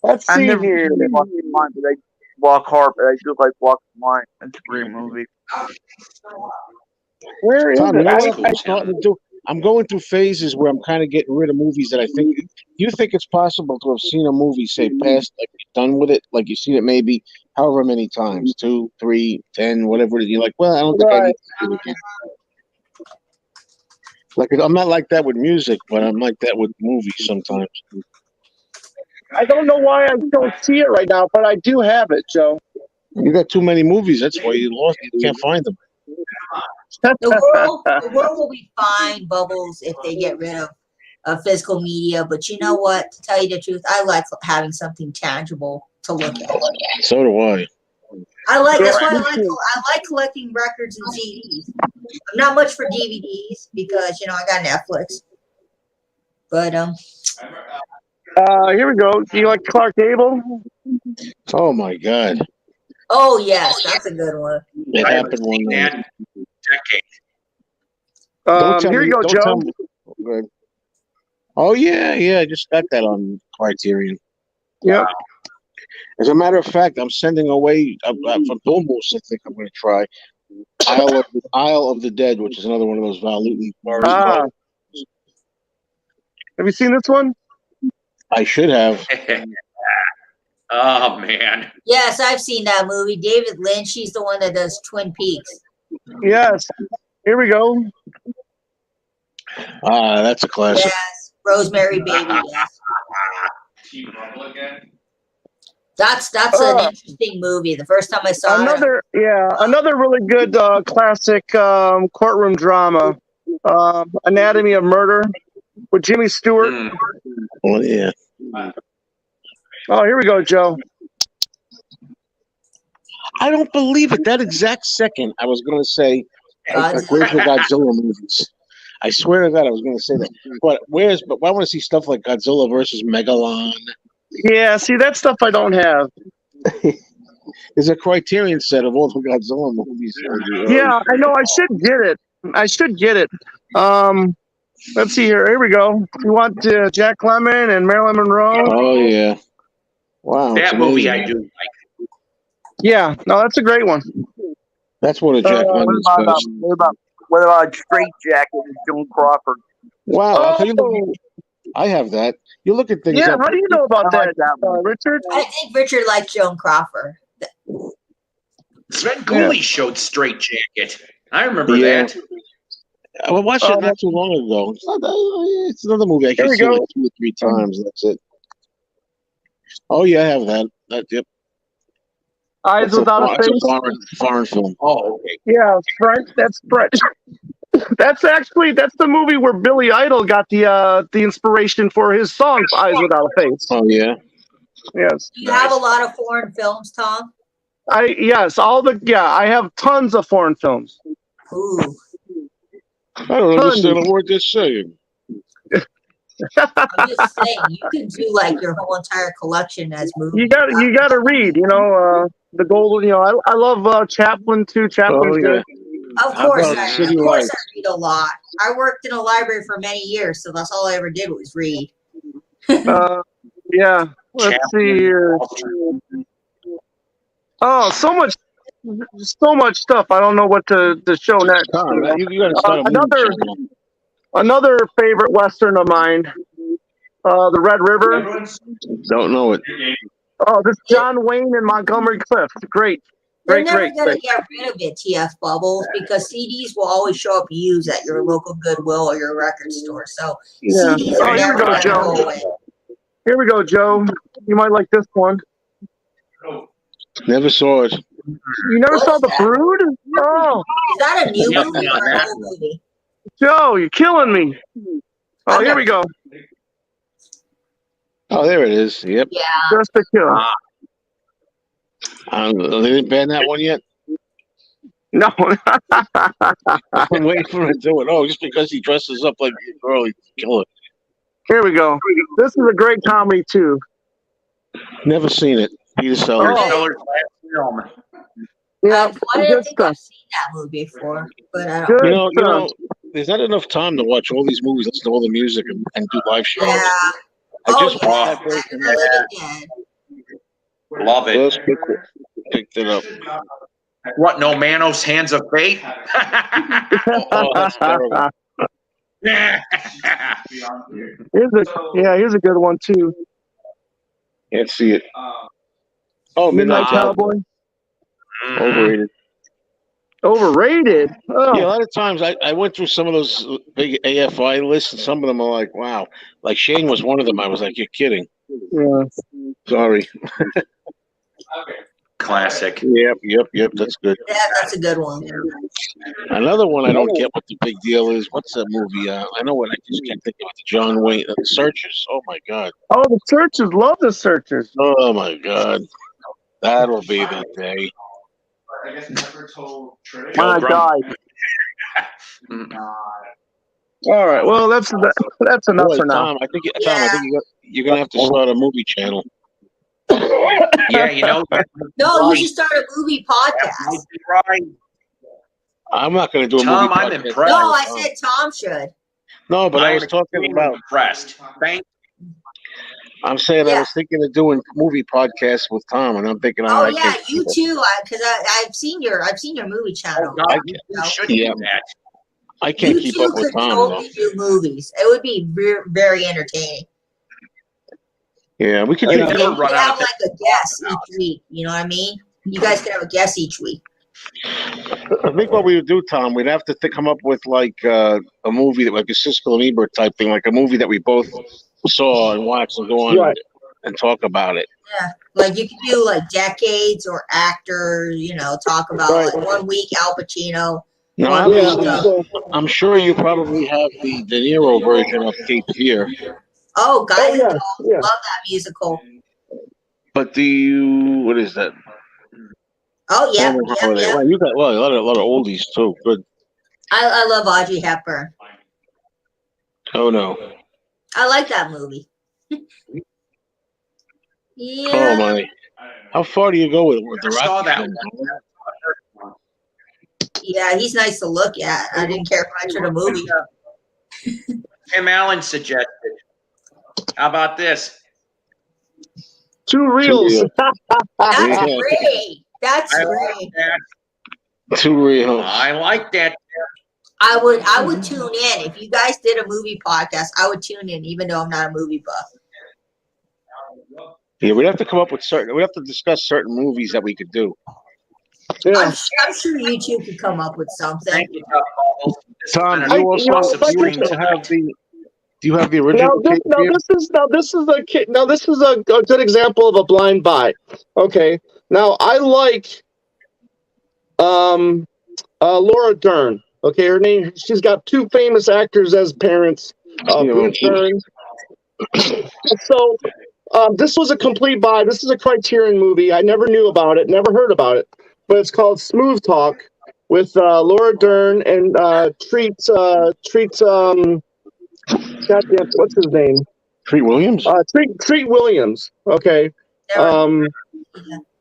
Let's I've see never here. seen Walk the Line, but I Walk Hard, but I do like Walk the Line. It's a great movie. Where is Tom, it? you know I- what I'm starting to do? I'm going through phases where I'm kind of getting rid of movies that I think. You think it's possible to have seen a movie, say, past, like you're done with it, like you've seen it maybe however many times, 2, 3, 10, whatever it is. You're like, well, I don't think I need to see it again. Like, I'm not like that with music, but I'm like that with movies sometimes. I don't know why I don't see it right now, but I do have it, Joe. You got too many movies. That's why you lost. You can't find them. The world will be fine, Bubbles, if they get rid of physical media. But you know what? To tell you the truth, I like having something tangible to look at. So do I. That's why I like collecting records and CDs. I'm not much for DVDs because I got Netflix. But here we go. Do you like Clark Gable? Oh my God, oh yes, that's a good one. it happened one night. And decade. Here you go, don't Joe. tell me. Good. Oh yeah. I just got that on Criterion. Yep. As a matter of fact, I'm sending away from Domus. I think I'm going to try Isle of the Dead, which is another one of those Val Lewton bars. Have you seen this one? I should have. Oh man. Yes, I've seen that movie. David Lynch, he's the one that does Twin Peaks. Yes. Here we go. That's a classic. Yes, Rosemary Baby. Yes. That's an interesting movie. The first time I saw another really good classic courtroom drama, Anatomy of Murder with Jimmy Stewart. Oh yeah. Oh, here we go, Joe. I don't believe it. That exact second, I was going to say, Godzilla. where's the Godzilla movies? I swear to God, I was going to say that. But I want to see stuff like Godzilla versus Megalon. Yeah, see that stuff I don't have. There's a Criterion set of all the Godzilla movies. Yeah, I know. I should get it. I should get it. Let's see here. Here we go. You want Jack Lemmon and Marilyn Monroe? Oh yeah. Wow. It's That movie amazing. I do like. Yeah. No, that's a great one. That's one of Jack What Lemmon's about best. what about Straight Jacket and Joan Crawford? Wow. I'll tell you, Oh, I have that. You look at things. yeah. Up, How do you know about I like that, that one. Richard? I think Richard likes Joan Crawford. Sven Cooley showed Straight Jacket. I remember Yeah. that. I watched it not too long ago. It's, not that, it's another movie I Here can we see go. like 2 or 3 times. That's it. Oh yeah, I have that. Yep. Eyes That's Without a that's Face. foreign film. Oh, okay. Yeah, French. That's French. That's the movie where Billy Idol got the inspiration for his song "Eyes Without a Face." Oh yeah. Yes, Do you have a lot of foreign films, Tom? I have tons of foreign films. Ooh. I don't understand a word they're saying. I'm just saying, you can do like your whole entire collection as movies. You got to read. The golden. I love Chaplin too. Chaplin's Oh good. yeah. Of How course, about I City Lights? read a lot. I worked in a library for many years, so that's all I ever did was read. Yeah. Let's see here. Oh, so much stuff. I don't know what to show next. You got to start a movie channel. Another favorite Western of mine, The Red River. Don't know it. Oh, this John Wayne and Montgomery Clift. Great. They're never going to get rid of it, TF Bubbles, because CDs will always show up used at your local Goodwill or your record store. So Yeah. CDs are Here we never go, going to Joe. go away. Here we go, Joe. You might like this one. Never saw it. You never saw The Brood? Oh, Is that a new Yeah, movie or yeah. an old movie? Joe, you're killing me. Oh, here we go. Oh, there it is. Yep. Yeah. Just a Kill. They didn't ban that one yet. No. I'm waiting for him to do it. Oh, just because he dresses up like a girl, he kill it. Here we go. This is a great comedy too. Never seen it. Peter Sellers. Sellers' last film. Yeah, I didn't good think stuff. I've seen that movie before, but I don't. Good You stuff. know, there's not enough time to watch all these movies, listen to all the music, and do live shows. Yeah. I just yeah. bought that Night version. of the Living Dead. Love it. Just picked it up. What, No Manos, Hands of Fate? Oh, that's terrible. Here's a good one too. Can't see it. Oh, Midnight Cowboy. Cowboy. Overrated. Overrated. Oh, Yeah, a lot of times I went through some of those big AFI lists, and some of them are like, wow. Like Shane was one of them. I was like, you're kidding. yeah. Sorry. Classic. Yep. That's good. Yeah, that's a good one. Another one I don't get what the big deal is. What's that movie? I know what I just can't think of it. The John Wayne, The Searchers. Oh my God. Oh, the Searchers. Love the Searchers. Oh my God. That'll be the day. When I die. All right. Well, that's enough Boy, for now. Tom, I think you're gonna have to start a movie channel. Yeah, you know. No, you should start a movie podcast. Right. I'm not gonna do a Tom, movie I'm podcast. impressed. No, I said Tom should. No, but I I'm was talking about. impressed. I'm saying I Yeah. was thinking of doing movie podcasts with Tom, and I'm thinking, Oh I yeah, can't you keep up. too. Because I've seen your movie channel. God, you should Yeah. do that. I can't You keep two up with could Tom. totally do movies. It would be very entertaining. Though. Yeah, we could You do never You that. run could out have of like a guest each week. You know what I mean? You guys could have a guest each week. I think what we would do, Tom, we'd have to come up with like a movie that like a Siskel and Ebert type thing, like a movie that we both saw and watched and go on Right. and talk about it. Yeah, like you could do like decades or actors. You know, talk about Right. like 1 week Al Pacino. Now, One obviously, week, I'm sure you probably have the De Niro version of Cape Fear, oh, guys, Oh, yeah. love that musical. but do you? What is that? Oh yeah, Well, you got a lot of oldies too. Good. I love Audrey Hepburn. Oh no. I like that movie. Oh Yeah, my. How far do you go with the I saw Rocky that films? one. Yeah, he's nice to look at. I didn't care much of the movie. Tim Allen suggested. How about this? 2 reels. reels. That's Yeah. great. That's I great. like that. 2 reels. I like that. I would tune in if you guys did a movie podcast. I would tune in, even though I'm not a movie buff. Yeah, we'd have to come up with certain. We'd have to discuss certain movies that we could do. Yeah. I'm sure you two could come up with something. Thank you, Paul. This has Tom, been you an also, awesome if I stream could- tonight. Do you have the original? Now this is a good example of a blind buy. Okay. Now I like Laura Dern. Okay, her name. She's got 2 famous actors as parents. Bruce Dern. So this was a complete buy. This is a Criterion movie. I never knew about it. Never heard about it. But it's called Smooth Talk with Laura Dern and Treat. Goddamn, what's his name? Treat Williams. Treat Williams. Okay.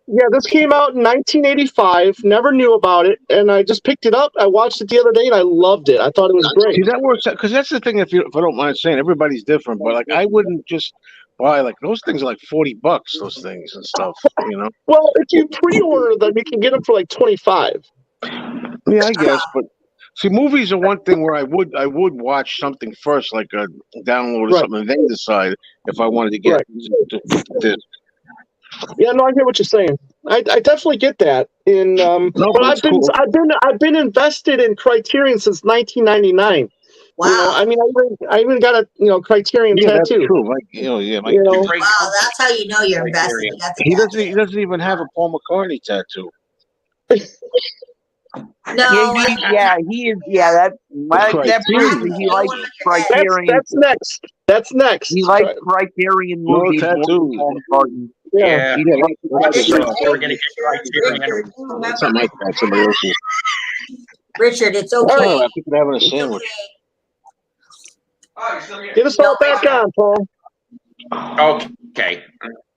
Yeah, this came out in 1985. Never knew about it, and I just picked it up. I watched it the other day, and I loved it. I thought it was great. See, that works out because that's the thing. If I don't mind saying, everybody's different, but like I wouldn't just buy like those things are like $40. Those things and stuff, you know. Well, if you pre-order them, you can get them for like 25. Yeah, I guess, but see, movies are one thing where I would watch something first, like a download or Right. something, and then decide if I wanted to get this. Yeah, no, I get what you're saying. I definitely get that. But that's cool. I've been invested in Criterion since 1999. Wow. You know, I mean, I even got a Criterion Yeah, that's tattoo. true. Like, yeah, like, You know, Great Wow, that's how you know you're invested. You got the he doesn't even have a Paul McCartney tattoo. No, He is. Yeah, that proves that he likes Criterion. that's next. That's next. He likes Criterion No movies more than tattoos. Paul McCartney. Yeah. Yeah. Richard, We're gonna get Criterion. That's not my fault. Somebody else's. Richard, it's Oh, okay. I think they're having a It's sandwich. okay. Get us all back on, Paul. Okay.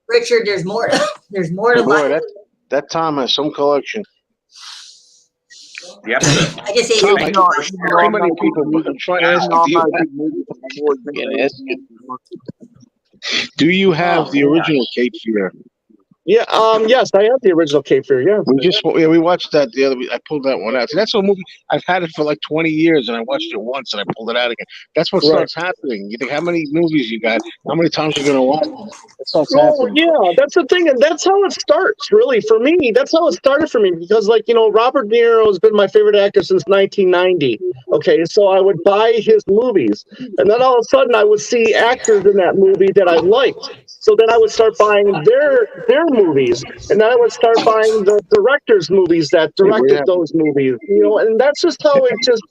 Richard, there's more. There's more to Oh, boy, life. that Tom has some collection. Yep. I just ate Tom, your too many people. But I'm trying to ask you, do you have the original Cape Fear? Yeah. Yes, I have the original Cape Fear. Yeah. We watched that the other week. I pulled that one out. See, that's a movie I've had it for like 20 years, and I watched it once, and I pulled it out again. That's what starts happening. You think how many movies you got? How many times you're gonna watch? That starts happening. Yeah, that's the thing, and that's how it starts. Really, for me, that's how it started for me. Because, Robert De Niro has been my favorite actor since 1990. Okay, so I would buy his movies, and then all of a sudden, I would see actors in that movie that I liked. So then I would start buying their movies, and then I would start buying the directors' movies that directed those movies. And that's just how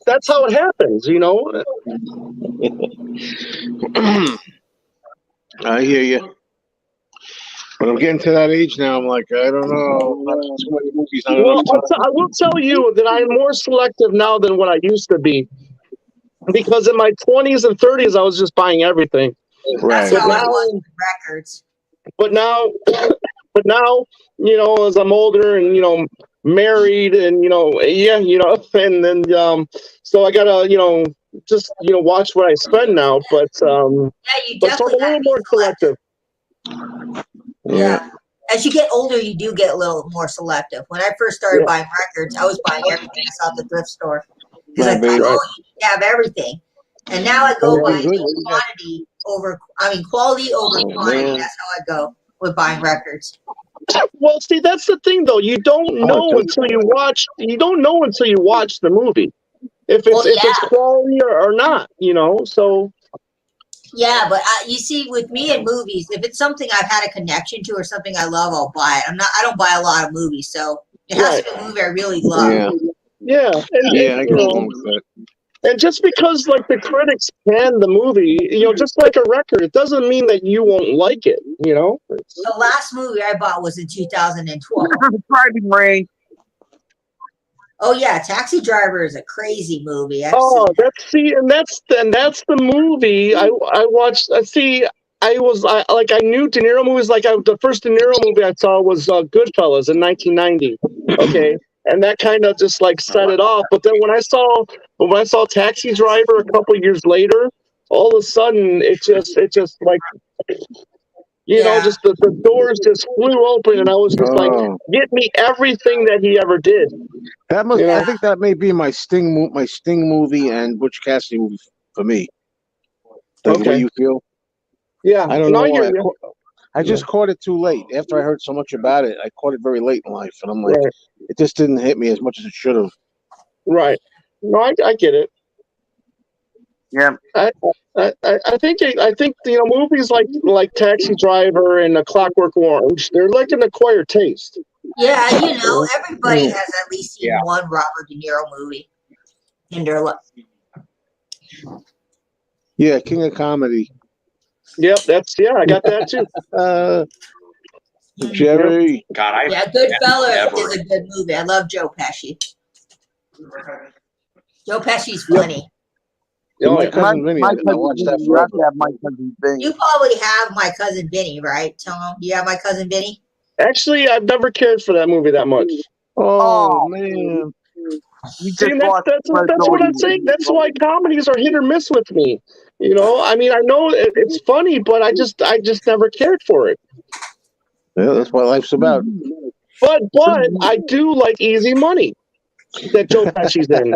that's how it happens. I hear you. But I'm getting to that age now. I'm like, I don't know. Not too many movies. Not Well, enough time. I will tell you that I'm more selective now than what I used to be. Because in my 20s and 30s, I was just buying everything. Right. That's how I was with records. But now, as I'm older and, married and, and then, so I gotta, just, watch what I spend now. But, Yeah, you but so I'm definitely a little more selective. Yeah. As you get older, you do get a little more selective. When I first started buying records, I was buying everything I saw at the thrift store. Because I thought, you can have everything. And now I go by quantity quality over quantity. That's how I go with buying records. Well, see, that's the thing, though. You don't know until you watch. You don't know until you watch the movie if it's quality or not. So. Yeah, but you see, with me in movies, if it's something I've had a connection to or something I love, I'll buy it. I don't buy a lot of movies, so it has to be a movie I really love. Yeah. I go along with that. And just because the critics pan the movie, just like a record, it doesn't mean that you won't like it. The last movie I bought was in 2012. Driving Range. Oh yeah, Taxi Driver is a crazy movie. That's the movie I watched. I I knew De Niro movies. The first De Niro movie I saw was Goodfellas in 1990. Okay, and that kind of just like set it off. But then when I saw Taxi Driver a couple years later, all of a sudden it just like just the doors just flew open, and I was just like, Oh, get me everything that he ever did. that must. Yeah. I think that may be my Sting movie and Butch Cassidy movie for me. Like the way Okay. you feel. Yeah, I don't know I why. hear you. I just caught it too late. After I heard so much about it, I caught it very late in life, and I'm like, Right, it just didn't hit me as much as it should have. right. No, I get it. Yeah. I think movies like Taxi Driver and A Clockwork Orange, they're like an acquired taste. Yeah, everybody has at least seen one Robert De Niro movie in their life. Yeah, King of Comedy. Yep, I got that too. Jerry. God, Yeah, Goodfellas is a good movie. I love Joe Pesci. Joe Pesci's funny. My cousin Vinny. I watched that You have forever. to have My Cousin Vinny. You probably have My Cousin Vinny, right, Tom? Do you have My Cousin Vinny? Actually, I've never cared for that movie that much. Oh man. You See, just watched that's what I'm saying. That's why comedies are hit or miss with me. I mean, I know it's funny, but I just never cared for it. Yeah, that's what life's about. But I do like Easy Money that Joe Pesci's in.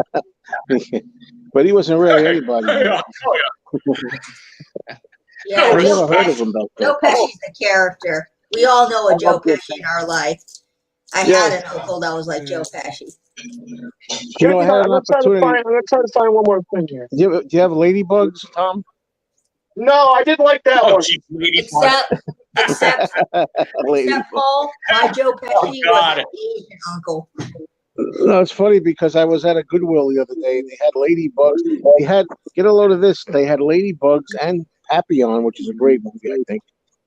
But he wasn't really anybody. Yeah, I Joe never heard of him though. Joe Pesci's a character. We all know a Joe Pesci in our life. I had an uncle that was like Joe Pesci. You know, I had an opportunity. I'm gonna try to find one more thing here. Do you have ladybugs, Tom? No, I didn't like that one. Except Paul, my Joe Pesci was an Asian uncle. No, it's funny because I was at a Goodwill the other day. They had ladybugs. They had, get a load of this. They had ladybugs and Papillon, which is a great movie, I think.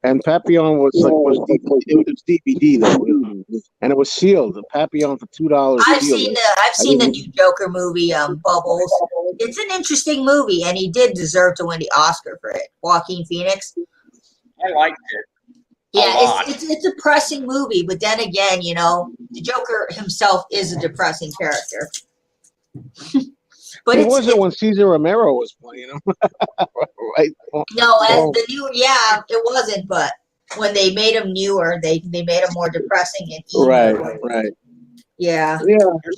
And Papillon was DVD though, and it was sealed. The Papillon for $2. I've seen the new Joker movie, Bubbles. It's an interesting movie, and he did deserve to win the Oscar for it. Joaquin Phoenix. I liked it. Yeah, it's a depressing movie, but then again, the Joker himself is a depressing character. But it wasn't when Cesar Romero was playing him, right? No, it wasn't. But when they made him newer, they made him more depressing and evil. Right. Yeah.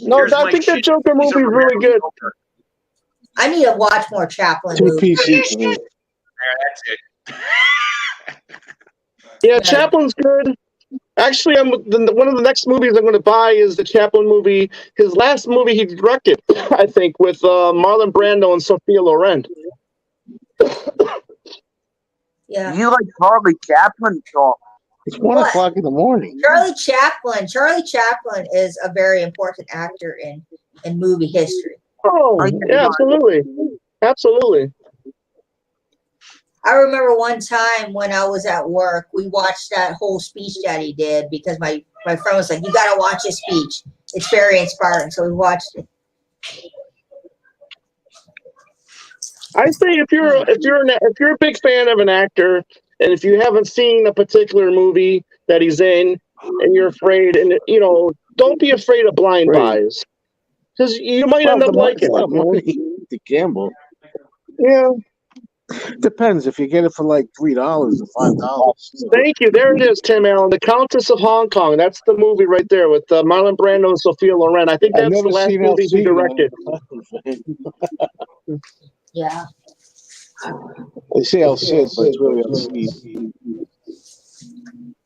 No, I think that Joker movie is really good. I need to watch more Chaplin Two movies. PC. There, that's it. Yeah, Chaplin's good. Actually, one of the next movies I'm going to buy is the Chaplin movie. His last movie he directed, I think, with Marlon Brando and Sophia Loren. Yeah. You like Charlie Chaplin, Tom? It's 1 o'clock in the morning. Charlie Chaplin is a very important actor in movie history. Oh, yeah, absolutely. I remember one time when I was at work, we watched that whole speech that he did because my friend was like, "You got to watch his speech. It's very inspiring." So we watched it. I say if you're a big fan of an actor, and if you haven't seen a particular movie that he's in, and you're afraid, and don't be afraid of blind buys, because you might end up liking it. To gamble. Yeah. Depends if you get it for like $3 or $5. Thank you. There it is, Tim Allen. The Countess of Hong Kong. That's the movie right there with Marlon Brando and Sophia Loren. I think that's the last movie he directed. Yeah. They say El Cid, but it's really El Cid.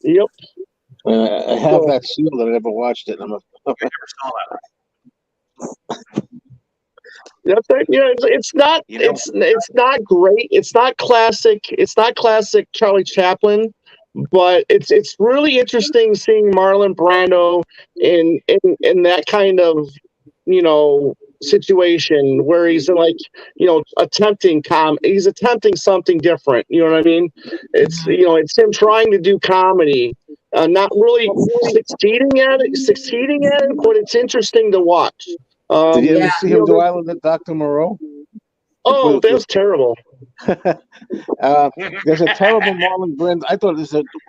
Yep. I have that sealed, and I never watched it. I never saw that. That's right. It's not great. It's not classic. It's not classic Charlie Chaplin, but it's really interesting seeing Marlon Brando in that kind of situation where he's attempting he's attempting something different. You know what I mean? It's him trying to do comedy, not really succeeding at it, but it's interesting to watch. Did you ever see him do Island of Dr. Moreau? Oh, that's terrible. There's a terrible Marlon Brando. I thought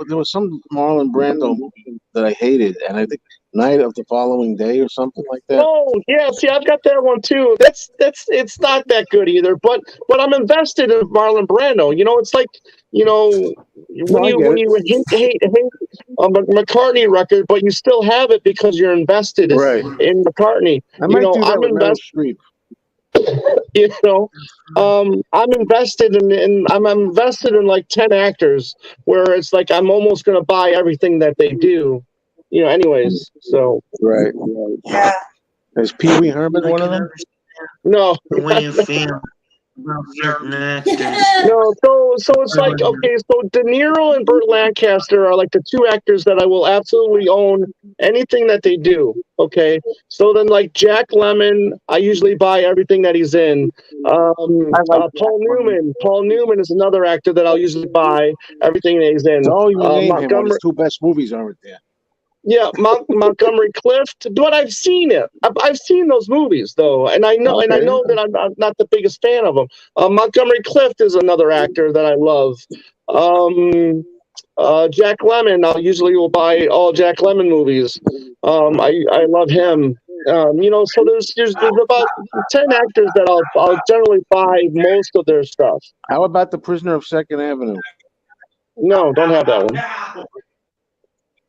there was some Marlon Brando movie that I hated, and I think Night of the Following Day or something like that. Oh, yeah. See, I've got that one too. That's it's not that good either. But I'm invested in Marlon Brando. It's like when I get you hate a McCartney record, but you still have it because you're invested Right. in McCartney. I might do that I'm with Meryl invested. Streep. I'm invested I'm invested in like 10 actors where it's like I'm almost gonna buy everything that they do. Anyways. So Right. Yeah. Is Pee Wee Herman one of them? no. The way you feel about certain actors. No, so it's like, okay, so De Niro and Burt Lancaster are like the two actors that I will absolutely own anything that they do. Okay, so then like Jack Lemmon, I usually buy everything that he's in. Paul Newman is another actor that I'll usually buy everything that he's in. Oh, you name him. Well, Montgomery, his two best movies aren't there. yeah, Montgomery Clift. But I've seen it. I've seen those movies though, and I know that I'm not the biggest fan of them. Montgomery Clift is another actor that I love. Jack Lemmon. I usually will buy all Jack Lemmon movies. I love him. So there's about 10 actors that I'll generally buy most of their stuff. How about The Prisoner of Second Avenue? No, don't have that one.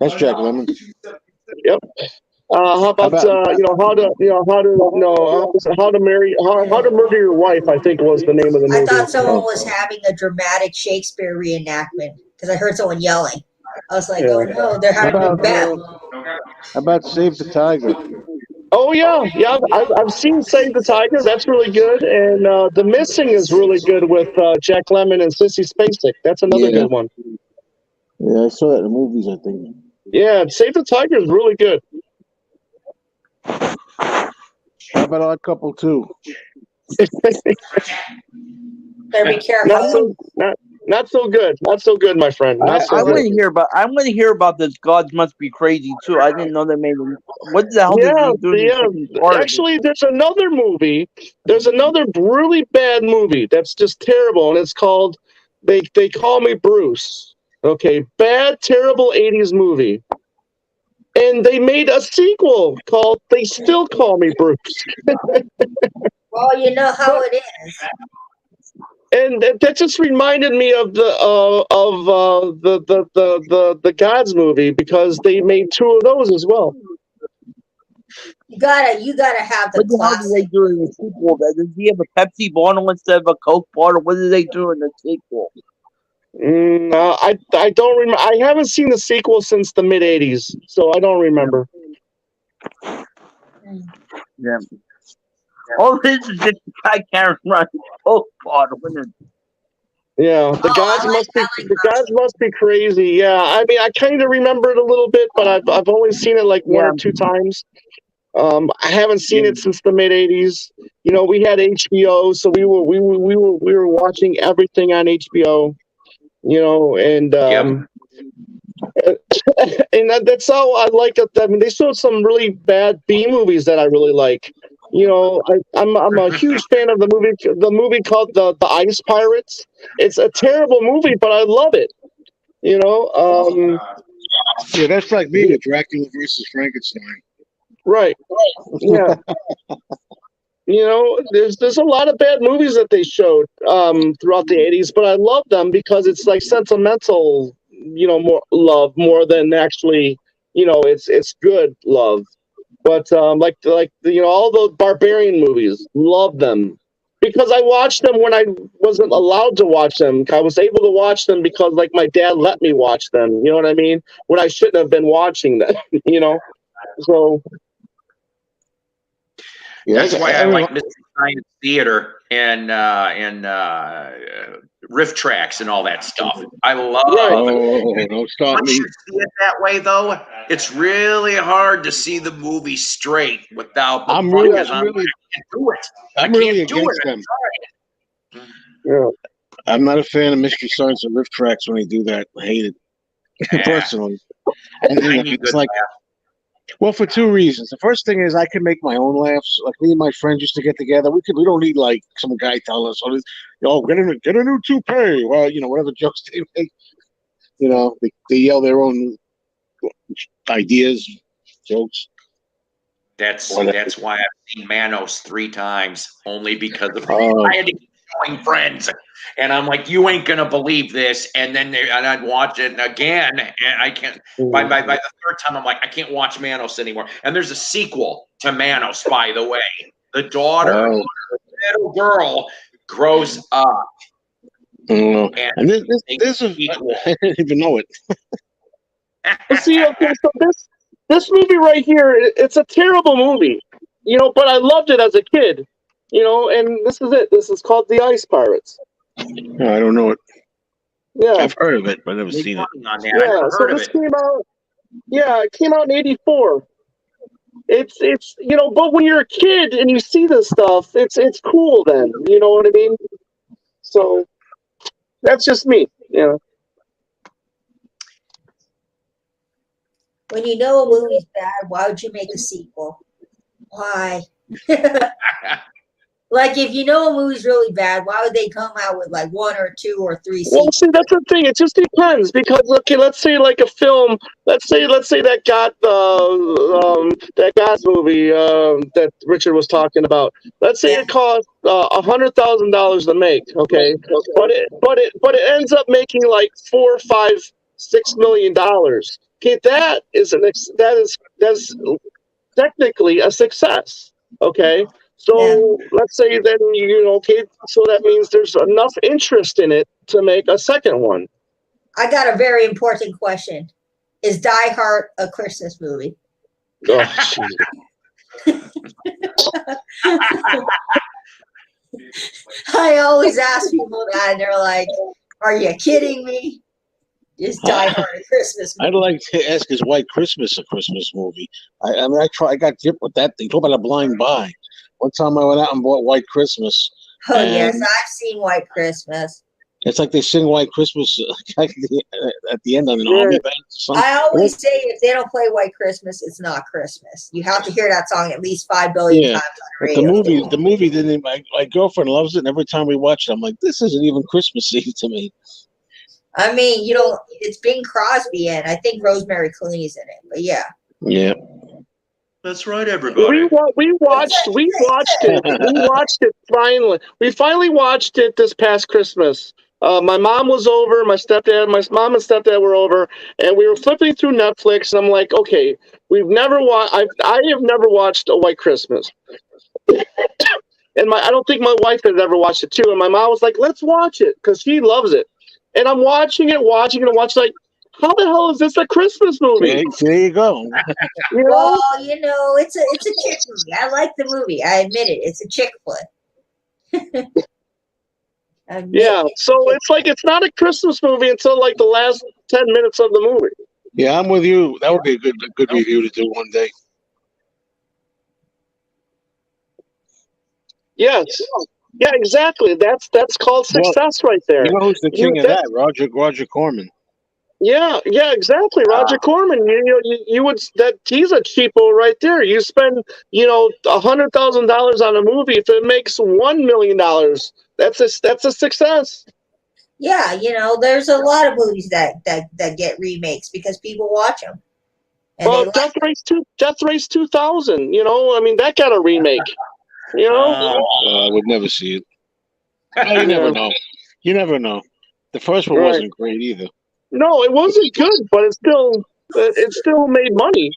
That's Jack Lemmon. Yep. How about how to murder your wife? I think was the name of the movie. I thought someone was having a dramatic Shakespeare reenactment because I heard someone yelling. I was like, oh no, they're having a battle. How about Save the Tiger? Oh yeah. I've seen Save the Tiger. That's really good, and The Missing is really good with Jack Lemmon and Sissy Spacek. That's another good one. Yeah, I saw that in the movies, I think. Yeah, Save the Tiger is really good. How about Odd Couple 2? Better be careful. Not so good. Not so good, my friend. Not so I good. want to hear about. I want to hear about this. Gods Must Be Crazy too. I didn't know they made them. What the hell did they do? Actually, there's another movie. There's another really bad movie that's just terrible, and it's called They Call Me Bruce. Okay, bad, terrible 80s movie. And they made a sequel called They Still Call Me Bruce. Well, you know how it is. And that just reminded me of the Gods movie because they made two of those as well. You gotta have the What the hell did they classic. do in the sequel? Does he have a Pepsi bottle instead of a Coke bottle? What did they do in the sequel? I don't remember. I haven't seen the sequel since the mid '80s, so I don't remember. Yeah. All this is just a guy carrying around a Coke bottle. Yeah, the gods must be crazy. Yeah, I mean, I kind of remember it a little bit, but I've only seen it like one or two times. I haven't seen it since the mid '80s. We had HBO, so we were watching everything on HBO. And and that's how I like it. I mean, they showed some really bad B movies that I really like. I'm a huge fan of the movie called the Ice Pirates. It's a terrible movie, but I love it. Yeah, that's like me with Dracula versus Frankenstein. Right. Yeah. There's a lot of bad movies that they showed throughout the '80s, but I love them because it's like sentimental, more love more than actually, it's good love. But like all those barbarian movies, love them because I watched them when I wasn't allowed to watch them. I was able to watch them because like my dad let me watch them. You know what I mean? When I shouldn't have been watching them. So. Yeah, That's why I like Mystery Science Theater and riff tracks and all that stuff. I love it. Don't stop Once me. you see it that way, though, it's really hard to see the movie straight without the I'm fun, really- 'cause I can't do it. I'm I really can't do against it. them. Yeah. I'm not a fan of Mystery Science and riff tracks when they do that. I hate it Yeah. personally. And I need it's good like laugh. Well, for two reasons. The first thing is I can make my own laughs. Like me and my friends used to get together. We don't need like some guy telling us, "Oh, get a new toupee." Well, whatever jokes they make. They yell their own ideas, jokes. That's why I've seen Manos 3 times, only because of Oh. I had to keep showing friends, and I'm like, you ain't gonna believe this, and then I'd watch it again, and I can't. By the third time, I'm like, I can't watch Manos anymore. And there's a sequel to Manos, by the way. The daughter, Oh. the little girl, grows up. And this is I didn't even know it. See, okay, so this movie right here, it's a terrible movie, but I loved it as a kid, and this is it. This is called The Ice Pirates. No, I don't know it. Yeah, I've heard of it, but I've never seen it. Yeah, so this came out. Yeah, it came out in '84. It's but when you're a kid and you see this stuff, it's cool then. You know what I mean? So that's just me. When you know a movie's bad, why would you make a sequel? Why? Like, if you know a movie's really bad, why would they come out with like 1 or 2 or 3 sequels? Well, see, that's the thing. It just depends because, okay, let's say like a film. Let's say that got that God's movie that Richard was talking about. Let's say it cost $100,000 to make. Okay, but it ends up making like $4, $5, $6 million. Okay, that is technically a success. Okay. So let's say then okay, so that means there's enough interest in it to make a second one. I got a very important question. Is Die Hard a Christmas movie? Oh, I always ask people that, and they're like, "Are you kidding me? Is Die Hard a Christmas movie?" I'd like to ask, is White Christmas a Christmas movie? I got gypped with that thing. Talk about a blind buy. One time I went out and bought White Christmas. Oh, yes, I've seen White Christmas. It's like they sing White Christmas at the end on an army band or something. I always say if they don't play White Christmas, it's not Christmas. You have to hear that song at least 5 billion times on the radio. The movie didn't. My girlfriend loves it, and every time we watch it, I'm like, this isn't even Christmassy to me. I mean, it's Bing Crosby, and I think Rosemary Clooney's in it, but yeah. Yeah. That's right, everybody. We watched it. We watched it finally. We finally watched it this past Christmas. My mom was over. My mom and stepdad were over, and we were flipping through Netflix. And I'm like, okay, I have never watched A White Christmas, and I don't think my wife has ever watched it too. And my mom was like, let's watch it because she loves it. And I'm watching it, like, how the hell is this a Christmas movie? There you go. Well, it's a chick movie. I like the movie. I admit it. It's a chick flick. Yeah, so it's not a Christmas movie until like the last 10 minutes of the movie. Yeah, I'm with you. That would be a good review to do one day. Yes. Yeah, exactly. That's called success right there. You know who's the king of that? Roger Corman. Yeah, exactly. Roger Corman. He's a cheapo right there. You spend $100,000 on a movie. If it makes $1 million, that's a success. Yeah, there's a lot of movies that get remakes because people watch them. Well, Death Race 2000. That got a remake. I would never see it. You never know. You never know. The first one wasn't great either. No, it wasn't good, but it still made money.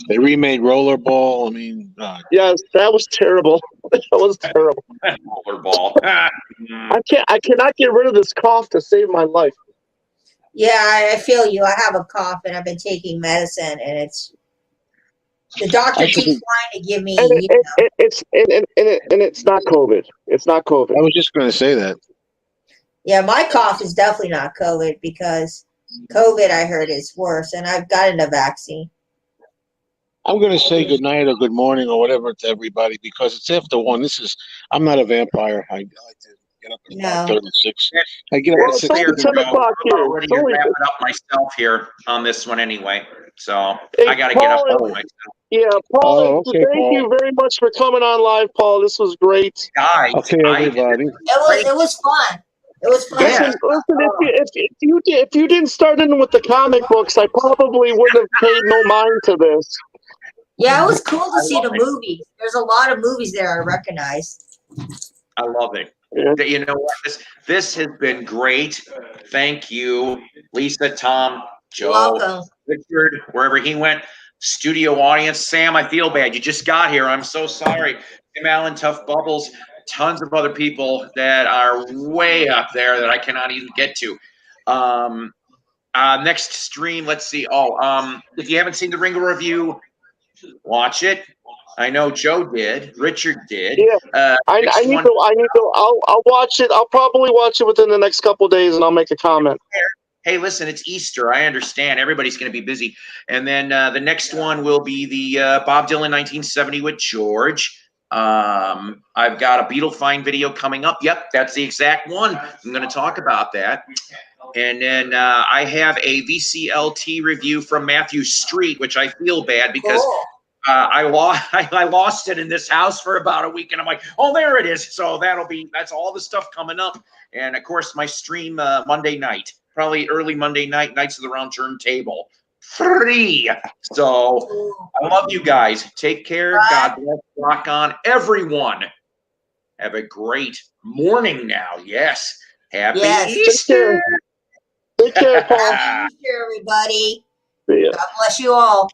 They remade Rollerball. Yes, that was terrible. That was terrible. Rollerball. I cannot get rid of this cough to save my life. Yeah, I feel you. I have a cough and I've been taking medicine, and the doctor keeps trying to give me. It's not COVID. It's not COVID. I was just going to say that. Yeah, my cough is definitely not COVID because COVID, I heard, is worse, and I've gotten a vaccine. I'm going to say good night or good morning or whatever to everybody because it's after 1. I'm not a vampire. I like to get up at 5:36. I get up at 6. I'm already wrapping up myself here on this one anyway. So Hey, I got to get up Paul, home myself. yeah, Paul. Oh, okay, Thank Paul. you very much for coming on live, Paul. This was great. Guys, Okay, everybody. It was fun. It was fun. Yeah. Listen. If you didn't start in with the comic books, I probably wouldn't have paid no mind to this. Yeah, it was cool to see the movies. There's a lot of movies there I recognize. I love it. Yeah. You know what? This has been great. Thank you, Lisa, Tom, You're Joe, welcome. Richard, wherever he went. Studio audience, Sam, I feel bad. You just got here. I'm so sorry. Tim Allen, Tough Bubbles, tons of other people that are way up there that I cannot even get to. Next stream, let's see. If you haven't seen the Ringo review, watch it. I know Joe did. Richard did. Yeah. I need to. I'll watch it. I'll probably watch it within the next couple of days, and I'll make a comment. Hey, listen, it's Easter. I understand. Everybody's going to be busy. And then the next one will be the Bob Dylan 1970 with George. I've got a Beatle Find video coming up. Yep, that's the exact one. I'm going to talk about that. And then I have a VCLT review from Matthew Street, which I feel bad because I lost it in this house for about a week, and I'm like, oh, there it is. So that's all the stuff coming up. And of course, my stream Monday night, probably early Monday night, Knights of the Round Turntable, free. So I love you guys. Take care. Bye. God bless. Rock on, everyone. Have a great morning now. Yes. Happy Easter. Take care, Paul. Happy Easter, everybody. See ya. God bless you all.